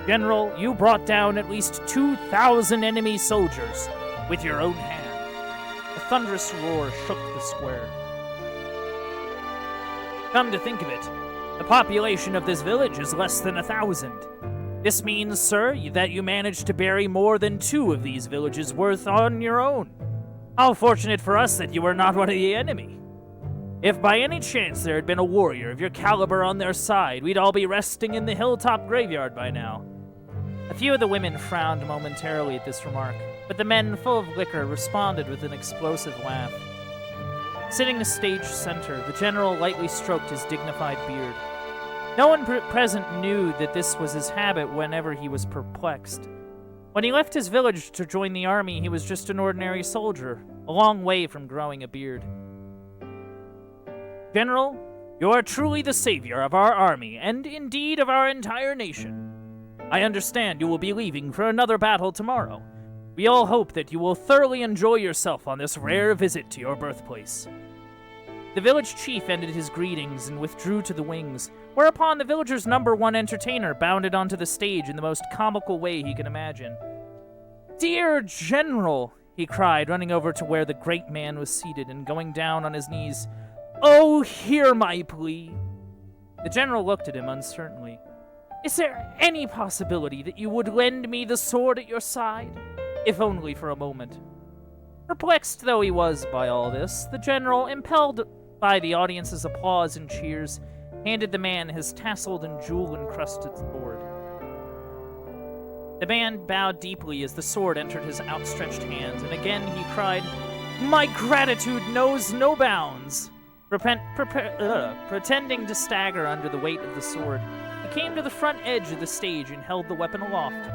General, you brought down at least 2,000 enemy soldiers with your own hand. A thunderous roar shook the square. Come to think of it, the population of this village is less than 1,000. This means, sir, that you managed to bury more than 2 of these villages' worth on your own. How fortunate for us that you were not one of the enemy. If by any chance there had been a warrior of your caliber on their side, we'd all be resting in the hilltop graveyard by now. A few of the women frowned momentarily at this remark, but the men, full of liquor, responded with an explosive laugh. Sitting in the stage center, the general lightly stroked his dignified beard. No one present knew that this was his habit whenever he was perplexed. When he left his village to join the army, he was just an ordinary soldier, a long way from growing a beard. General, you are truly the savior of our army, and indeed of our entire nation. I understand you will be leaving for another battle tomorrow. We all hope that you will thoroughly enjoy yourself on this rare visit to your birthplace. The village chief ended his greetings and withdrew to the wings, whereupon the villagers' #1 entertainer bounded onto the stage in the most comical way he could imagine. Dear General, he cried, running over to where the great man was seated and going down on his knees. Oh, hear my plea. The general looked at him uncertainly. Is there any possibility that you would lend me the sword at your side? If only for a moment. Perplexed though he was by all this, the general, impelled by the audience's applause and cheers, handed the man his tasseled and jewel-encrusted sword. The man bowed deeply as the sword entered his outstretched hand, and again he cried, My gratitude knows no bounds! Pretending to stagger under the weight of the sword, he came to the front edge of the stage and held the weapon aloft.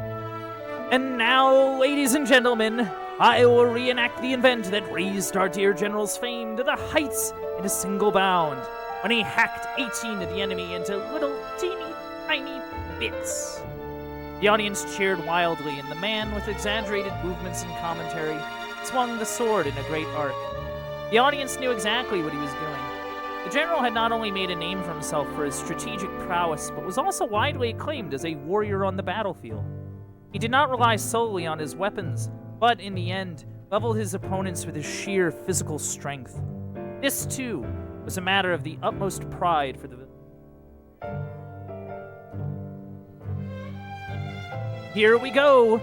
And now, ladies and gentlemen, I will reenact the event that raised our dear general's fame to the heights in a single bound, when he hacked 18 of the enemy into little teeny tiny bits. The audience cheered wildly, and the man, with exaggerated movements and commentary, swung the sword in a great arc. The audience knew exactly what he was doing. The general had not only made a name for himself for his strategic prowess, but was also widely acclaimed as a warrior on the battlefield. He did not rely solely on his weapons, but in the end, leveled his opponents with his sheer physical strength. This, too, was a matter of the utmost pride for the village. Here we go!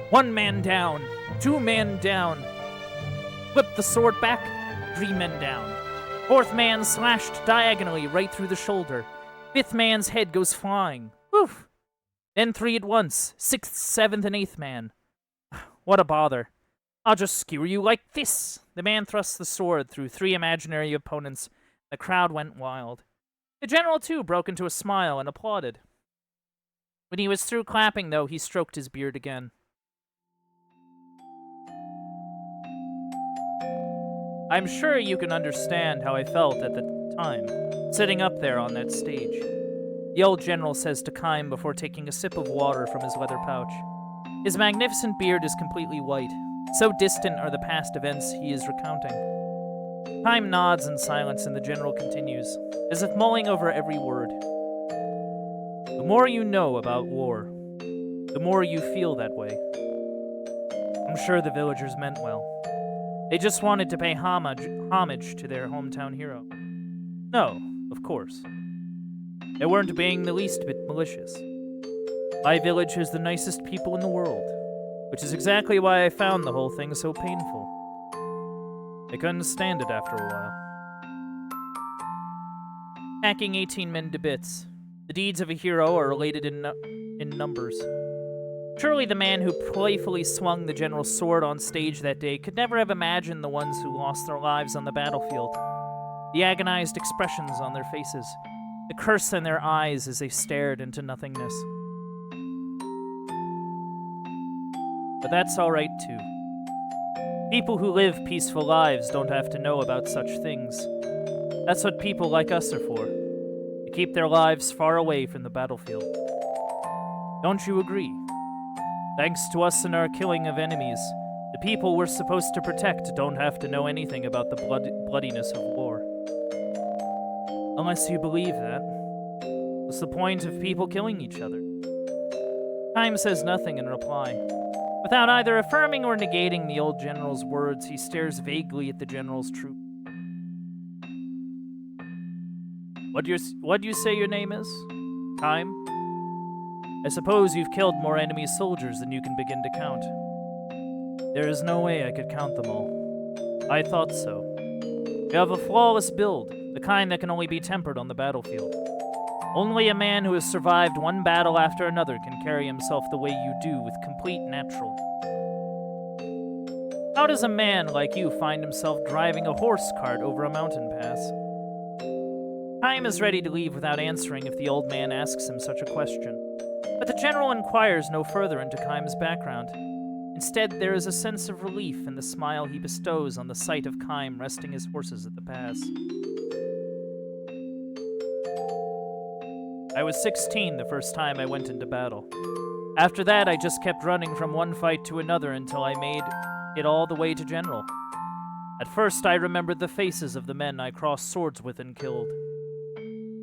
1 man down, 2 men down. Whip the sword back, 3 men down. 4th man slashed diagonally right through the shoulder. 5th man's head goes flying. Woof! Then 3 at once. 6th, 7th, and 8th man. What a bother. I'll just skewer you like this. The man thrust the sword through 3 imaginary opponents. The crowd went wild. The general, too, broke into a smile and applauded. When he was through clapping, though, he stroked his beard again. I'm sure you can understand how I felt at the time, sitting up there on that stage. The old general says to Kime before taking a sip of water from his leather pouch. His magnificent beard is completely white. So distant are the past events he is recounting. Kime nods in silence, and the general continues, as if mulling over every word. The more you know about war, the more you feel that way. I'm sure the villagers meant well. They just wanted to pay homage to their hometown hero. No, of course. They weren't being the least bit malicious. My village has the nicest people in the world, which is exactly why I found the whole thing so painful. I couldn't stand it after a while. Hacking 18 men to bits. The deeds of a hero are related in numbers. Surely the man who playfully swung the general's sword on stage that day could never have imagined the ones who lost their lives on the battlefield. The agonized expressions on their faces, the curse in their eyes as they stared into nothingness. But that's all right, too. People who live peaceful lives don't have to know about such things. That's what people like us are for, to keep their lives far away from the battlefield. Don't you agree? Thanks to us and our killing of enemies, the people we're supposed to protect don't have to know anything about the bloodiness of war. Unless you believe that. What's the point of people killing each other? Kime says nothing in reply. Without either affirming or negating the old general's words, he stares vaguely at the general's troop. What do you say your name is? Kime? I suppose you've killed more enemy soldiers than you can begin to count. There is no way I could count them all. I thought so. You have a flawless build, the kind that can only be tempered on the battlefield. Only a man who has survived one battle after another can carry himself the way you do with complete natural. How does a man like you find himself driving a horse cart over a mountain pass? Kime is ready to leave without answering if the old man asks him such a question. But the general inquires no further into Kime's background. Instead, there is a sense of relief in the smile he bestows on the sight of Kime resting his horses at the pass. I was 16 the first time I went into battle. After that, I just kept running from one fight to another until I made it all the way to general. At first, I remembered the faces of the men I crossed swords with and killed.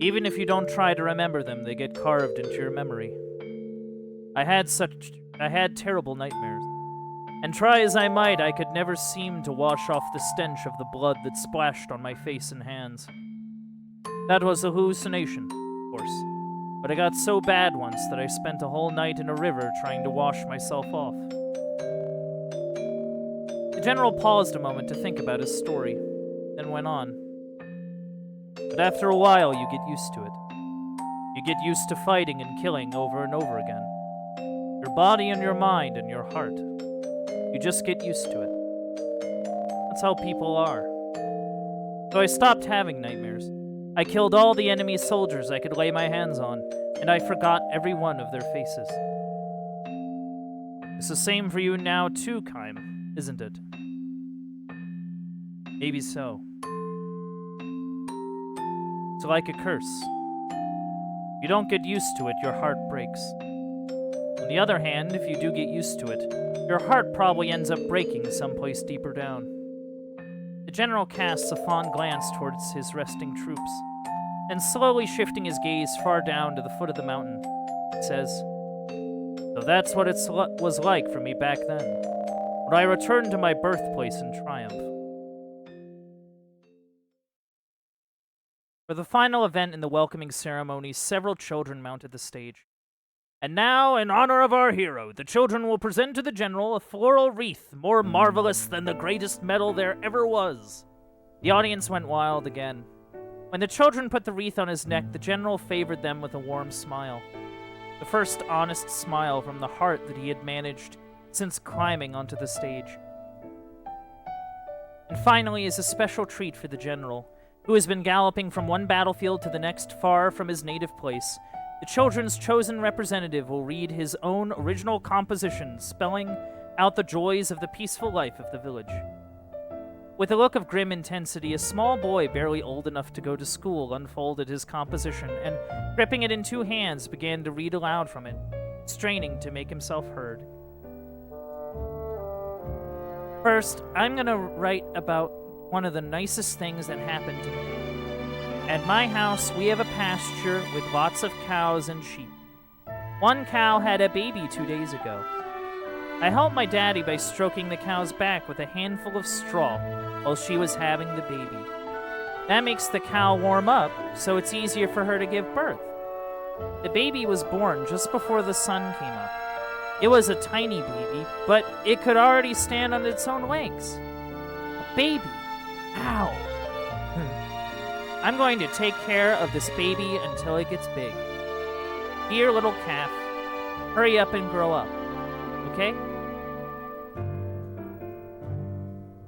Even if you don't try to remember them, they get carved into your memory. I had terrible nightmares. And try as I might, I could never seem to wash off the stench of the blood that splashed on my face and hands. That was a hallucination, of course, but it got so bad once that I spent a whole night in a river trying to wash myself off. The general paused a moment to think about his story, then went on. But after a while, you get used to it. You get used to fighting and killing over and over again. Your body and your mind and your heart. You just get used to it. That's how people are. So I stopped having nightmares. I killed all the enemy soldiers I could lay my hands on, and I forgot every one of their faces. It's the same for you now too, Kaim, isn't it? Maybe so. It's like a curse. If you don't get used to it, your heart breaks. On the other hand, if you do get used to it, your heart probably ends up breaking someplace deeper down. The general casts a fond glance towards his resting troops, and slowly shifting his gaze far down to the foot of the mountain, says, "So that's what it was like for me back then, when I returned to my birthplace in triumph." For the final event in the welcoming ceremony, several children mounted the stage. And now, in honor of our hero, the children will present to the general a floral wreath more marvelous than the greatest medal there ever was. The audience went wild again. When the children put the wreath on his neck, the general favored them with a warm smile. The first honest smile from the heart that he had managed since climbing onto the stage. And finally, as a special treat for the general, who has been galloping from one battlefield to the next far from his native place, the children's chosen representative will read his own original composition, spelling out the joys of the peaceful life of the village. With a look of grim intensity, a small boy barely old enough to go to school unfolded his composition and, gripping it in two hands, began to read aloud from it, straining to make himself heard. First, I'm gonna write about one of the nicest things that happened to me. At my house, we have a pasture with lots of cows and sheep. One cow had a baby 2 days ago. I helped my daddy by stroking the cow's back with a handful of straw while she was having the baby. That makes the cow warm up, so it's easier for her to give birth. The baby was born just before the sun came up. It was a tiny baby, but it could already stand on its own legs. A baby? Ow! I'm going to take care of this baby until it gets big. Here, little calf, hurry up and grow up, okay?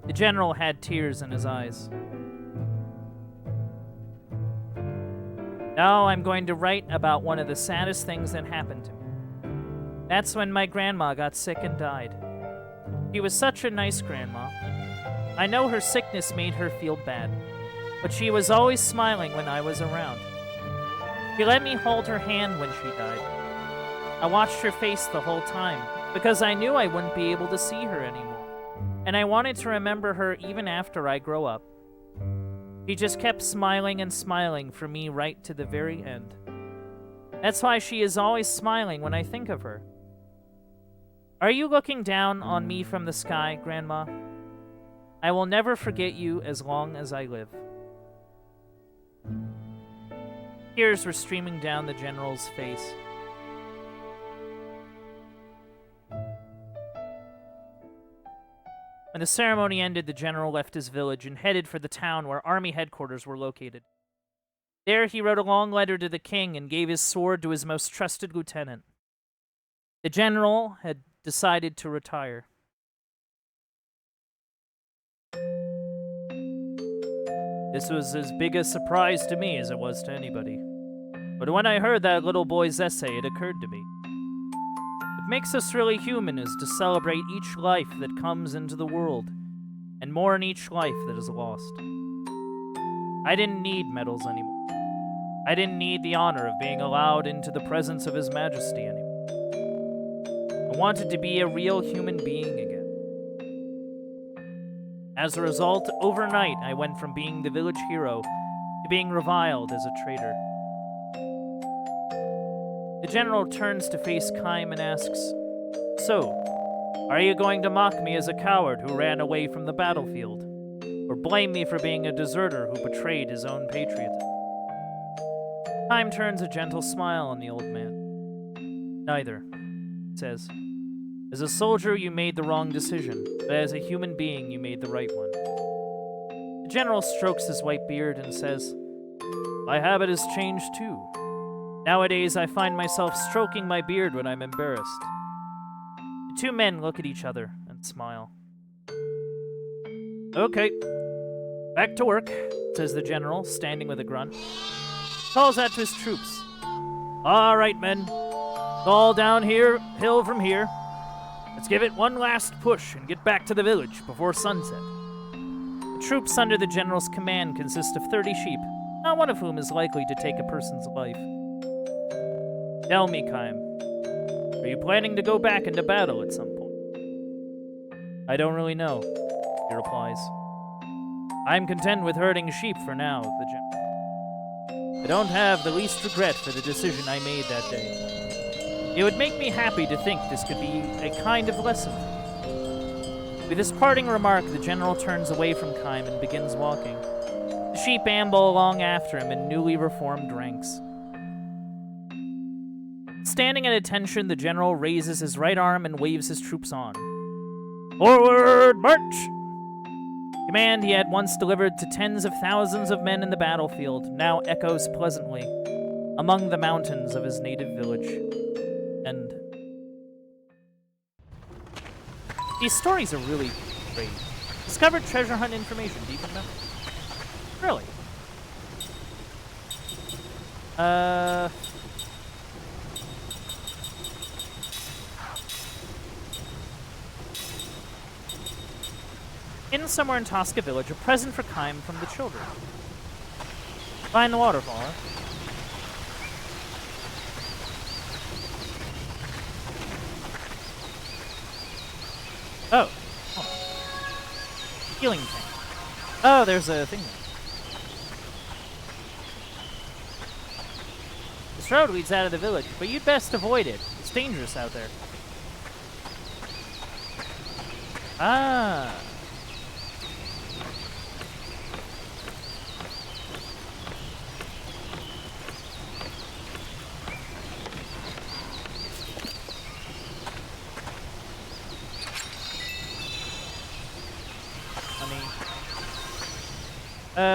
The general had tears in his eyes. Now I'm going to write about one of the saddest things that happened to me. That's when my grandma got sick and died. She was such a nice grandma. I know her sickness made her feel bad, but she was always smiling when I was around. She let me hold her hand when she died. I watched her face the whole time, because I knew I wouldn't be able to see her anymore, and I wanted to remember her even after I grow up. She just kept smiling and smiling for me right to the very end. That's why she is always smiling when I think of her. Are you looking down on me from the sky, Grandma? I will never forget you as long as I live. Tears were streaming down the general's face. When the ceremony ended, the general left his village and headed for the town where army headquarters were located. There he wrote a long letter to the king and gave his sword to his most trusted lieutenant. The general had decided to retire. This was as big a surprise to me as it was to anybody. But when I heard that little boy's essay, it occurred to me. What makes us really human is to celebrate each life that comes into the world, and more in each life that is lost. I didn't need medals anymore. I didn't need the honor of being allowed into the presence of His Majesty anymore. I wanted to be a real human being again. As a result, overnight, I went from being the village hero to being reviled as a traitor. The general turns to face Kaim and asks, "So, Are you going to mock me as a coward who ran away from the battlefield? Or blame me for being a deserter who betrayed his own patriotism? Time turns a gentle smile on the old man. Neither, he says. As a soldier, you made the wrong decision, but as a human being, you made the right one. The general strokes his white beard and says, My habit has changed too. Nowadays, I find myself stroking my beard when I'm embarrassed. The two men look at each other and smile. Okay, back to work, says the general, standing with a grunt. Calls out to his troops. All right, men. All down here, hill from here. Let's give it one last push and get back to the village before sunset. The troops under the general's command consist of 30 sheep, not one of whom is likely to take a person's life. Tell me, Kaim, are you planning to go back into battle at some point? I don't really know, he replies. I'm content with herding sheep for now, the general. I don't have the least regret for the decision I made that day. It would make me happy to think this could be a kind of lesson. With this parting remark, the general turns away from Kaim and begins walking. The sheep amble along after him in newly reformed ranks. Standing at attention, the general raises his right arm and waves his troops on. Forward, march! Command he had once delivered to tens of thousands of men in the battlefield now echoes pleasantly among the mountains of his native village. End. These stories are really great. Discovered treasure hunt information. Do you even know? Really? Hidden somewhere in Tosca Village, a present for Kaim from the children. Find the waterfall, huh? Oh. Healing thing. Oh, there's a thing there. This road leads out of the village, but you'd best avoid it. It's dangerous out there. Ah.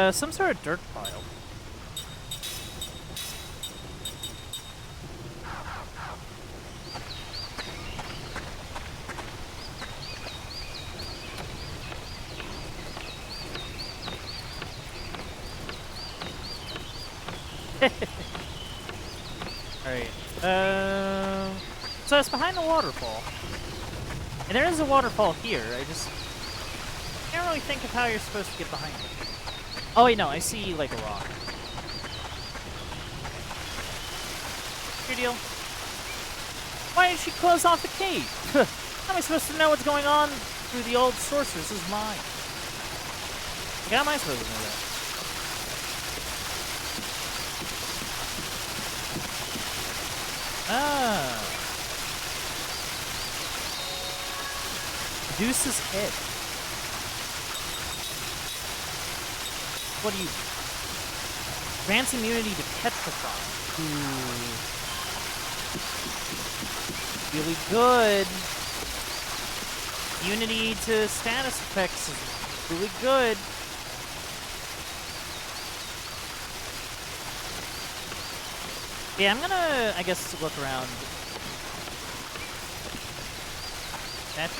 Some sort of dirt pile. Alright. So it's behind the waterfall. And there is a waterfall here. I just can't really think of how you're supposed to get behind it. Oh wait, no, I see like a rock. Your deal. Why did she close off the cave? How am I supposed to know what's going on through the old sorceress's mind? Like, how am I supposed to know that? Ah. Medusa's head. What do you... Grants immunity to petrify. Ooh. Really good. Immunity to status effects is really good. Yeah, I'm gonna, I guess, look around. That...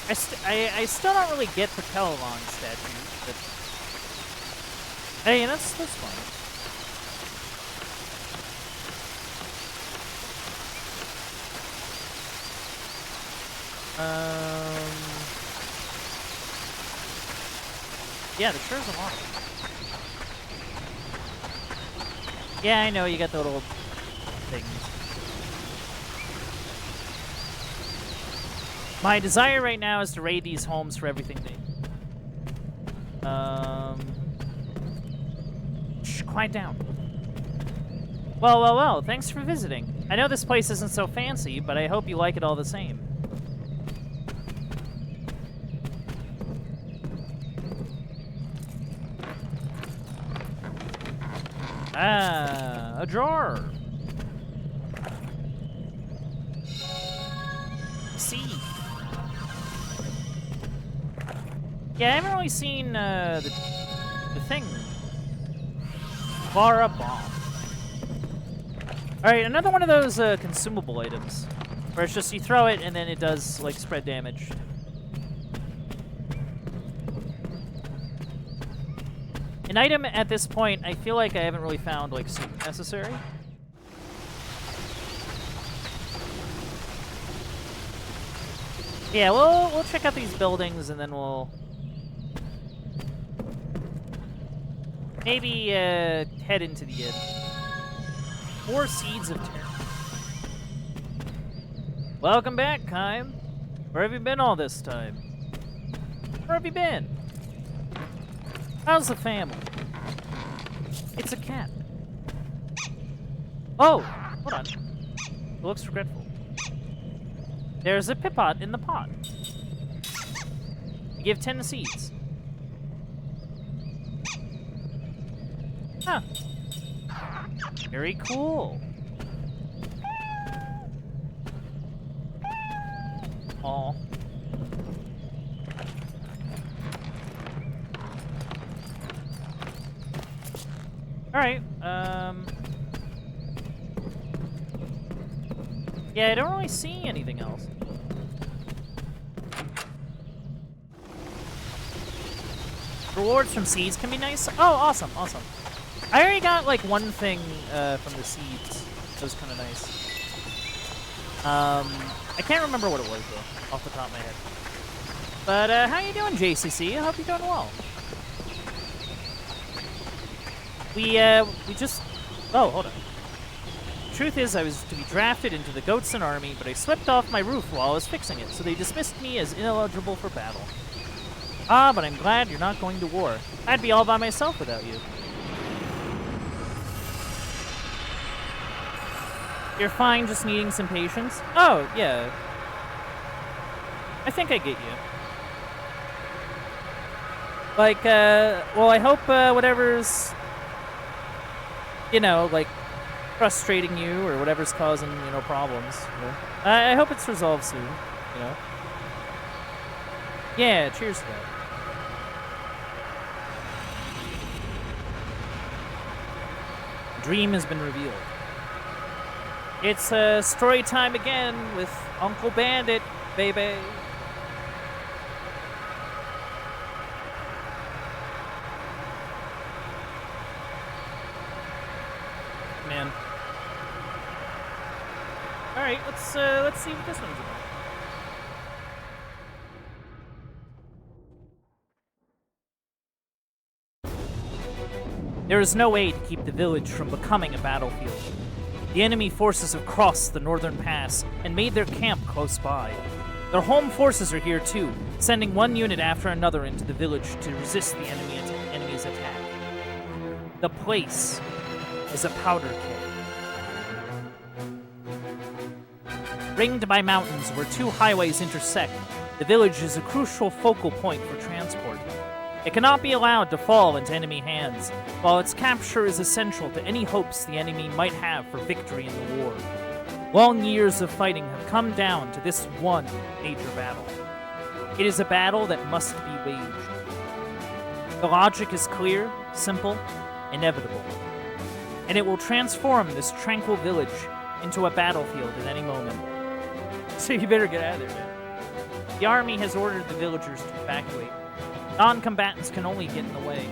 I still don't really get the Kellalon statue, but... Hey, that's fine. Yeah, there sure is a lot. Yeah, I know, you got the little things. My desire right now is to raid these homes for everything they... Shh, quiet down. Well, well, well, thanks for visiting. I know this place isn't so fancy, but I hope you like it all the same. Ah, a drawer. See. Yeah, I haven't really seen the thing. Clara bomb. All right, another one of those consumable items, where it's just you throw it and then it does like spread damage. An item at this point, I feel like I haven't really found like super necessary. Yeah, we'll check out these buildings and then we'll maybe head into the inn. 4 seeds of terror. Welcome back, Kime. Where have you been all this time? Where have you been? How's the family? It's a cat. Oh, hold on. It looks regretful. There's a pipot in the pot. You give 10 seeds. Huh. Very cool. Aw. Alright, yeah, I don't really see anything else. Rewards from seeds can be nice. Oh, awesome, awesome. I already got, like, one thing, from the seeds. That was kind of nice. I can't remember what it was, though, off the top of my head. But, how you doing, JCC? I hope you're doing well. We just... Oh, hold on. Truth is, I was to be drafted into the Goatson army, but I slipped off my roof while I was fixing it, so they dismissed me as ineligible for battle. Ah, but I'm glad you're not going to war. I'd be all by myself without you. You're fine, just needing some patience? Oh, yeah. I think I get you. Like, well, I hope, whatever's, you know, like, frustrating you or whatever's causing, you know, problems. You know? I hope it's resolved soon, you know? Yeah, cheers to that. Dream has been revealed. It's story time again with Uncle Bandit, baby. Man. All right, let's see what this one's about. There is no way to keep the village from becoming a battlefield. The enemy forces have crossed the northern pass and made their camp close by. Their home forces are here too, sending one unit after another into the village to resist the enemy's attack. The place is a powder keg. Ringed by mountains where 2 highways intersect, the village is a crucial focal point for transport. It cannot be allowed to fall into enemy hands, while its capture is essential to any hopes the enemy might have for victory in the war. Long years of fighting have come down to this one major battle. It is a battle that must be waged. The logic is clear, simple, inevitable, and it will transform this tranquil village into a battlefield at any moment. So you better get out of there, man. The army has ordered the villagers to evacuate. Non-combatants can only get in the way.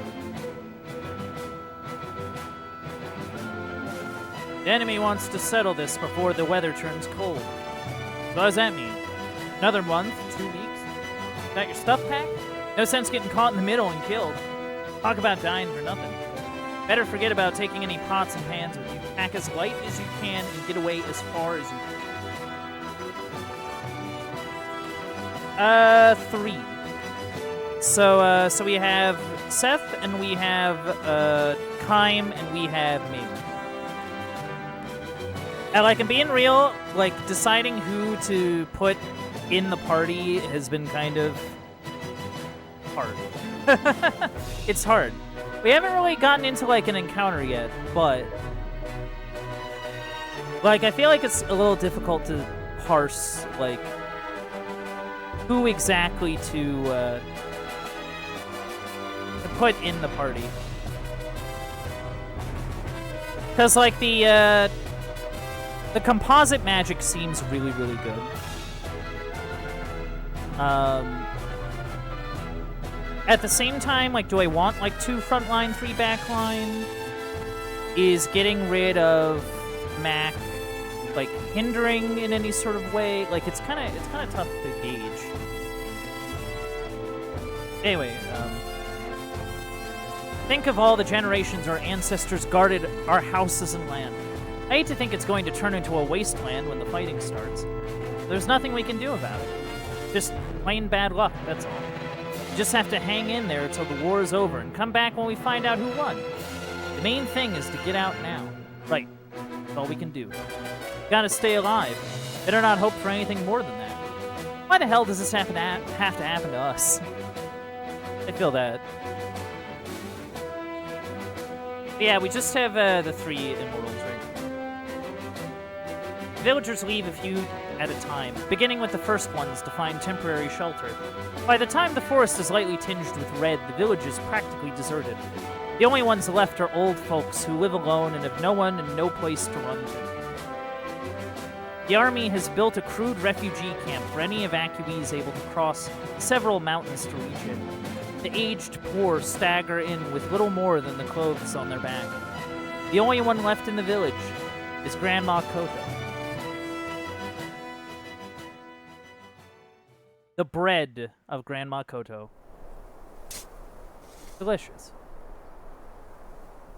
The enemy wants to settle this before the weather turns cold. So what does that mean? Another month? 2 weeks? Got your stuff packed? No sense getting caught in the middle and killed. Talk about dying for nothing. Better forget about taking any pots and pans with you. Pack as light as you can and get away as far as you can. 3. So we have Seth, and we have Kime, and we have Maven. And, like, I'm being real, like, deciding who to put in the party has been kind of hard. It's hard. We haven't really gotten into, like, an encounter yet, but... Like, I feel like it's a little difficult to parse, like, who exactly to put in the party. Because, like, the composite magic seems really, really good. At the same time, like, do I want, like, 2 frontline, 3 backline? Is getting rid of Mac, like, hindering in any sort of way? Like, it's kind of tough to gauge. Anyway, think of all the generations our ancestors guarded our houses and land. I hate to think it's going to turn into a wasteland when the fighting starts. There's nothing we can do about it. Just plain bad luck, that's all. We just have to hang in there until the war is over and come back when we find out who won. The main thing is to get out now. Right. That's all we can do. Gotta stay alive. Better not hope for anything more than that. Why the hell does this have to happen to us? I feel that. But yeah, we just have the 3 immortals, right? Villagers leave a few at a time, beginning with the first ones to find temporary shelter. By the time the forest is lightly tinged with red, the village is practically deserted. The only ones left are old folks who live alone and have no one and no place to run to. The army has built a crude refugee camp for any evacuees able to cross several mountains to reach it. The aged poor stagger in with little more than the clothes on their back. The only one left in the village is Grandma Koto. The bread of Grandma Koto. Delicious.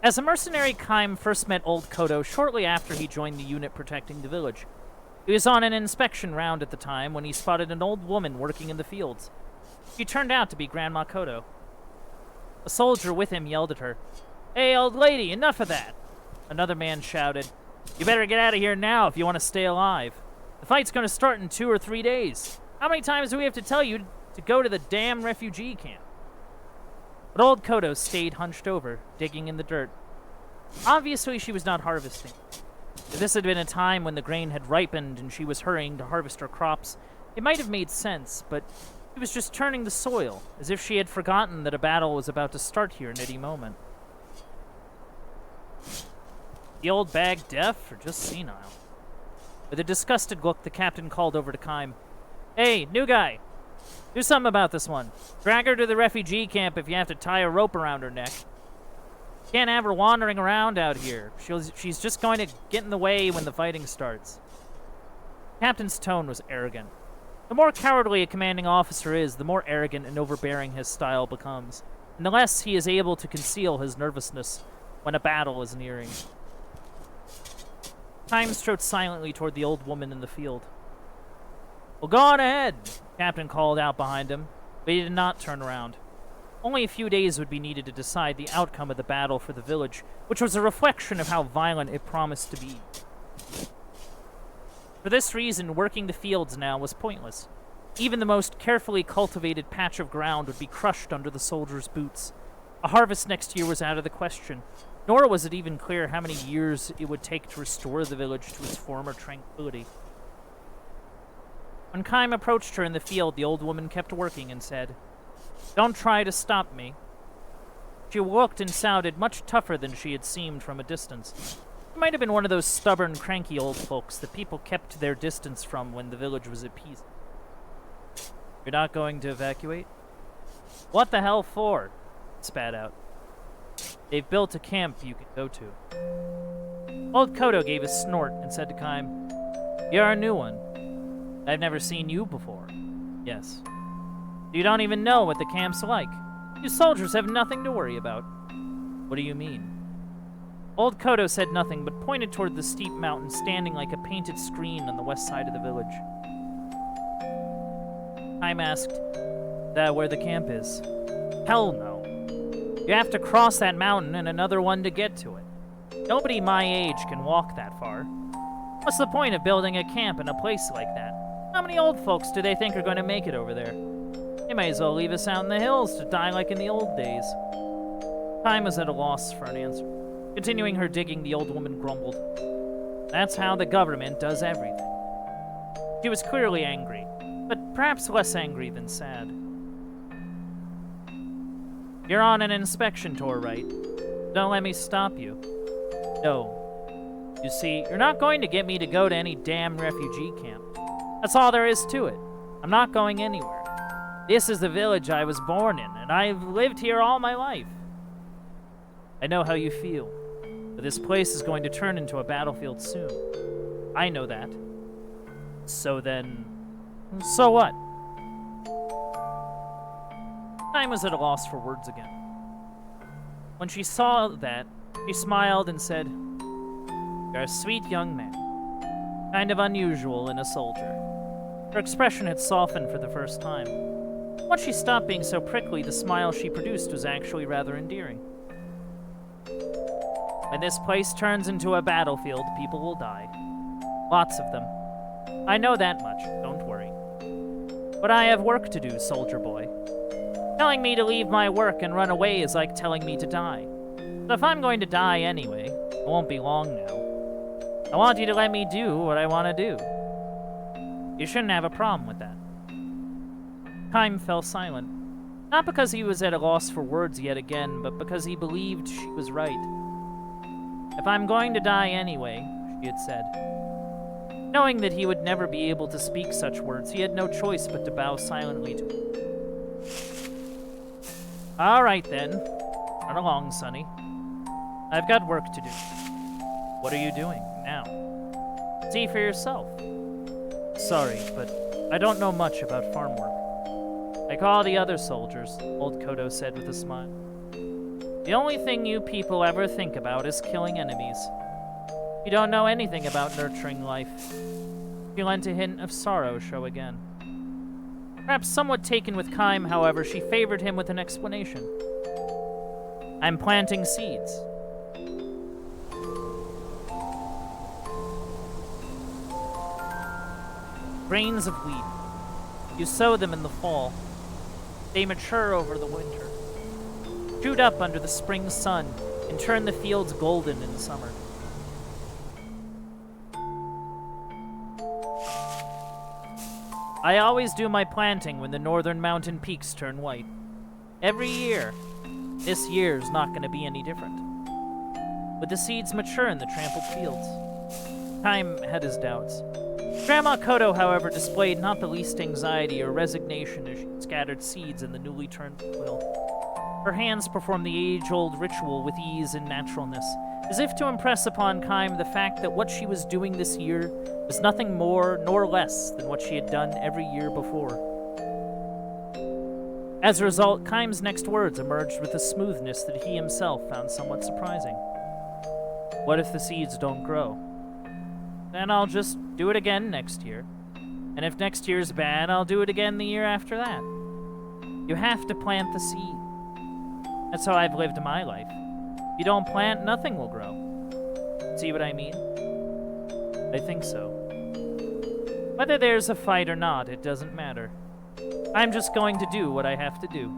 As a mercenary, Kaim first met old Koto shortly after he joined the unit protecting the village. He was on an inspection round at the time when he spotted an old woman working in the fields. She turned out to be Grandma Koto. A soldier with him yelled at her, "Hey, old lady, enough of that!" Another man shouted, "You better get out of here now if you want to stay alive. The fight's going to start in 2 or 3 days. How many times do we have to tell you to go to the damn refugee camp?" But old Koto stayed hunched over, digging in the dirt. Obviously, she was not harvesting. If this had been a time when the grain had ripened and she was hurrying to harvest her crops, it might have made sense, but she was just turning the soil, as if she had forgotten that a battle was about to start here in any moment. The old bag deaf or just senile? With a disgusted look, the captain called over to Kaim. "Hey, new guy, do something about this one. Drag her to the refugee camp if you have to tie a rope around her neck. Can't have her wandering around out here. She's just going to get in the way when the fighting starts." The captain's tone was arrogant. The more cowardly a commanding officer is, the more arrogant and overbearing his style becomes, and the less he is able to conceal his nervousness when a battle is nearing. Kaim strode silently toward the old woman in the field. "Well, go on ahead," the captain called out behind him, but he did not turn around. Only a few days would be needed to decide the outcome of the battle for the village, which was a reflection of how violent it promised to be. For this reason, working the fields now was pointless. Even the most carefully cultivated patch of ground would be crushed under the soldiers' boots. A harvest next year was out of the question, nor was it even clear how many years it would take to restore the village to its former tranquility. When Kaim approached her in the field, the old woman kept working and said, "Don't try to stop me." She looked and sounded much tougher than she had seemed from a distance. She might have been one of those stubborn, cranky old folks that people kept their distance from when the village was at peace. "You're not going to evacuate?" "What the hell for?" spat out. "They've built a camp you can go to." Old Koto gave a snort and said to Kaim, "You're a new one. I've never seen you before." "Yes." "You don't even know what the camp's like. You soldiers have nothing to worry about." "What do you mean?" Old Koto said nothing, but pointed toward the steep mountain standing like a painted screen on the west side of the village. Kaim asked, "Is that where the camp is?" "Hell no. You have to cross that mountain and another one to get to it. Nobody my age can walk that far. What's the point of building a camp in a place like that? How many old folks do they think are going to make it over there? They may as well leave us out in the hills to die like in the old days. Time was at a loss for an answer. Continuing her digging, the old woman grumbled. That's how the government does everything. She was clearly angry, but perhaps less angry than sad. You're on an inspection tour, right? Don't let me stop you. No. You see, you're not going to get me to go to any damn refugee camp. That's all there is to it. I'm not going anywhere. This is the village I was born in, and I've lived here all my life. I know how you feel, but this place is going to turn into a battlefield soon. I know that. So then, so what? Time was at a loss for words again. When she saw that, she smiled and said, "You're a sweet young man. Kind of unusual in a soldier." Her expression had softened for the first time. Once she stopped being so prickly, the smile she produced was actually rather endearing. When this place turns into a battlefield, people will die. Lots of them. I know that much, don't worry. But I have work to do, soldier boy. Telling me to leave my work and run away is like telling me to die. So if I'm going to die anyway, it won't be long now. I want you to let me do what I want to do. You shouldn't have a problem with that. Kime fell silent. Not because he was at a loss for words yet again, but because he believed she was right. If I'm going to die anyway, she had said. Knowing that he would never be able to speak such words, he had no choice but to bow silently to her. All right, then. Run along, Sonny. I've got work to do. What are you doing now? See for yourself. Sorry, but I don't know much about farm work. Like all the other soldiers, old Kodo said with a smile. The only thing you people ever think about is killing enemies. You don't know anything about nurturing life. She lent a hint of sorrow show again. Perhaps somewhat taken with Kime, however, she favored him with an explanation. I'm planting seeds. Grains of wheat. You sow them in the fall. They mature over the winter. Shoot up under the spring sun and turn the fields golden in summer. I always do my planting when the northern mountain peaks turn white. Every year. This year's not going to be any different. But the seeds mature in the trampled fields. Kime had his doubts. Grandma Kodo, however, displayed not the least anxiety or resignation as she scattered seeds in the newly turned soil. Her hands performed the age-old ritual with ease and naturalness, as if to impress upon Kime the fact that what she was doing this year was nothing more nor less than what she had done every year before. As a result, Kime's next words emerged with a smoothness that he himself found somewhat surprising. What if the seeds don't grow? Then I'll just do it again next year. And if next year's bad, I'll do it again the year after that. You have to plant the seed. That's how I've lived my life. If you don't plant, nothing will grow. See what I mean? I think so. Whether there's a fight or not, it doesn't matter. I'm just going to do what I have to do.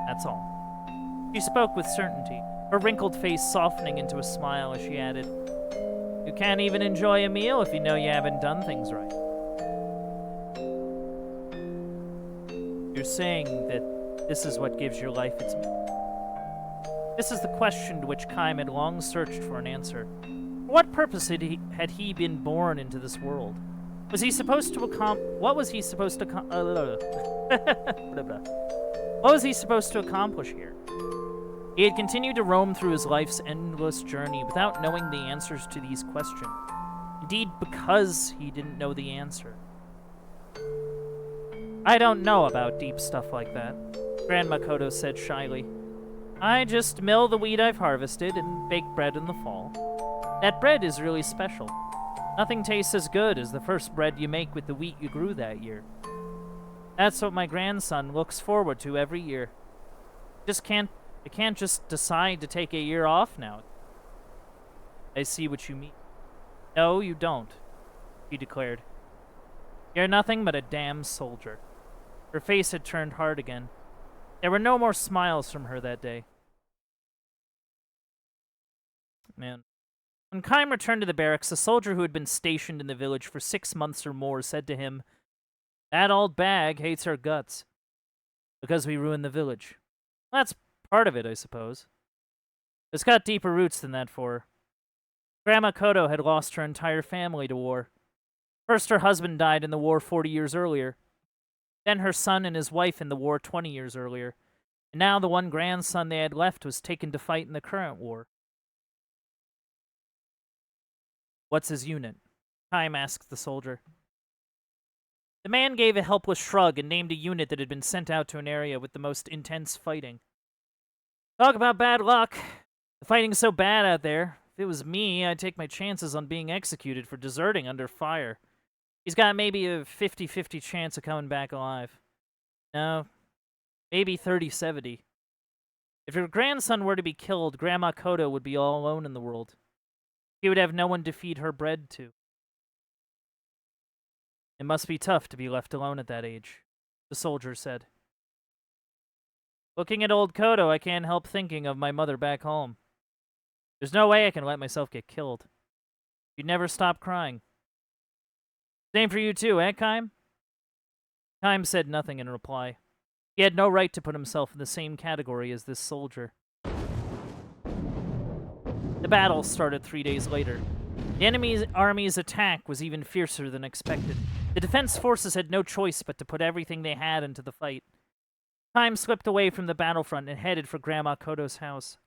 That's all. She spoke with certainty, her wrinkled face softening into a smile as she added, You can't even enjoy a meal if you know you haven't done things right. You're saying that this is what gives your life its meaning? This is the question to which Kime had long searched for an answer. For what purpose had he been born into this world? Was he supposed to what was he supposed to what was he supposed to accomplish here? He had continued to roam through his life's endless journey without knowing the answers to these questions. Indeed, because he didn't know the answer. I don't know about deep stuff like that, Grandma Kodo said shyly. I just mill the wheat I've harvested and bake bread in the fall. That bread is really special. Nothing tastes as good as the first bread you make with the wheat you grew that year. That's what my grandson looks forward to every year. I can't just decide to take a year off now. I see what you mean. No, you don't, she declared. You're nothing but a damn soldier. Her face had turned hard again. There were no more smiles from her that day. Man. When Kime returned to the barracks, a soldier who had been stationed in the village for 6 months or more said to him, "That old bag hates our guts. Because we ruined the village. That's part of it, I suppose. It's got deeper roots than that for her. Grandma Kodo had lost her entire family to war. First, her husband died in the war 40 years earlier. Then her son and his wife in the war 20 years earlier. And now the one grandson they had left was taken to fight in the current war." "What's his unit?" Kime asked the soldier. The man gave a helpless shrug and named a unit that had been sent out to an area with the most intense fighting. "Talk about bad luck. The fighting's so bad out there. If it was me, I'd take my chances on being executed for deserting under fire. He's got maybe a 50-50 chance of coming back alive. No, maybe 30-70. If her grandson were to be killed, Grandma Kodo would be all alone in the world. She would have no one to feed her bread to. It must be tough to be left alone at that age," the soldier said. "Looking at old Kodo, I can't help thinking of my mother back home. There's no way I can let myself get killed. She'd never stop crying. Same for you too, eh, Kime?" Kime said nothing in reply. He had no right to put himself in the same category as this soldier. The battle started 3 days later. The enemy army's attack was even fiercer than expected. The defense forces had no choice but to put everything they had into the fight. Kime slipped away from the battlefront and headed for Grandma Kodo's house.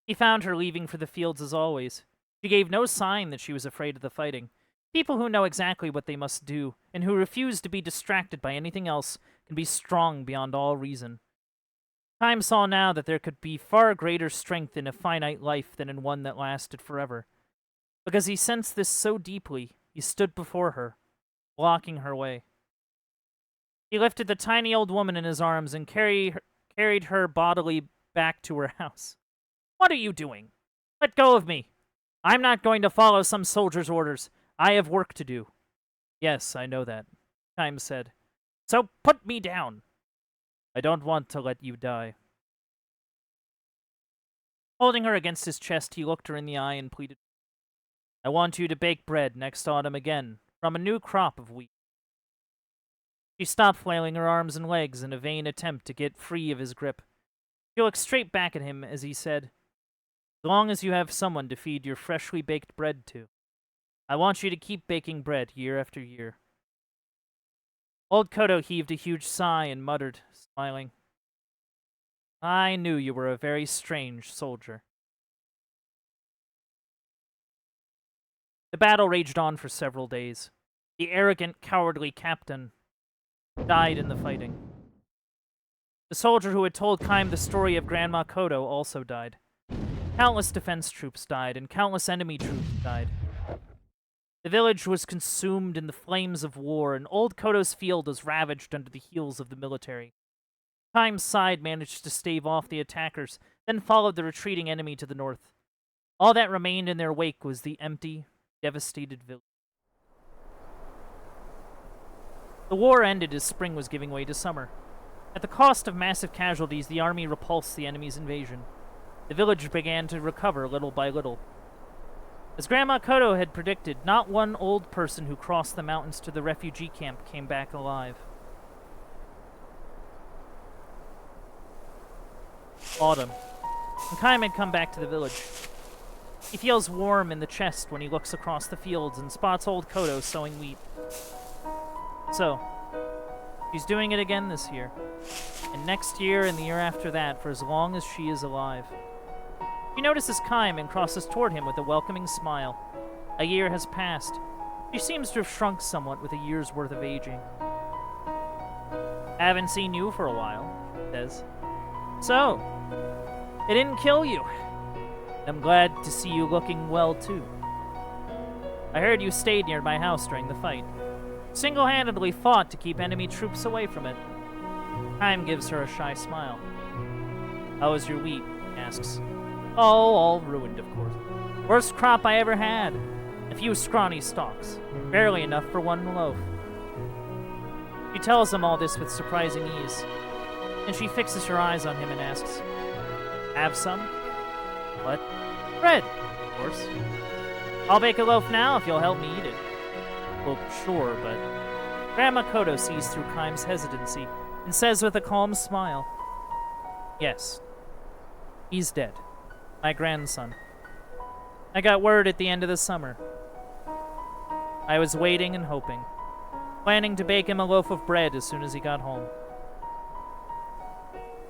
He found her leaving for the fields as always. She gave no sign that she was afraid of the fighting. People who know exactly what they must do, and who refuse to be distracted by anything else, can be strong beyond all reason. Kime saw now that there could be far greater strength in a finite life than in one that lasted forever. Because he sensed this so deeply, he stood before her, blocking her way. He lifted the tiny old woman in his arms and carried her bodily back to her house. "What are you doing? Let go of me. I'm not going to follow some soldier's orders. I have work to do." "Yes, I know that," Kime said. "So put me down. I don't want to let you die." Holding her against his chest, he looked her in the eye and pleaded, "I want you to bake bread next autumn again, from a new crop of wheat." She stopped flailing her arms and legs in a vain attempt to get free of his grip. She looked straight back at him as he said, "As long as you have someone to feed your freshly baked bread to, I want you to keep baking bread year after year." Old Kodo heaved a huge sigh and muttered, smiling, "I knew you were a very strange soldier." The battle raged on for several days. The arrogant, cowardly captain died in the fighting. The soldier who had told Kime the story of Grandma Kodo also died. Countless defense troops died, and countless enemy troops died. The village was consumed in the flames of war, and old Kodo's field was ravaged under the heels of the military. Kime's side managed to stave off the attackers, then followed the retreating enemy to the north. All that remained in their wake was the empty, devastated village. The war ended as spring was giving way to summer. At the cost of massive casualties, the army repulsed the enemy's invasion. The village began to recover little by little. As Grandma Kodo had predicted, not one old person who crossed the mountains to the refugee camp came back alive. Autumn. And Kime had come back to the village. He feels warm in the chest when he looks across the fields and spots old Kodo sowing wheat. So, she's doing it again this year, and next year and the year after that for as long as she is alive. She notices Kime and crosses toward him with a welcoming smile. A year has passed. She seems to have shrunk somewhat with a year's worth of aging. "Haven't seen you for a while," she says. "So, it didn't kill you. I'm glad to see you looking well, too. I heard you stayed near my house during the fight. Single-handedly fought to keep enemy troops away from it." Kime gives her a shy smile. "How was your wheat?" he asks. Oh, all ruined, of course. Worst crop I ever had. A few scrawny stalks. Barely enough for one loaf. She tells him all this with surprising ease. And she fixes her eyes on him and asks, "Have some?" "What?" "Bread, of course. I'll bake a loaf now if you'll help me eat it." "Well, sure, but..." Grandma Kodo sees through Kaim's hesitancy and says with a calm smile, "Yes. He's dead. My grandson. I got word at the end of the summer. I was waiting and hoping, planning to bake him a loaf of bread as soon as he got home."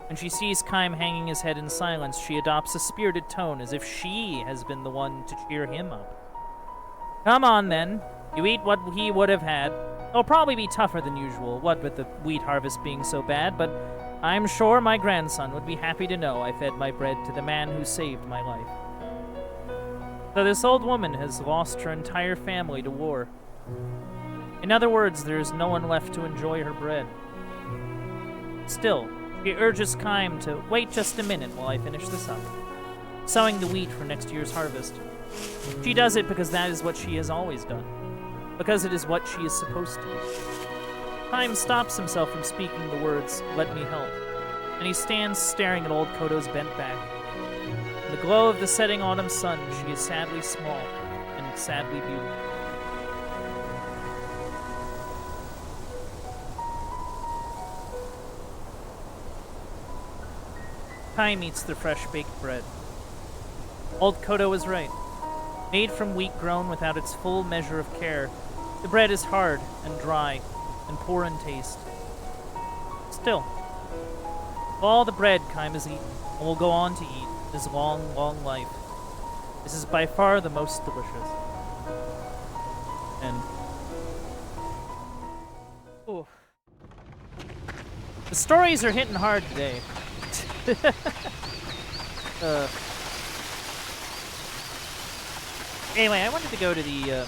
When she sees Kaim hanging his head in silence, she adopts a spirited tone as if she has been the one to cheer him up. "Come on, then. You eat what he would have had. It'll probably be tougher than usual, what with the wheat harvest being so bad, but I'm sure my grandson would be happy to know I fed my bread to the man who saved my life." So this old woman has lost her entire family to war. In other words, there is no one left to enjoy her bread. Still, she urges Kaim to wait just a minute while I finish this up, sowing the wheat for next year's harvest. She does it because that is what she has always done, because it is what she is supposed to do. Kaim stops himself from speaking the words, "Let me help," and he stands staring at old Kodo's bent back. In the glow of the setting autumn sun, she is sadly small and sadly beautiful. Kaim eats the fresh baked bread. Old Kodo was right. Made from wheat grown without its full measure of care, the bread is hard and dry and poor in taste. Still, of all the bread Kaim has eaten and will go on to eat in his long, long life, this is by far the most delicious. And ooh, the stories are hitting hard today. Anyway, I wanted to go to the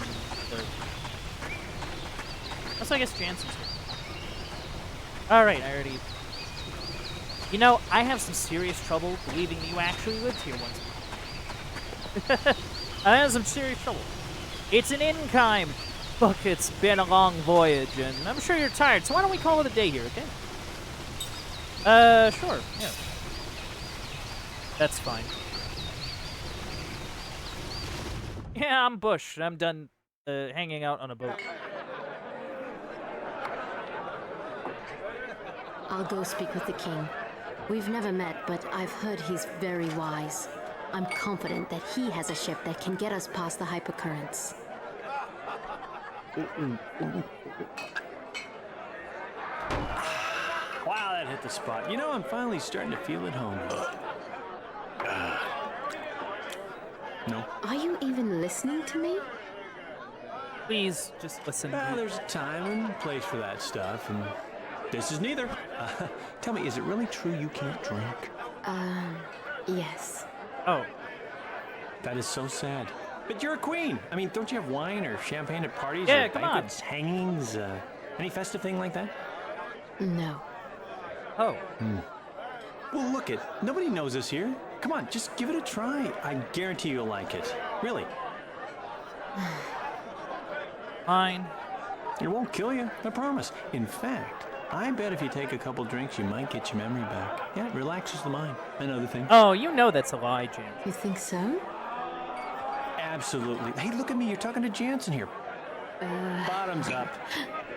also, I guess Jansen's here. Alright, I already... You know, I have some serious trouble believing you actually lived here once. I have some serious trouble. It's an inn, Kaim. Look, it's been a long voyage, and I'm sure you're tired, so why don't we call it a day here, okay? Sure, yeah. That's fine. Yeah, I'm Bush. I'm done hanging out on a boat. I'll go speak with the king. We've never met, but I've heard he's very wise. I'm confident that he has a ship that can get us past the hypercurrents. Wow, that hit the spot. You know, I'm finally starting to feel at home. No. Are you even listening to me? Please, just listen. There's a time and place for that stuff, and this is neither. Tell me, is it really true you can't drink? Yes. Oh. That is so sad. But you're a queen. I mean, don't you have wine or champagne at parties Yeah, or come banquets, hangings, any festive thing like that? No. Oh. Well, look it. Nobody knows us here. Come on, just give it a try. I guarantee you'll like it. Really. Fine. It won't kill you, I promise. In fact, I bet if you take a couple drinks, you might get your memory back. Yeah, it relaxes the mind. Another thing. Oh, you know that's a lie, Jan. You think so? Absolutely. Hey, look at me. You're talking to Jansen here. Bottoms up.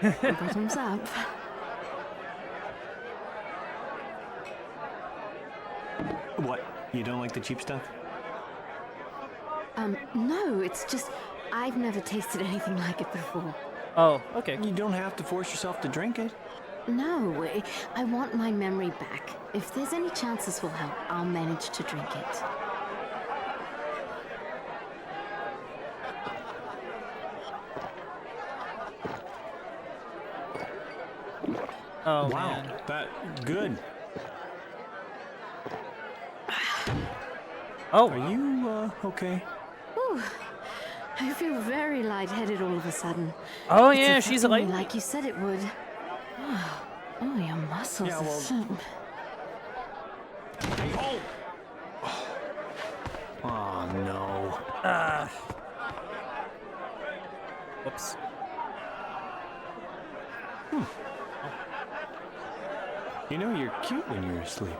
Bottoms up. What? You don't like the cheap stuff? No, it's just I've never tasted anything like it before. Oh, okay. You don't have to force yourself to drink it. No, I want my memory back. If there's any chance this will help, I'll manage to drink it. Oh, wow, man. that good. Oh. Are you, okay? Ooh, I feel very lightheaded all of a sudden. Oh, It's yeah, she's a affecting me light. like you said it would. Oh, your muscles Yeah, are well- so... no. Whoops. You know you're cute when you're asleep.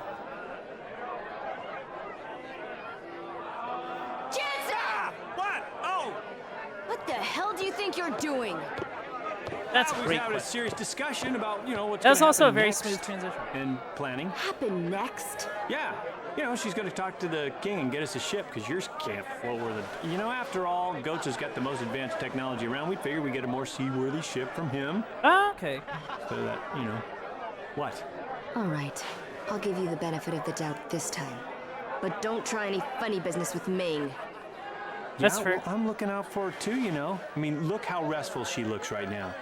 What? Oh! What the hell do you think you're doing? That's We're great. having a serious discussion about, what's That's gonna also a happen very next smooth transition. and planning. Happen next? Yeah. She's going to talk to the king and get us a ship because yours can't float where the... after all, Goats has got the most advanced technology around. We figured we'd get a more seaworthy ship from him. Oh, okay. So that, What? All right. I'll give you the benefit of the doubt this time. But don't try any funny business with Ming. That's yeah, fair. Well, I'm looking out for her too, I mean, look how restful she looks right now.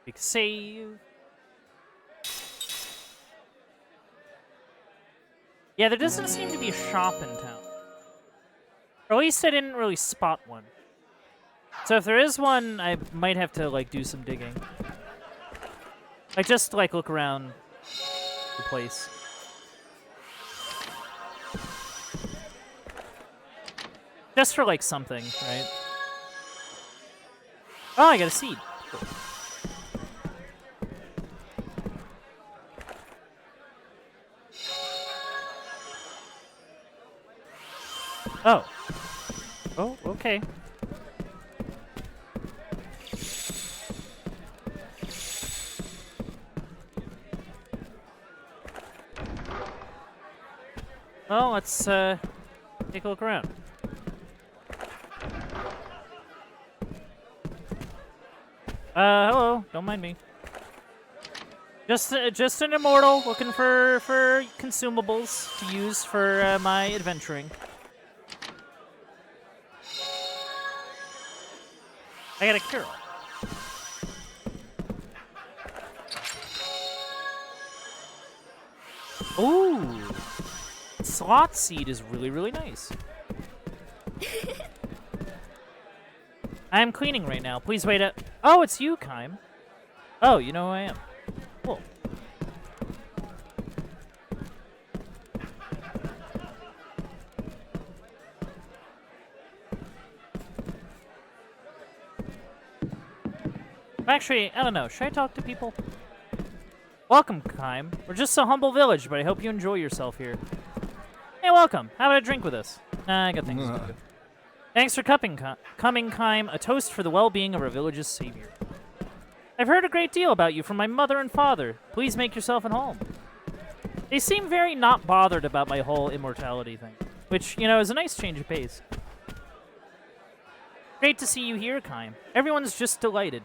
Big save. Yeah, there doesn't seem to be a shop in town. Or at least I didn't really spot one. So if there is one, I might have to, like, do some digging. Like, just, like, look around the place. Just for, like, something, right? Oh, I got a seed. Cool. Oh. Oh, okay. Well, let's take a look around. Hello. Don't mind me. Just an immortal looking for consumables to use for my adventuring. I got a cure. Ooh. Slot seed is really, really nice. I am cleaning right now. Please wait up. Oh, it's you, Kime. Oh, you know who I am. Cool. Actually, I don't know. Should I talk to people? Welcome, Kime. We're just a humble village, but I hope you enjoy yourself here. Hey, welcome. How about a drink with us? Nah, I got things to do. Thanks for coming, Kime. A toast for the well-being of our village's savior. I've heard a great deal about you from my mother and father. Please make yourself at home. They seem very not bothered about my whole immortality thing, which, is a nice change of pace. Great to see you here, Kime. Everyone's just delighted.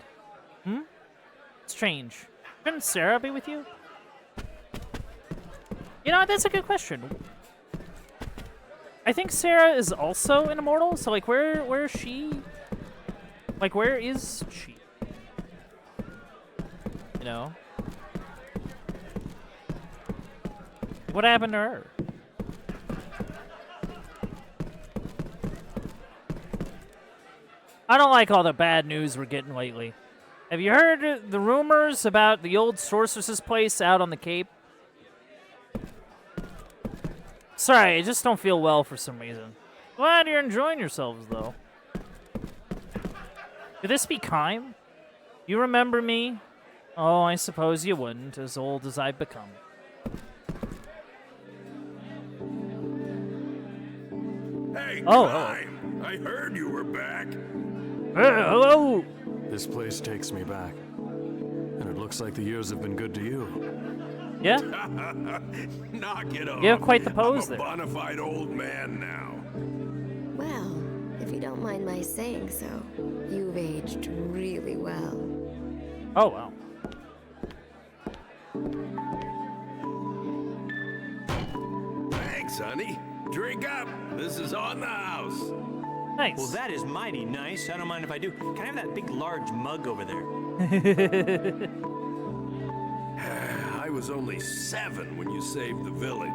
Strange. Shouldn't Sarah be with you? That's a good question. I think Sarah is also an immortal, so, like, where is she? Like, where is she? What happened to her? I don't like all the bad news we're getting lately. Have you heard the rumors about the old sorceress's place out on the Cape? Sorry, I just don't feel well for some reason. Glad you're enjoying yourselves, though. Could this be Kime? You remember me? Oh, I suppose you wouldn't, as old as I've become. Hey, Oh, Kime, I heard you were back. Hello! This place takes me back. And it looks like the years have been good to you. Yeah? Knock it off. You have quite the pose I'm a there. bona fide old man now. Well, if you don't mind my saying so, you've aged really well. Oh, wow. Thanks, honey. Drink up. This is on the house. Nice. Well, that is mighty nice. I don't mind if I do. Can I have that big, large mug over there? I was only 7 when you saved the village,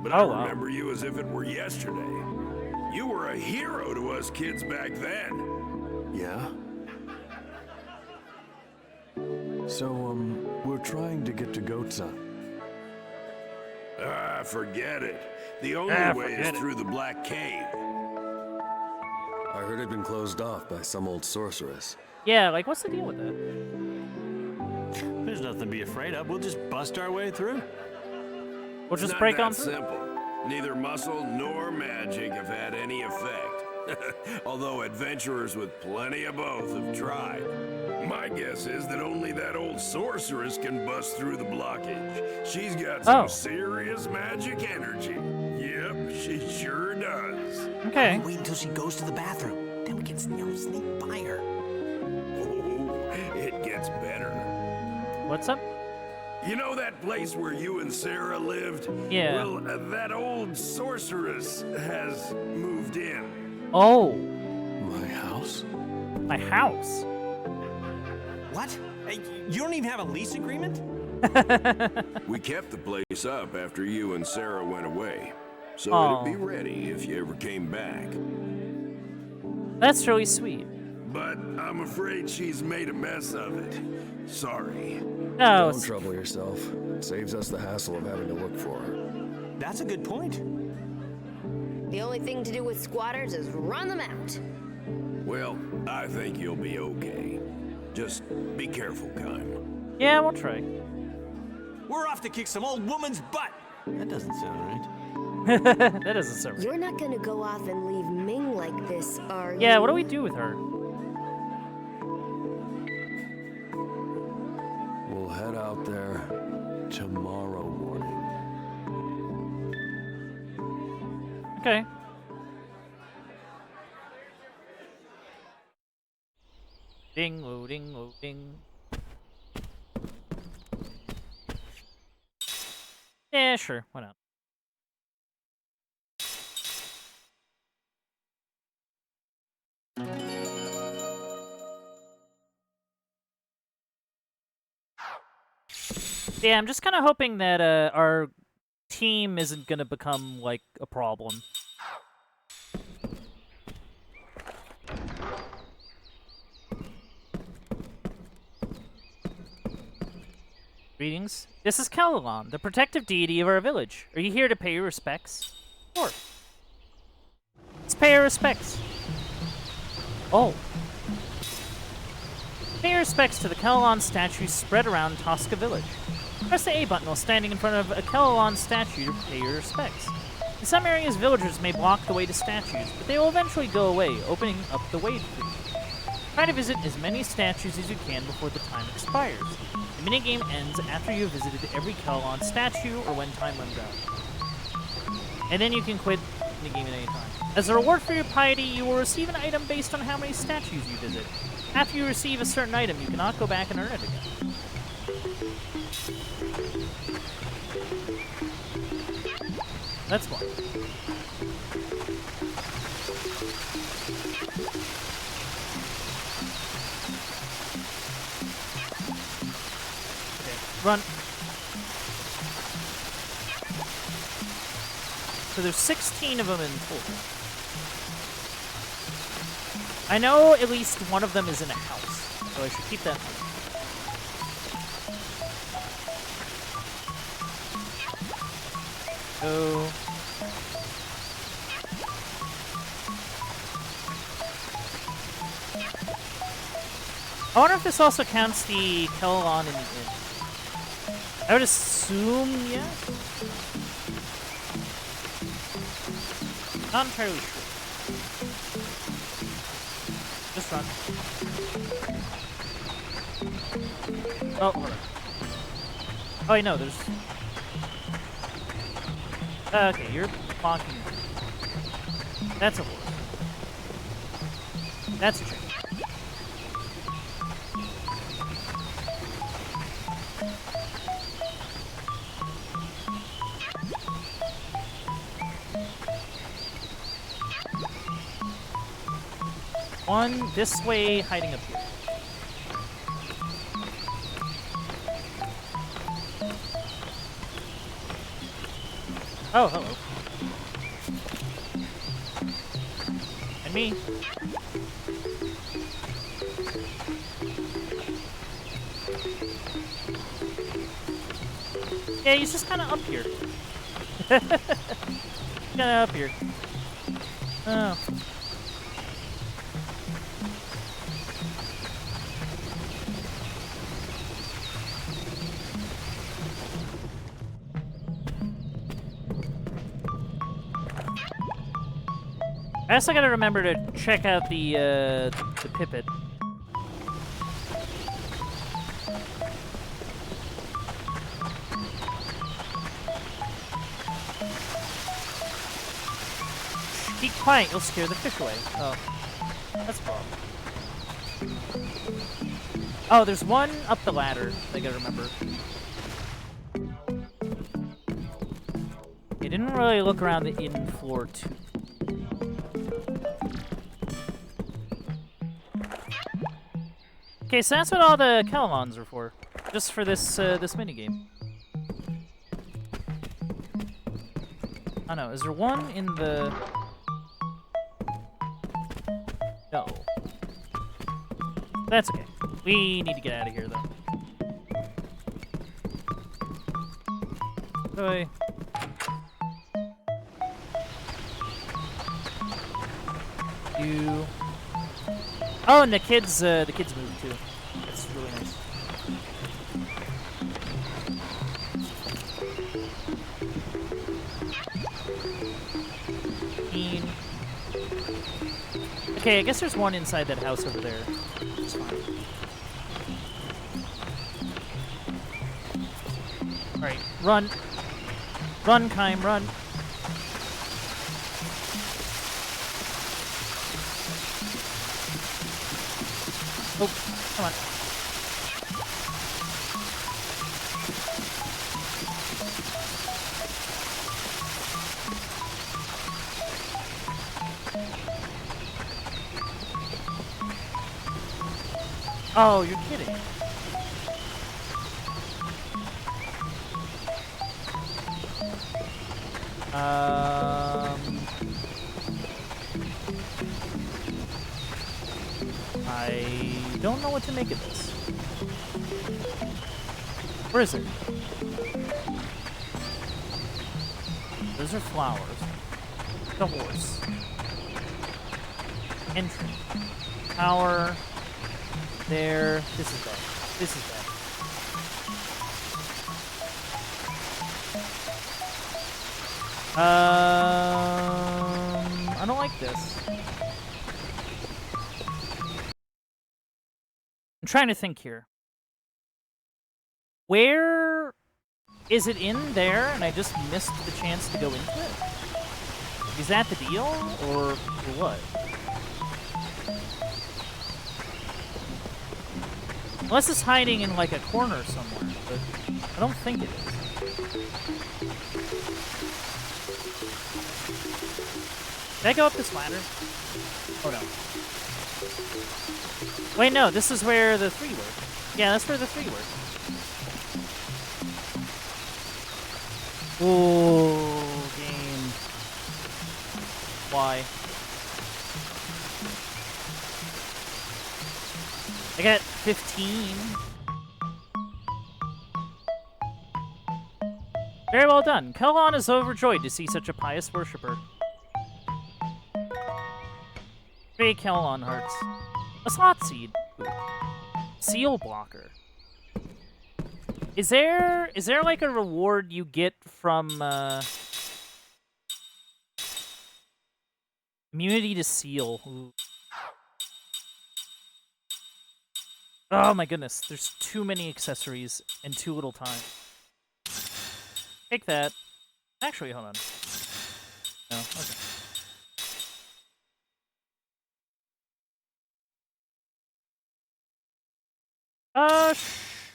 but Oh, I wow. remember you as if it were yesterday. You were a hero to us kids back then. Yeah? So, we're trying to get to Gotza. Forget it. The only way is through the Black Cave. I heard it'd been closed off by some old sorceress. Yeah, like, what's the deal with that? There's nothing to be afraid of. We'll just bust our way through. We'll just Not break that on through. simple. Neither muscle nor magic have had any effect. Although adventurers with plenty of both have tried. My guess is that only that old sorceress can bust through the blockage. She's got some serious magic energy. Yep, she sure does. Okay. Wait until she goes to the bathroom. Then we can, sneak by her. Oh, it gets better. What's up? You know that place where you and Sarah lived? Yeah. Well, that old sorceress has moved in. Oh. My house? My house? What? Hey, you don't even have a lease agreement? We kept the place up after you and Sarah went away. So Oh. it'd be ready if you ever came back. That's really sweet. But I'm afraid she's made a mess of it. Sorry. No. Don't trouble yourself. It saves us the hassle of having to look for her. That's a good point. The only thing to do with squatters is run them out. Well, I think you'll be okay. Just be careful, Kime. Yeah, we'll try. We're off to kick some old woman's butt. That doesn't sound right. That doesn't sound right. You're not gonna go off and leave Ming like this, are you? Yeah, what do we do with her? We'll head out there tomorrow morning. Okay. Ding, oh, ding, oh, ding. Yeah, sure. Why not? Yeah, I'm just kind of hoping that our team isn't gonna become like a problem. Greetings. This is Calalon, the protective deity of our village. Are you here to pay your respects? Sure. Let's pay our respects. Oh. Pay your respects to the Calalon statue spread around Tosca Village. Press the A button while standing in front of a Calalon statue to pay your respects. In some areas, villagers may block the way to statues, but they will eventually go away, opening up the way for you. Try to visit as many statues as you can before the time expires. The minigame ends after you have visited every Calalon statue or when time runs out. And then you can quit the game at any time. As a reward for your piety, you will receive an item based on how many statues you visit. After you receive a certain item, you cannot go back and earn it again. That's one. Okay, run. So there's 16 of them in total. I know at least one of them is in a house, so I should keep that in mind. Oh. I wonder if this also counts the Calalon in the inn. I would assume yes. Not entirely sure. Just run. Oh, hold on. Oh, wait, no, there's... okay, you're blocking. That's a horse. That's a chicken. One this way, hiding up here. Oh, hello. And me. Yeah, he's just kind of up here. Kind of up here. Oh. I also gotta remember to check out the pipit. Keep quiet, you'll scare the fish away. Oh. That's a problem. Oh, there's one up the ladder I gotta remember. You didn't really look around the in floor too. Okay, so that's what all the Kelmons are for. Just for this this minigame. I don't know, is there one in the... No. That's okay. We need to get out of here, though. Bye. You... Oh, and the kids moved too. That's really nice. Okay, I guess there's one inside that house over there. It's fine. Alright, run. Run, Kime, run. Oh, come on. Oh, you're kidding. I don't know what to make of this. Where is it? Those are flowers. The horse. Entrance. Power. There. This is bad. This is bad. I don't like this. I'm trying to think here. Where is it in there and I just missed the chance to go into it? Is that the deal or what? Unless it's hiding in like a corner somewhere, but I don't think it is. Did I go up this ladder? Oh no. Wait, no, this is where the 3 were. Yeah, that's where the 3 were. Ooh, game. Why? I got 15. Very well done. Kelon is overjoyed to see such a pious worshipper. 3 Kelon hearts. A slot seed. Ooh. Seal blocker. Is there like a reward you get from immunity to seal? Ooh. Oh my goodness, there's too many accessories and too little time. Take that. Actually, hold on. No, okay.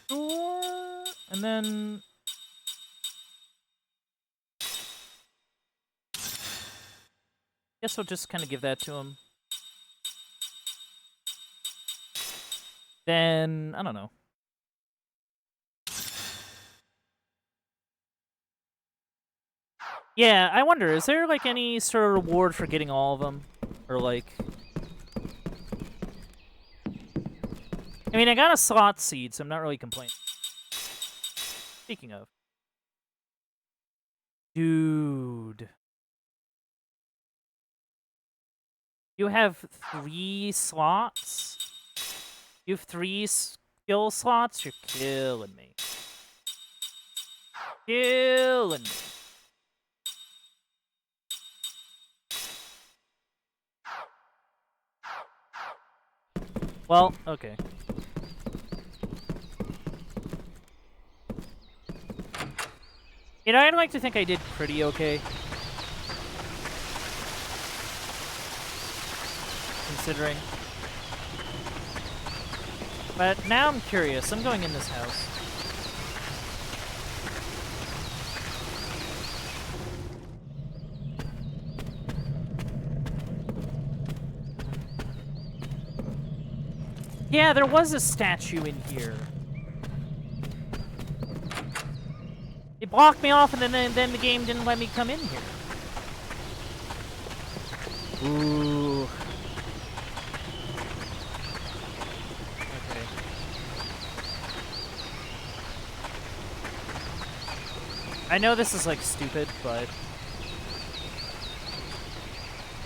Sure. And then... guess I'll just kind of give that to him. Then, I don't know. Yeah, I wonder, is there like any sort of reward for getting all of them? Or like... I mean, I got a slot seed, so I'm not really complaining. Speaking of. Dude. You have 3 slots? You have 3 skill slots? You're killing me. Killing me. Well, okay. You know, I'd like to think I did pretty okay. Considering. But now I'm curious. I'm going in this house. Yeah, there was a statue in here. It blocked me off, and then the game didn't let me come in here. Ooh. Okay. I know this is, like, stupid, but...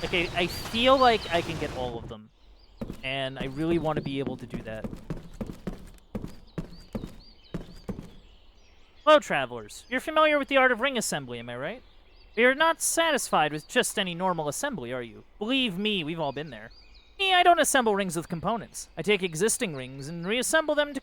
Okay, I feel like I can get all of them. And I really want to be able to do that. Hello, travelers. You're familiar with the art of ring assembly, am I right? You're not satisfied with just any normal assembly, are you? Believe me, we've all been there. Me, I don't assemble rings with components. I take existing rings and reassemble them to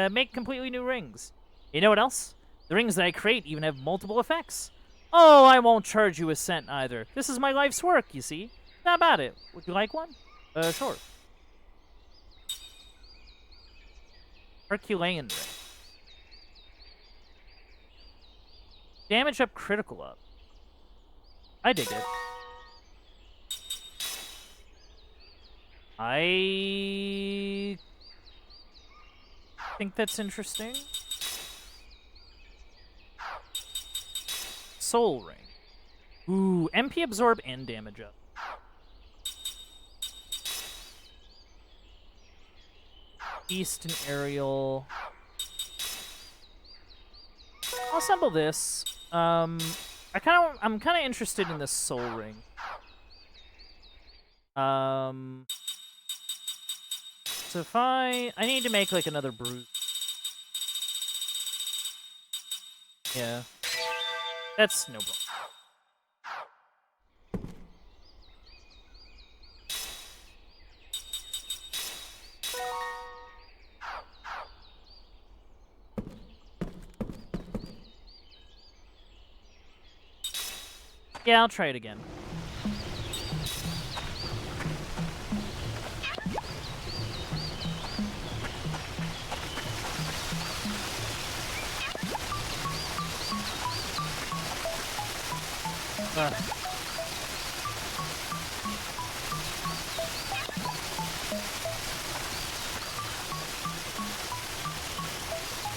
make completely new rings. You know what else? The rings that I create even have multiple effects. Oh, I won't charge you a cent either. This is my life's work, you see. How about it? Would you like one? Sure. Herculean ring. Damage up, critical up. I dig it. I think that's interesting. Soul ring. Ooh, MP absorb and damage up. East and aerial. I'll assemble this. I'm kind of interested in this soul ring. So if I need to make like another brute. Yeah. That's no problem. Yeah, I'll try it again.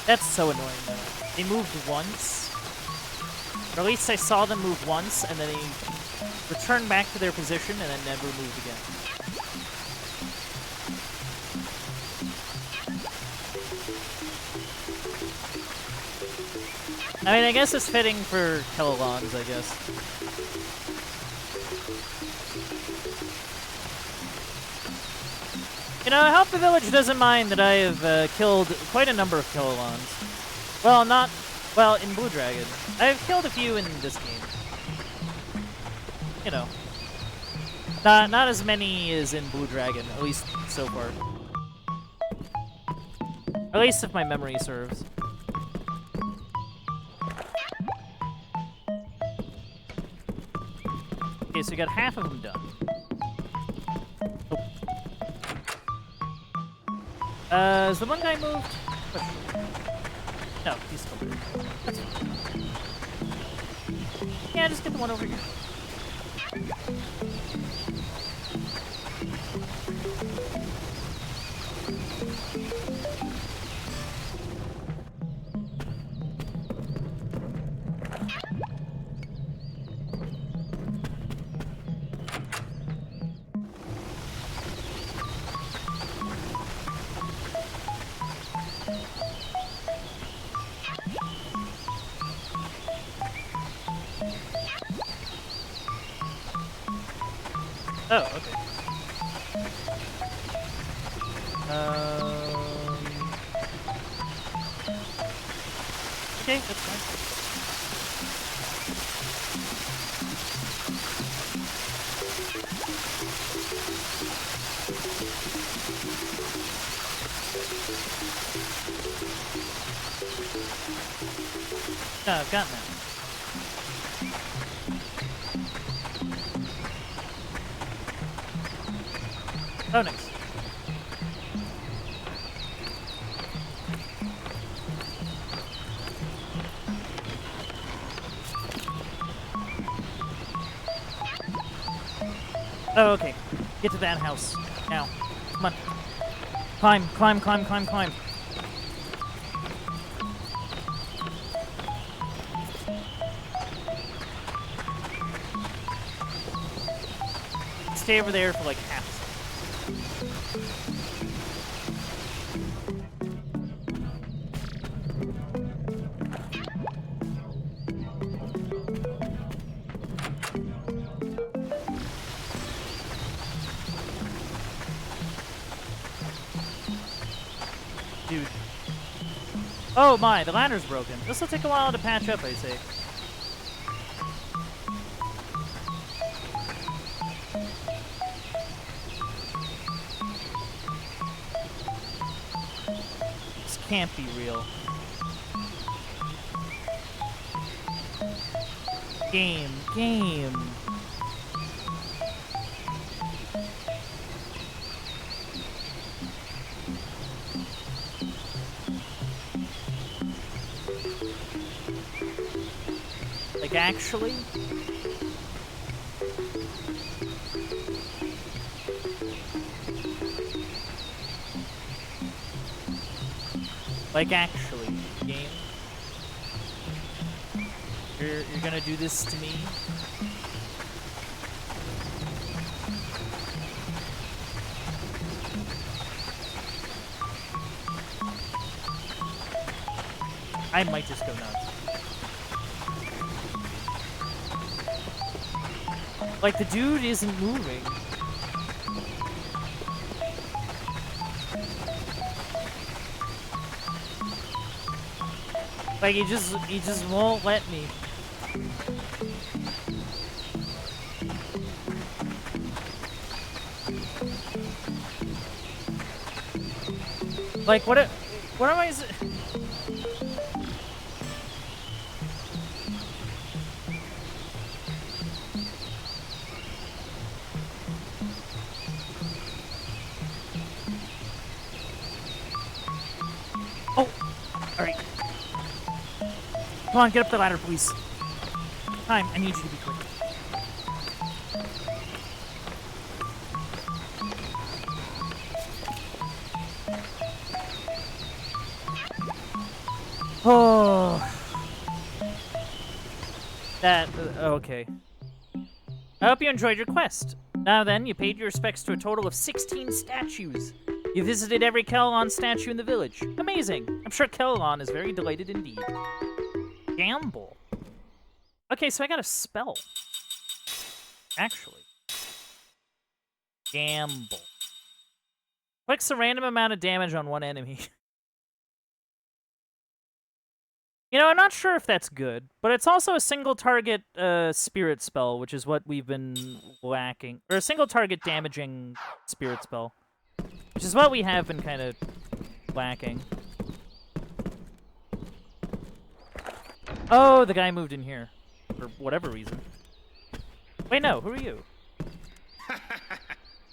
That's so annoying, though. They moved once. Or at least I saw them move once, and then they returned back to their position, and then never moved again. I mean, I guess it's fitting for Kelolons, I guess. You know, I hope the village doesn't mind that I have killed quite a number of Kelolons. Well, not... Well, in Blue Dragon. I've killed a few in this game. You know. Not as many as in Blue Dragon, at least so far. At least if my memory serves. Okay, so we got half of them done. Oh. Is the one guy moved? No, he's still there. That's fine. Yeah, just get the one over here. Oh, okay. Okay, that's fine. No, I've gotten that. Oh, nice. Oh, okay. Get to that house. Now. Come on. Climb, climb, climb, climb, climb. Stay over there for like half a Dude. Oh my, the ladder's broken. This will take a while to patch up, I say. This can't be real. Game. Like, actually? Like, actually, game? You're gonna do this to me? I might just go nuts. Like, the dude isn't moving. Like, he just won't let me. Like, what am I... Oh! Alright. Come on, get up the ladder, please. Time, I need you to be quick. Oh. That, okay. I hope you enjoyed your quest. Now then, you paid your respects to a total of 16 statues. You visited every Kelon statue in the village. Amazing. I'm sure Kelon is very delighted indeed. Gamble. Okay, so I got a spell. Actually. Gamble. Inflicts a random amount of damage on one enemy. You know, I'm not sure if that's good, but it's also a single target spirit spell, which is what we've been lacking. Or a single target damaging spirit spell, which is what we have been kind of lacking. Oh, the guy moved in here. For whatever reason. Wait, no, who are you?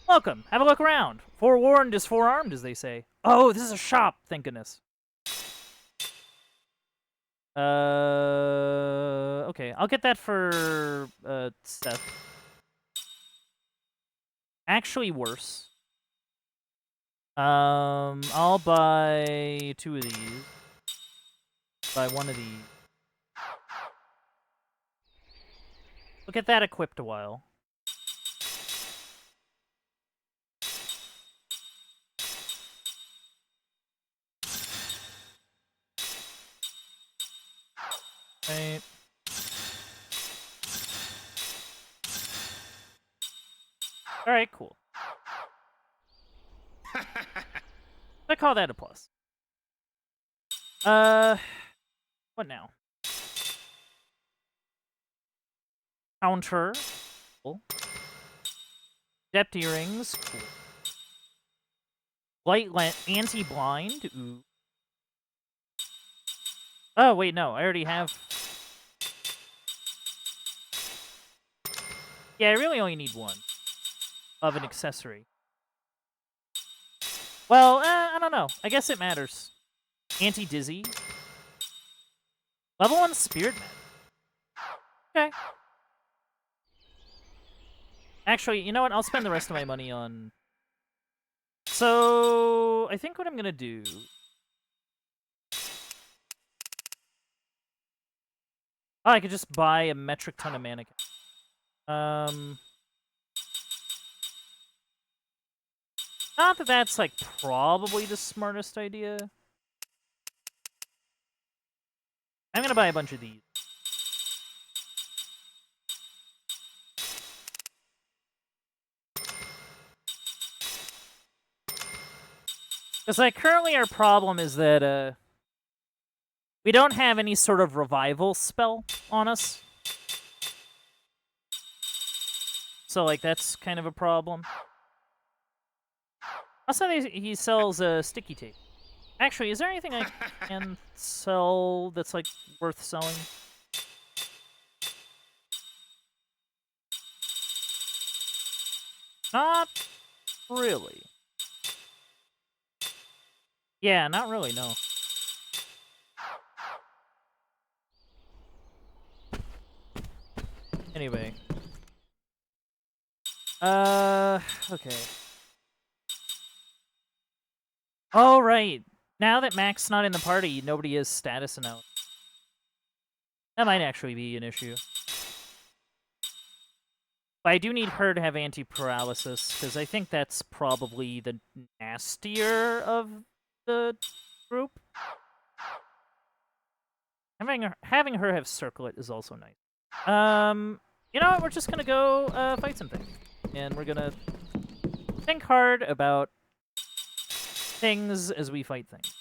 Welcome, have a look around. Forewarned is forearmed, as they say. Oh, this is a shop, thank goodness. Okay, I'll get that for, Seth. Actually worse. I'll buy 2 of these. Buy 1 of these. We'll get that equipped a while. Right. Alright, cool. I call that a plus. What now? Counter. Cool. Depth earrings. Cool. Light anti-blind. Ooh. Oh, wait, no. I already have... Yeah, I really only need one of an accessory. Well, I don't know. I guess it matters. Anti-dizzy. Level 1 spirit magic. Okay. Actually, you know what? I'll spend the rest of my money on... So, I think what I'm gonna do... Oh, I could just buy a metric ton of mannequins. Not that that's, like, probably the smartest idea. I'm gonna buy a bunch of these. Because, like, currently our problem is that, we don't have any sort of revival spell on us. So, like, that's kind of a problem. Also, he sells sticky tape. Actually, is there anything I can sell that's, like, worth selling? Not really. Yeah, not really, no. Anyway. Okay. Oh, right. Now that Mac's not in the party, nobody is status announced. That might actually be an issue. But I do need her to have anti-paralysis, because I think that's probably the nastier of the group. Having her have circlet is also nice. You know what? We're just gonna go fight something. And we're gonna think hard about things as we fight things.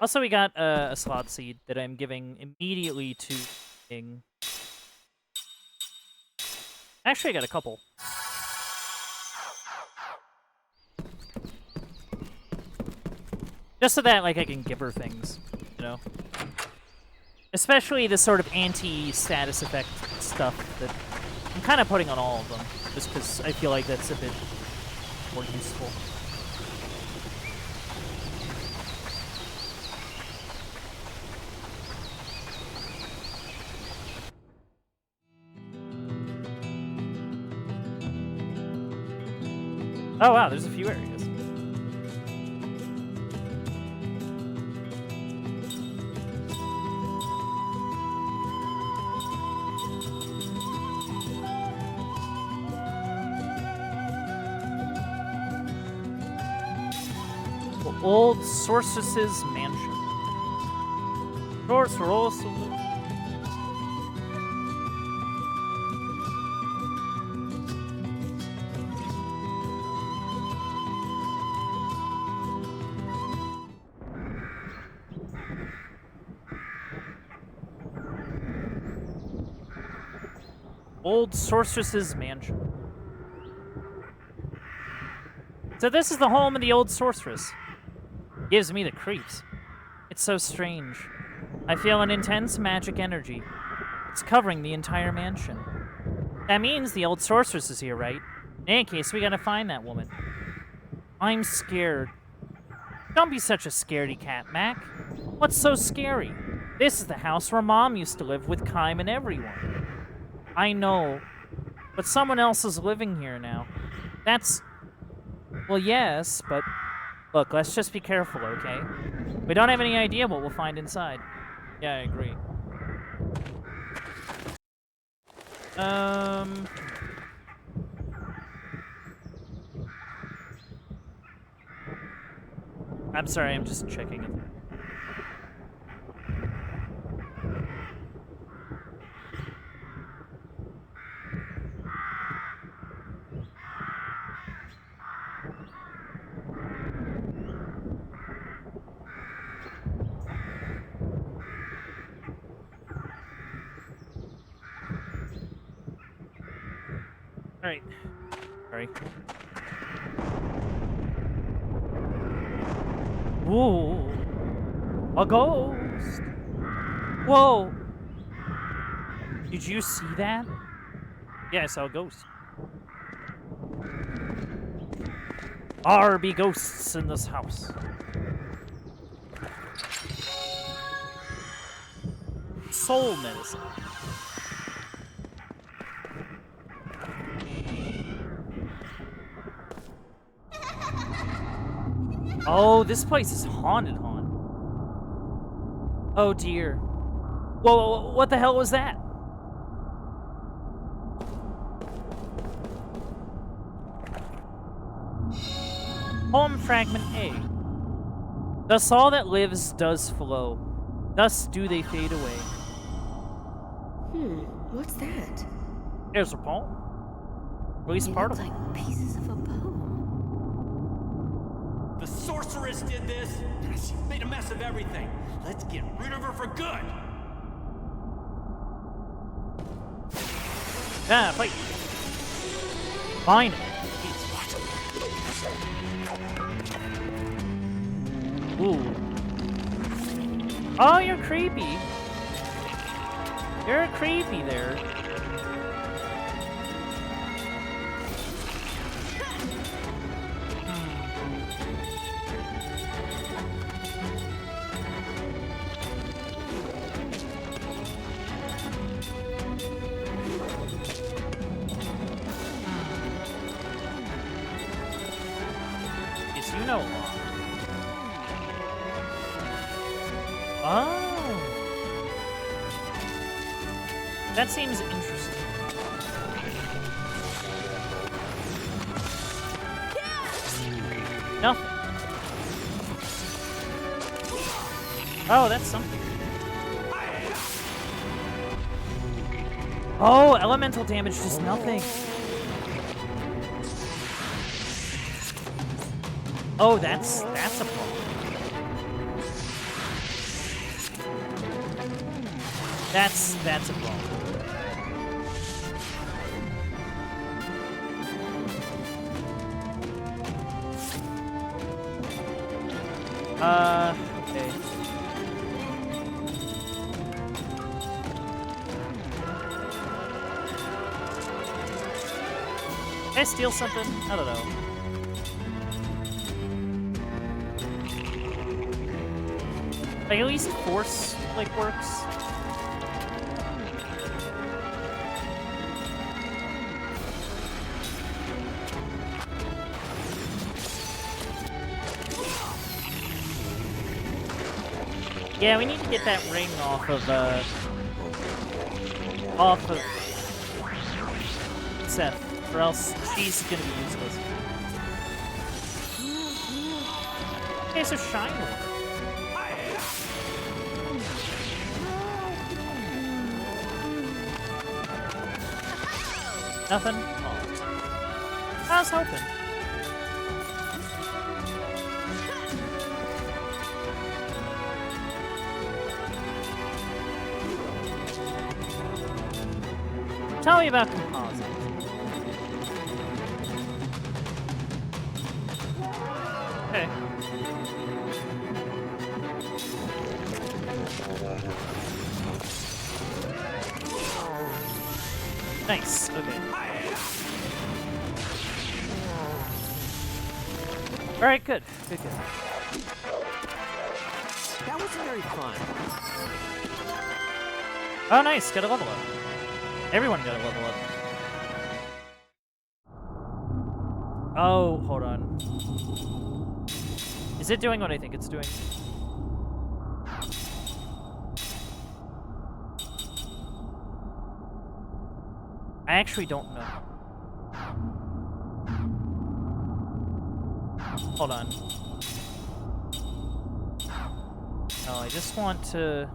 Also, we got a slot seed that I'm giving immediately to King. Actually, I got a couple. Just so that, like, I can give her things, you know? Especially the sort of anti-status effect stuff that I'm kind of putting on all of them, just because I feel like that's a bit more useful. Oh wow, there's a few areas. Old Sorceress's Mansion. Sorceress. Old Sorceress's Mansion. So this is the home of the old sorceress. Gives me the creeps. It's so strange. I feel an intense magic energy. It's covering the entire mansion. That means the old sorceress is here, right? In any case, we gotta find that woman. I'm scared. Don't be such a scaredy cat, Mac. What's so scary? This is the house where Mom used to live with Kime and everyone. I know, but someone else is living here now. That's... Well, yes, but... Look, let's just be careful, okay? We don't have any idea what we'll find inside. Yeah, I agree. I'm sorry, I'm just checking it. Alright. Sorry. Whoa. A ghost. Whoa. Did you see that? Yeah, I saw a ghost. Be ghosts in this house. Soul medicine. Oh, this place is haunted. Oh dear. Whoa, what the hell was that? Poem fragment A. Thus all that lives does flow. Thus do they fade away. What's that? There's a poem. At least part of it. Like pieces of a poem. The sorceress did this. She made a mess of everything. Let's get rid of her for good. Ah, fight. Fine. Ooh. Oh, you're creepy. You're creepy there. Yes, you know a lot. Oh. That seems interesting. Nothing. Oh, that's something. Oh, elemental damage does nothing. Oh, that's a problem. That's a problem. Okay. Can I steal something? I don't know. Like, at least force, like, works. Yeah, we need to get that ring off of Seth, or else she's gonna be useless. Okay, so shine water. Nothing? Oh. I was hoping. Tell me about composites. Okay. Nice. Okay. All right. Good. Good. Good. That wasn't very fun. Oh, nice. Got a level up. Everyone got a level up. Oh, hold on. Is it doing what I think it's doing? I actually don't know. Hold on. No, I just want to...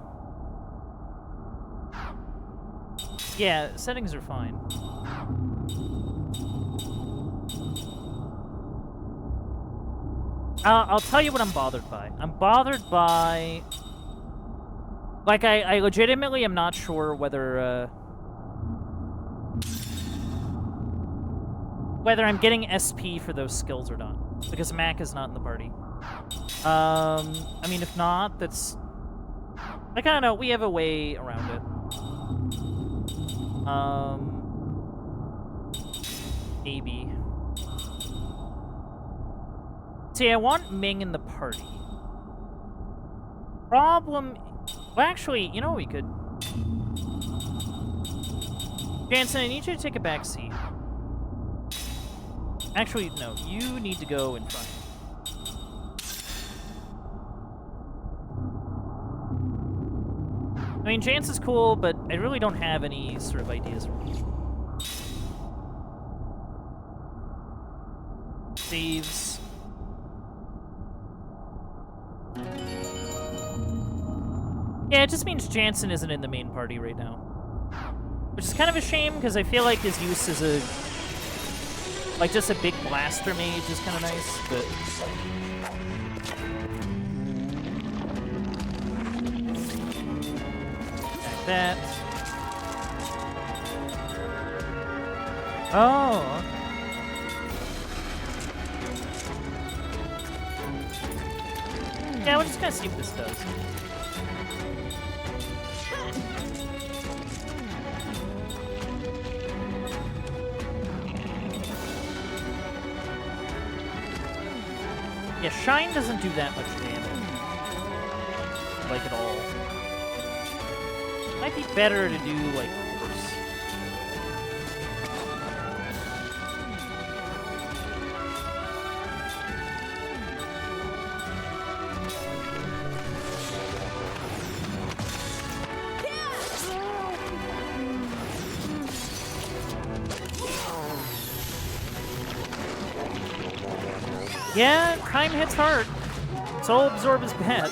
Yeah, settings are fine. I'll tell you what I'm bothered by. I'm bothered by... Like, I legitimately am not sure whether, whether I'm getting SP for those skills or not. Because Mac is not in the party. I mean, if not, that's... Like, I don't know, we have a way around it. Maybe. See, I want Ming in the party. Problem... Well, actually, you know what we could... Jansen, I need you to take a back seat. Actually, no, you need to go in front. I mean, Jansen's cool, but I really don't have any sort of ideas for him. Saves. Yeah, it just means Jansen isn't in the main party right now. Which is kind of a shame, because I feel like his use as a... Like, just a big blaster mage is kind of nice, but... Like that. Oh! Yeah, we're just gonna see what this does. Yeah, Shine doesn't do that much damage. Like, at all. Might be better to do, like, worse. Yeah, time hits hard. Soul Absorb is bad.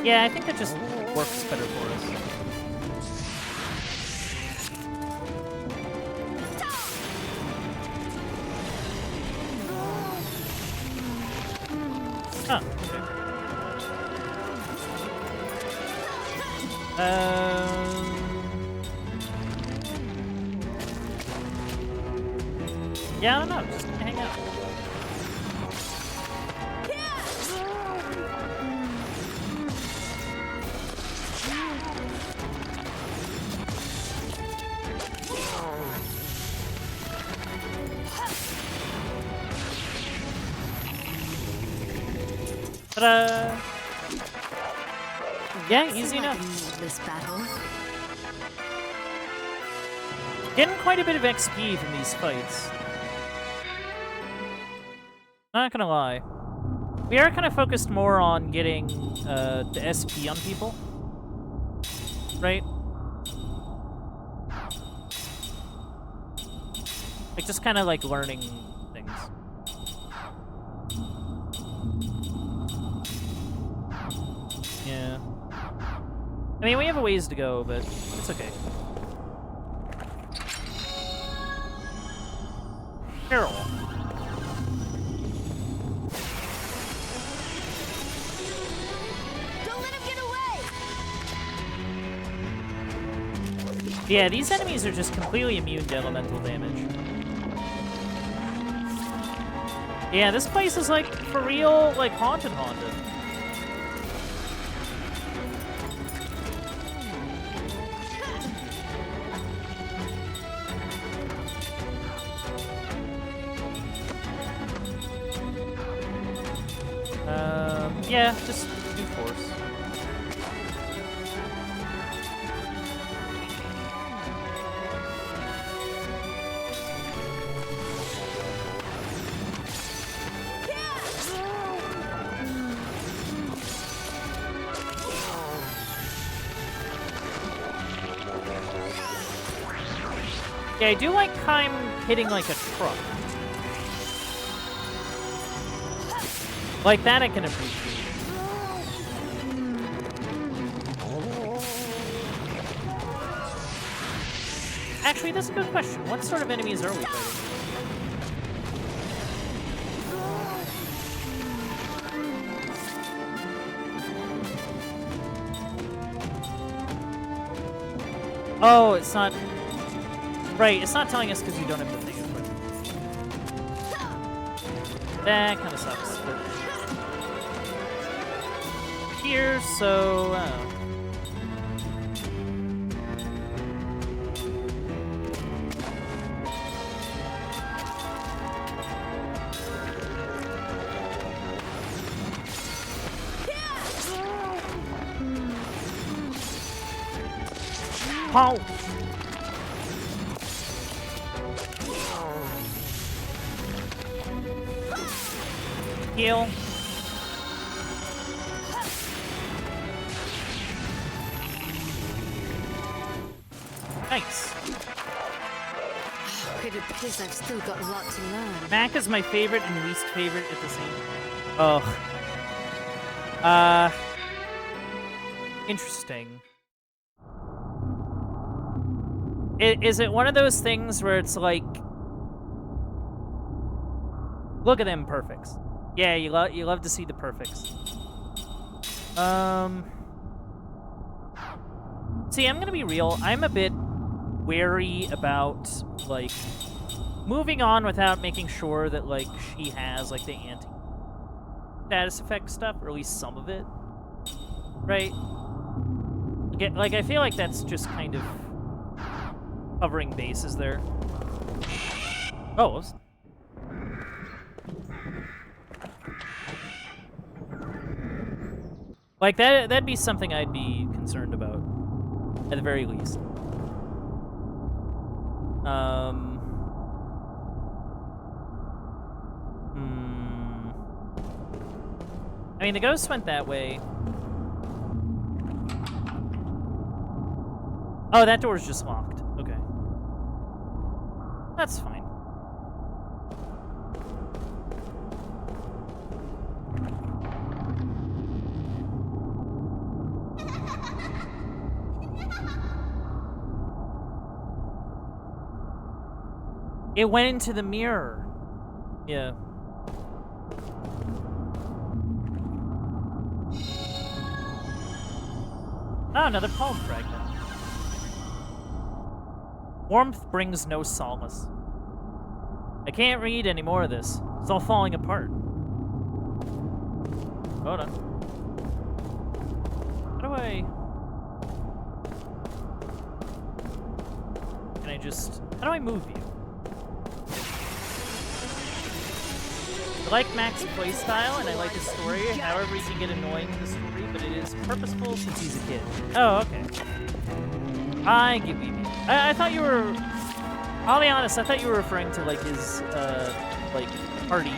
Yeah, I think that just works better for us. Huh, okay. Yeah, I don't know. Just hang out. Ta-da! Yeah, easy enough. This battle. Getting quite a bit of XP from these fights. Not gonna lie. We are kind of focused more on getting the SP on people. Right? Like, just kind of like learning things. Yeah. I mean, we have a ways to go, but it's okay. Carol. Yeah, these enemies are just completely immune to elemental damage. Yeah, this place is like, for real, like, haunted. Yeah, just do force. Yeah, I do like Kaim hitting like a truck. Like that I can appreciate. Actually, that's a good question. What sort of enemies are we fighting? Oh, it's not... Right, it's not telling us because you don't have the thing equipped. That kind of sucks. But... Here, so... Oh. Heal. Nice. Credit this, I've still got a lot to learn. Mac is my favorite and least favorite at the same time. Oh. Interesting. Is it one of those things where it's like, look at them perfects. Yeah, you love to see the perfects. See, I'm gonna be real. I'm a bit wary about like moving on without making sure that like she has like the anti-status effect stuff, or at least some of it, right? Like I feel like that's just kind of covering bases there. Oh, whoops. Like that'd be something I'd be concerned about, at the very least. I mean, the ghost went that way. Oh, that door's just locked. Okay. That's fine. It went into the mirror. Yeah. Oh, another palm fragment. Warmth brings no solace. I can't read any more of this. It's all falling apart. Hold on. How do I... Can I just... How do I move you? I like Mac's playstyle, and I like his story. However, he can get annoying in the story, but it is purposeful since he's a kid. Oh, okay. I give you... I thought you were... I'll be honest, I thought you were referring to, like, his, like, party...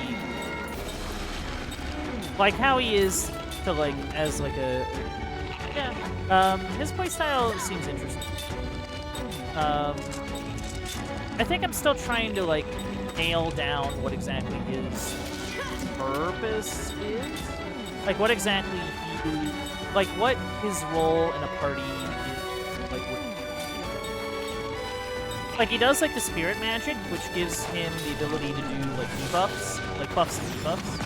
Like, how he is to, like, as, like, a... Yeah. His playstyle seems interesting. I think I'm still trying to, like, nail down what exactly his purpose is. Like, what exactly he... Like, what his role in a party is. Like, he does, like, the spirit magic, which gives him the ability to do, like, debuffs. Like, buffs and debuffs.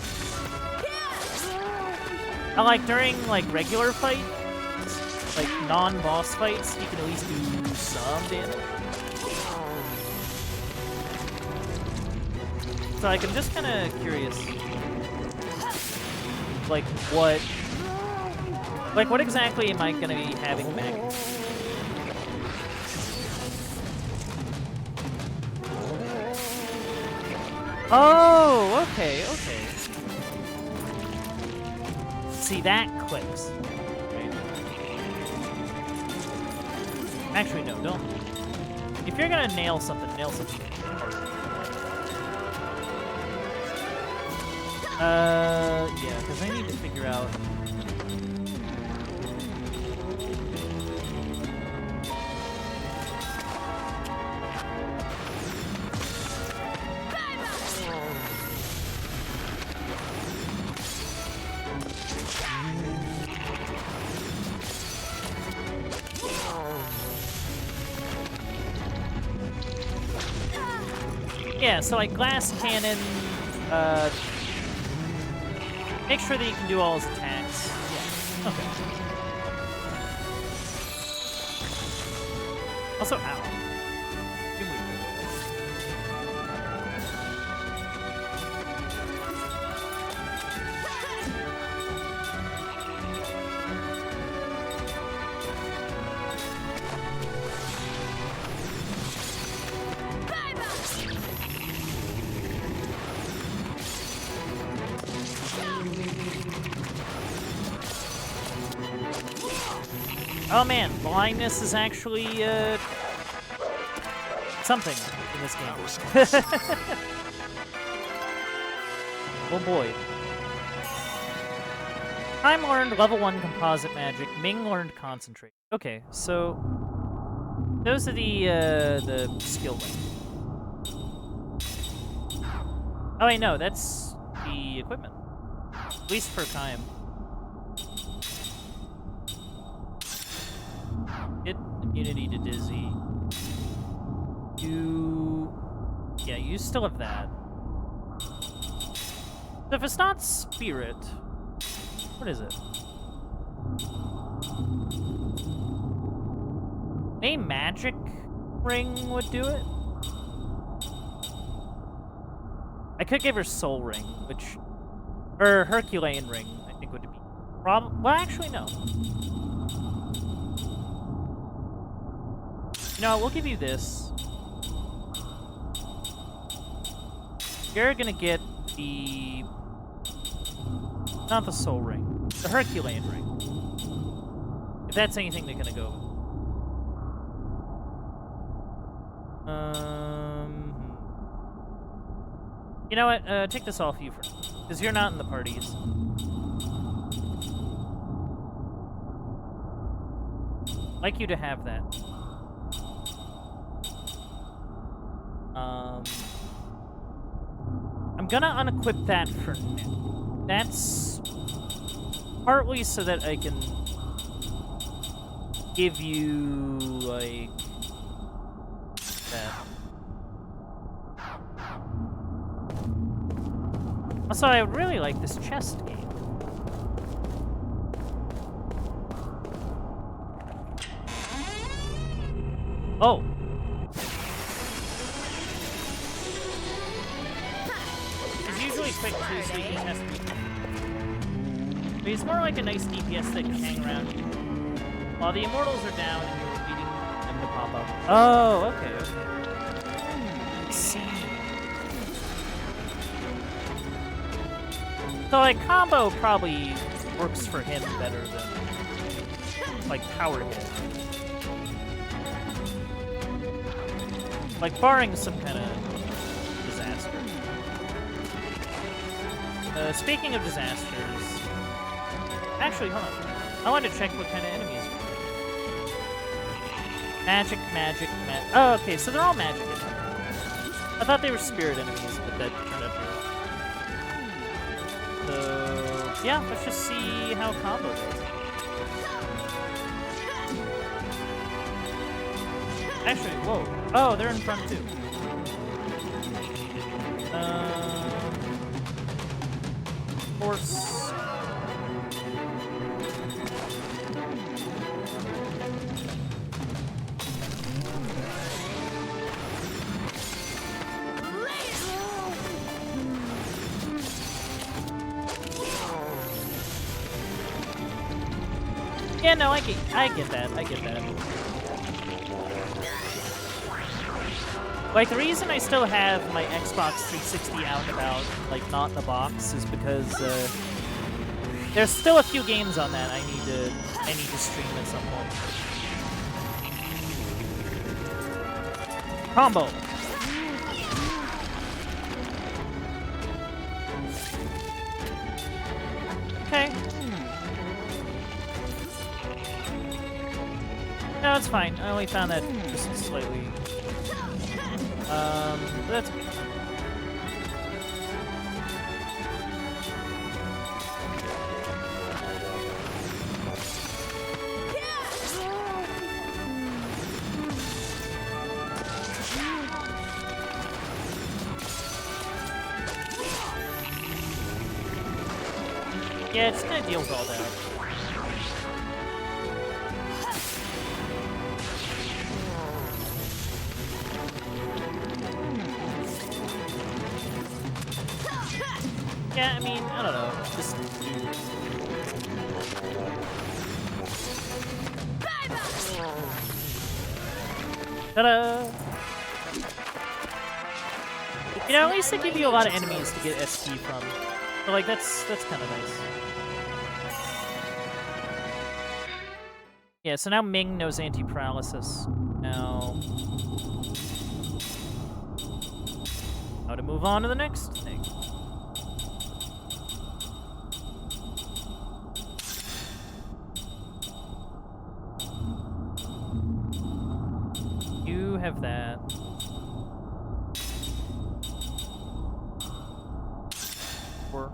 And, like, during, like, regular fights, like, non-boss fights, he can at least do some damage. So, like, I'm just kind of curious. Like, what... Like, what exactly am I going to be having Mac? Oh, okay, okay. See, that clicks. Right. Actually, no, don't. If you're gonna nail something hard. Yeah, because I need to figure out... Yeah, so like glass cannon, make sure that you can do all his attacks. Yeah. Okay. Also, ow. You move. Oh man, blindness is actually, something in this game. Oh boy. Time learned level 1 composite magic. Ming learned concentrate. Okay, so those are the skill link. Oh wait, no, that's the equipment. At least for time. Get immunity to dizzy. Yeah, you still have that. So if it's not spirit, what is it? A magic ring would do it? I could give her soul ring, which... Or Herculean ring, I think would be... Well, actually, no. No, we'll give you this. You're gonna get the... Not the soul ring. The Herculean ring. If that's anything they're gonna go with. You know what? Take this off you first. Because you're not in the parties. I'd like you to have that. I'm gonna unequip that for now. That's partly so that I can give you, like, that. Also, I really like this chest game. Oh! He's usually quick too, so he just has to be quick. But he's more like a nice DPS that can hang around while the immortals are down and you're beating them to pop up. Oh, okay, okay. I see. So, like, combo probably works for him better than, like, power hit. Like, barring some kind of disaster. Speaking of disasters... Actually, hold on. I wanted to check what kind of enemies were. Magic, magic, oh, okay, so they're all magic enemies. I thought they were spirit enemies, but that turned out to be wrong. So, yeah, let's just see how combo goes. Actually, whoa. Oh, they're in front too. Force. Yeah, no, I get that. I get that. Like, the reason I still have my Xbox 360 out and about, like, not in the box, is because, there's still a few games on that I need to stream at some point. Combo! Okay. No, it's fine. I only found that just slightly... but that's okay. Yeah, just gonna deal with all that. Yeah, I mean, I don't know. Just ta-da! You know, at least they give you a lot of enemies to get SP from. So, like, that's kind of nice. Yeah, so now Ming knows anti-paralysis. Now, how to move on to the next thing. You have that. Or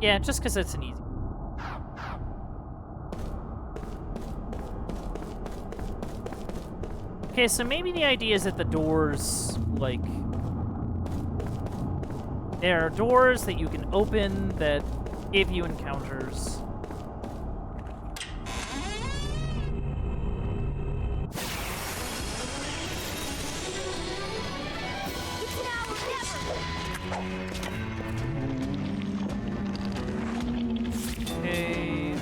yeah, just because it's an easy. Okay, so maybe the idea is that the doors, like, there are doors that you can open that give you encounters. Okay.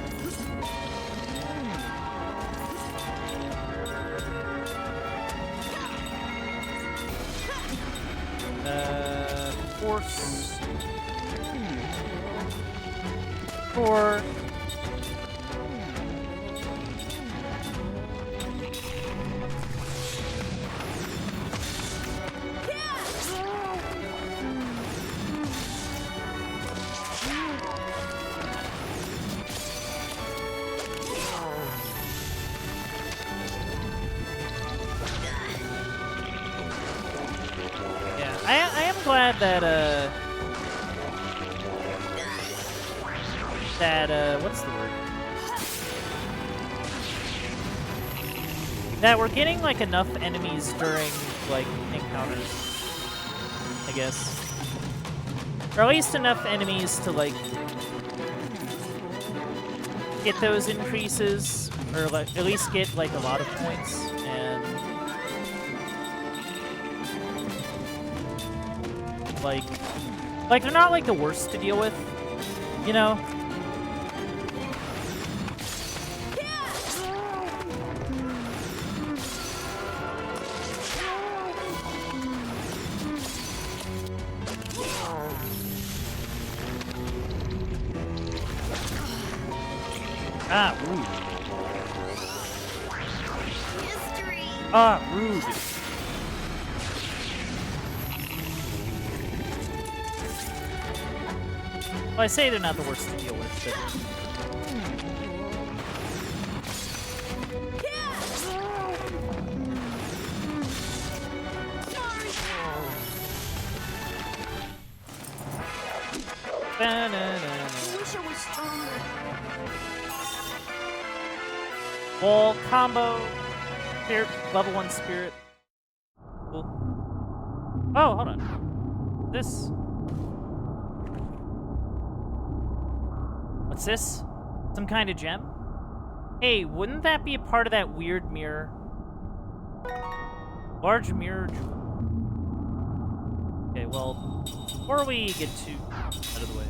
Force. 4. Yeah, I am glad that what's the word? That we're getting, like, enough enemies during, like, encounters, I guess. Or at least enough enemies to, like, get those increases, or, like, at least get, like, a lot of points, and, like, they're not, like, the worst to deal with, you know? Ah, rude. Mystery. Ah, rude. Well, I say they're not the worst to deal with, but... I wish I was stronger. Wall combo. Spirit, level 1 spirit. Cool. Oh, hold on. This. What's this? Some kind of gem? Hey, wouldn't that be a part of that weird mirror? Large mirror jewel. Okay, well, before we get too out of the way.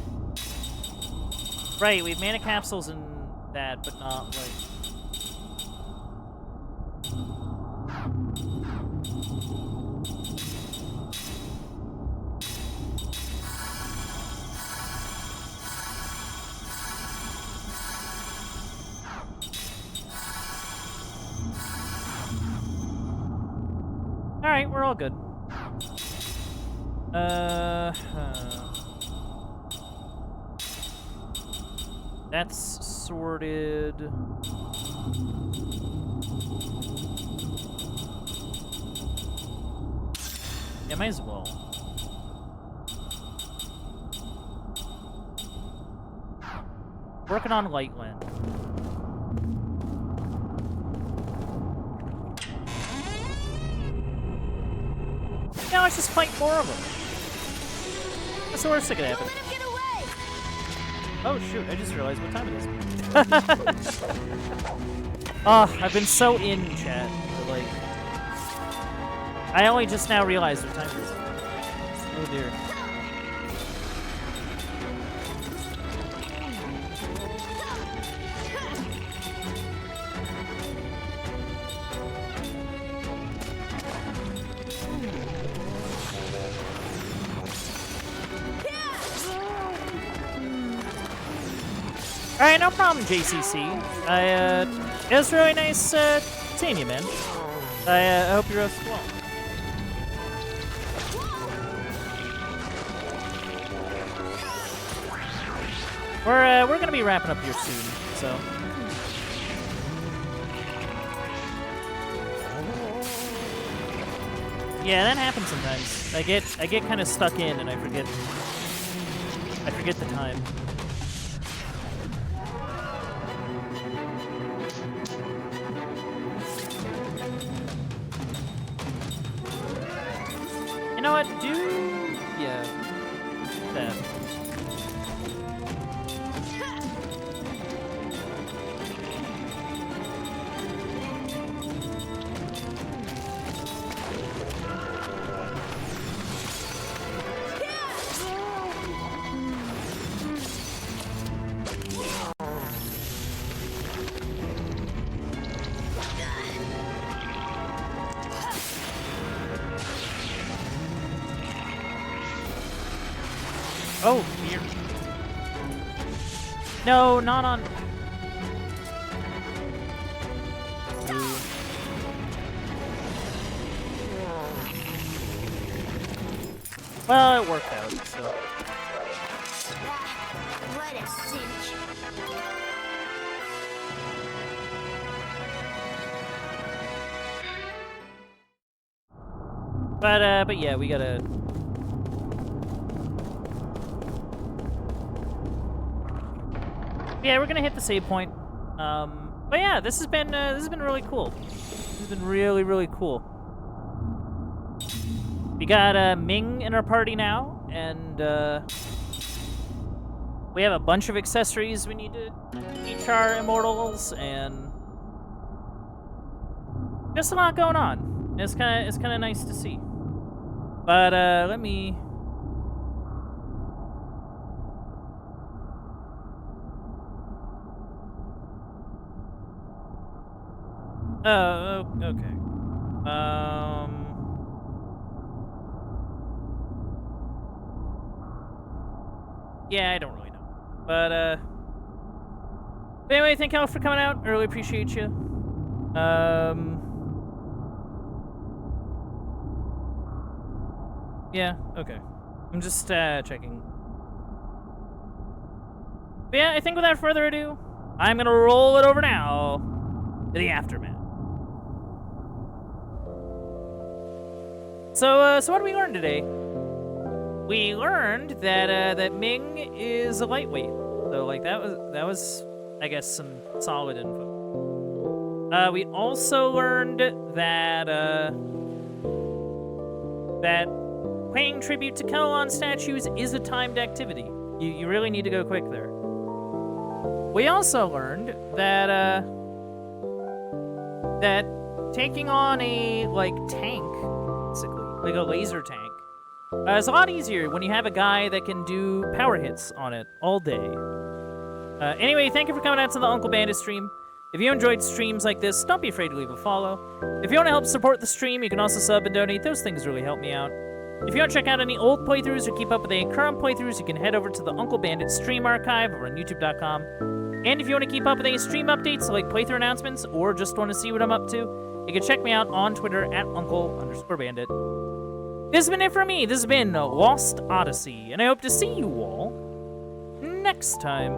Right, we have mana capsules and that, but not, like... Alright, we're all good. That's sorted. Yeah, might as well. Working on Lightland. Now let's just fight more of them. That's the worst that could happen. Oh shoot, I just realized what time it is. Oh, I've been so in chat, but like... I only just now realized what time it is. Oh dear. Alright, no problem, JCC. It was really nice seeing you, man. I hope you rest well. We're gonna be wrapping up here soon, so. Yeah, that happens sometimes. I get kind of stuck in and I forget the time. You know what? Yeah. That. Oh, weird. No, not on. Well, it worked out, so. What a cinch. But yeah, we gotta. Yeah, we're gonna hit the save point. But yeah, this has been really cool. This has been really, really cool. We got Ming in our party now, and we have a bunch of accessories we need to each our immortals, and just a lot going on. It's kind of nice to see. But let me. Oh, okay. Yeah, I don't really know. But anyway, thank y'all for coming out. I really appreciate you. Yeah, okay. I'm just checking. But yeah, I think without further ado, I'm gonna roll it over now to the aftermath. So what did we learn today? We learned that that Ming is a lightweight. So like that was I guess some solid info. We also learned that that paying tribute to Kelon statues is a timed activity. You really need to go quick there. We also learned that that taking on a like tank, basically, like a laser tank, it's a lot easier when you have a guy that can do power hits on it all day. Anyway, thank you for coming out to the Uncle Bandit stream. If you enjoyed streams like this, don't be afraid to leave a follow. If you want to help support the stream, you can also sub and donate. Those things really help me out. If you want to check out any old playthroughs or keep up with any current playthroughs, you can head over to the Uncle Bandit stream archive over on youtube.com. And if you want to keep up with any stream updates like playthrough announcements or just want to see what I'm up to, you can check me out on Twitter at Uncle_Bandit. This has been it for me. This has been Lost Odyssey, and I hope to see you all next time.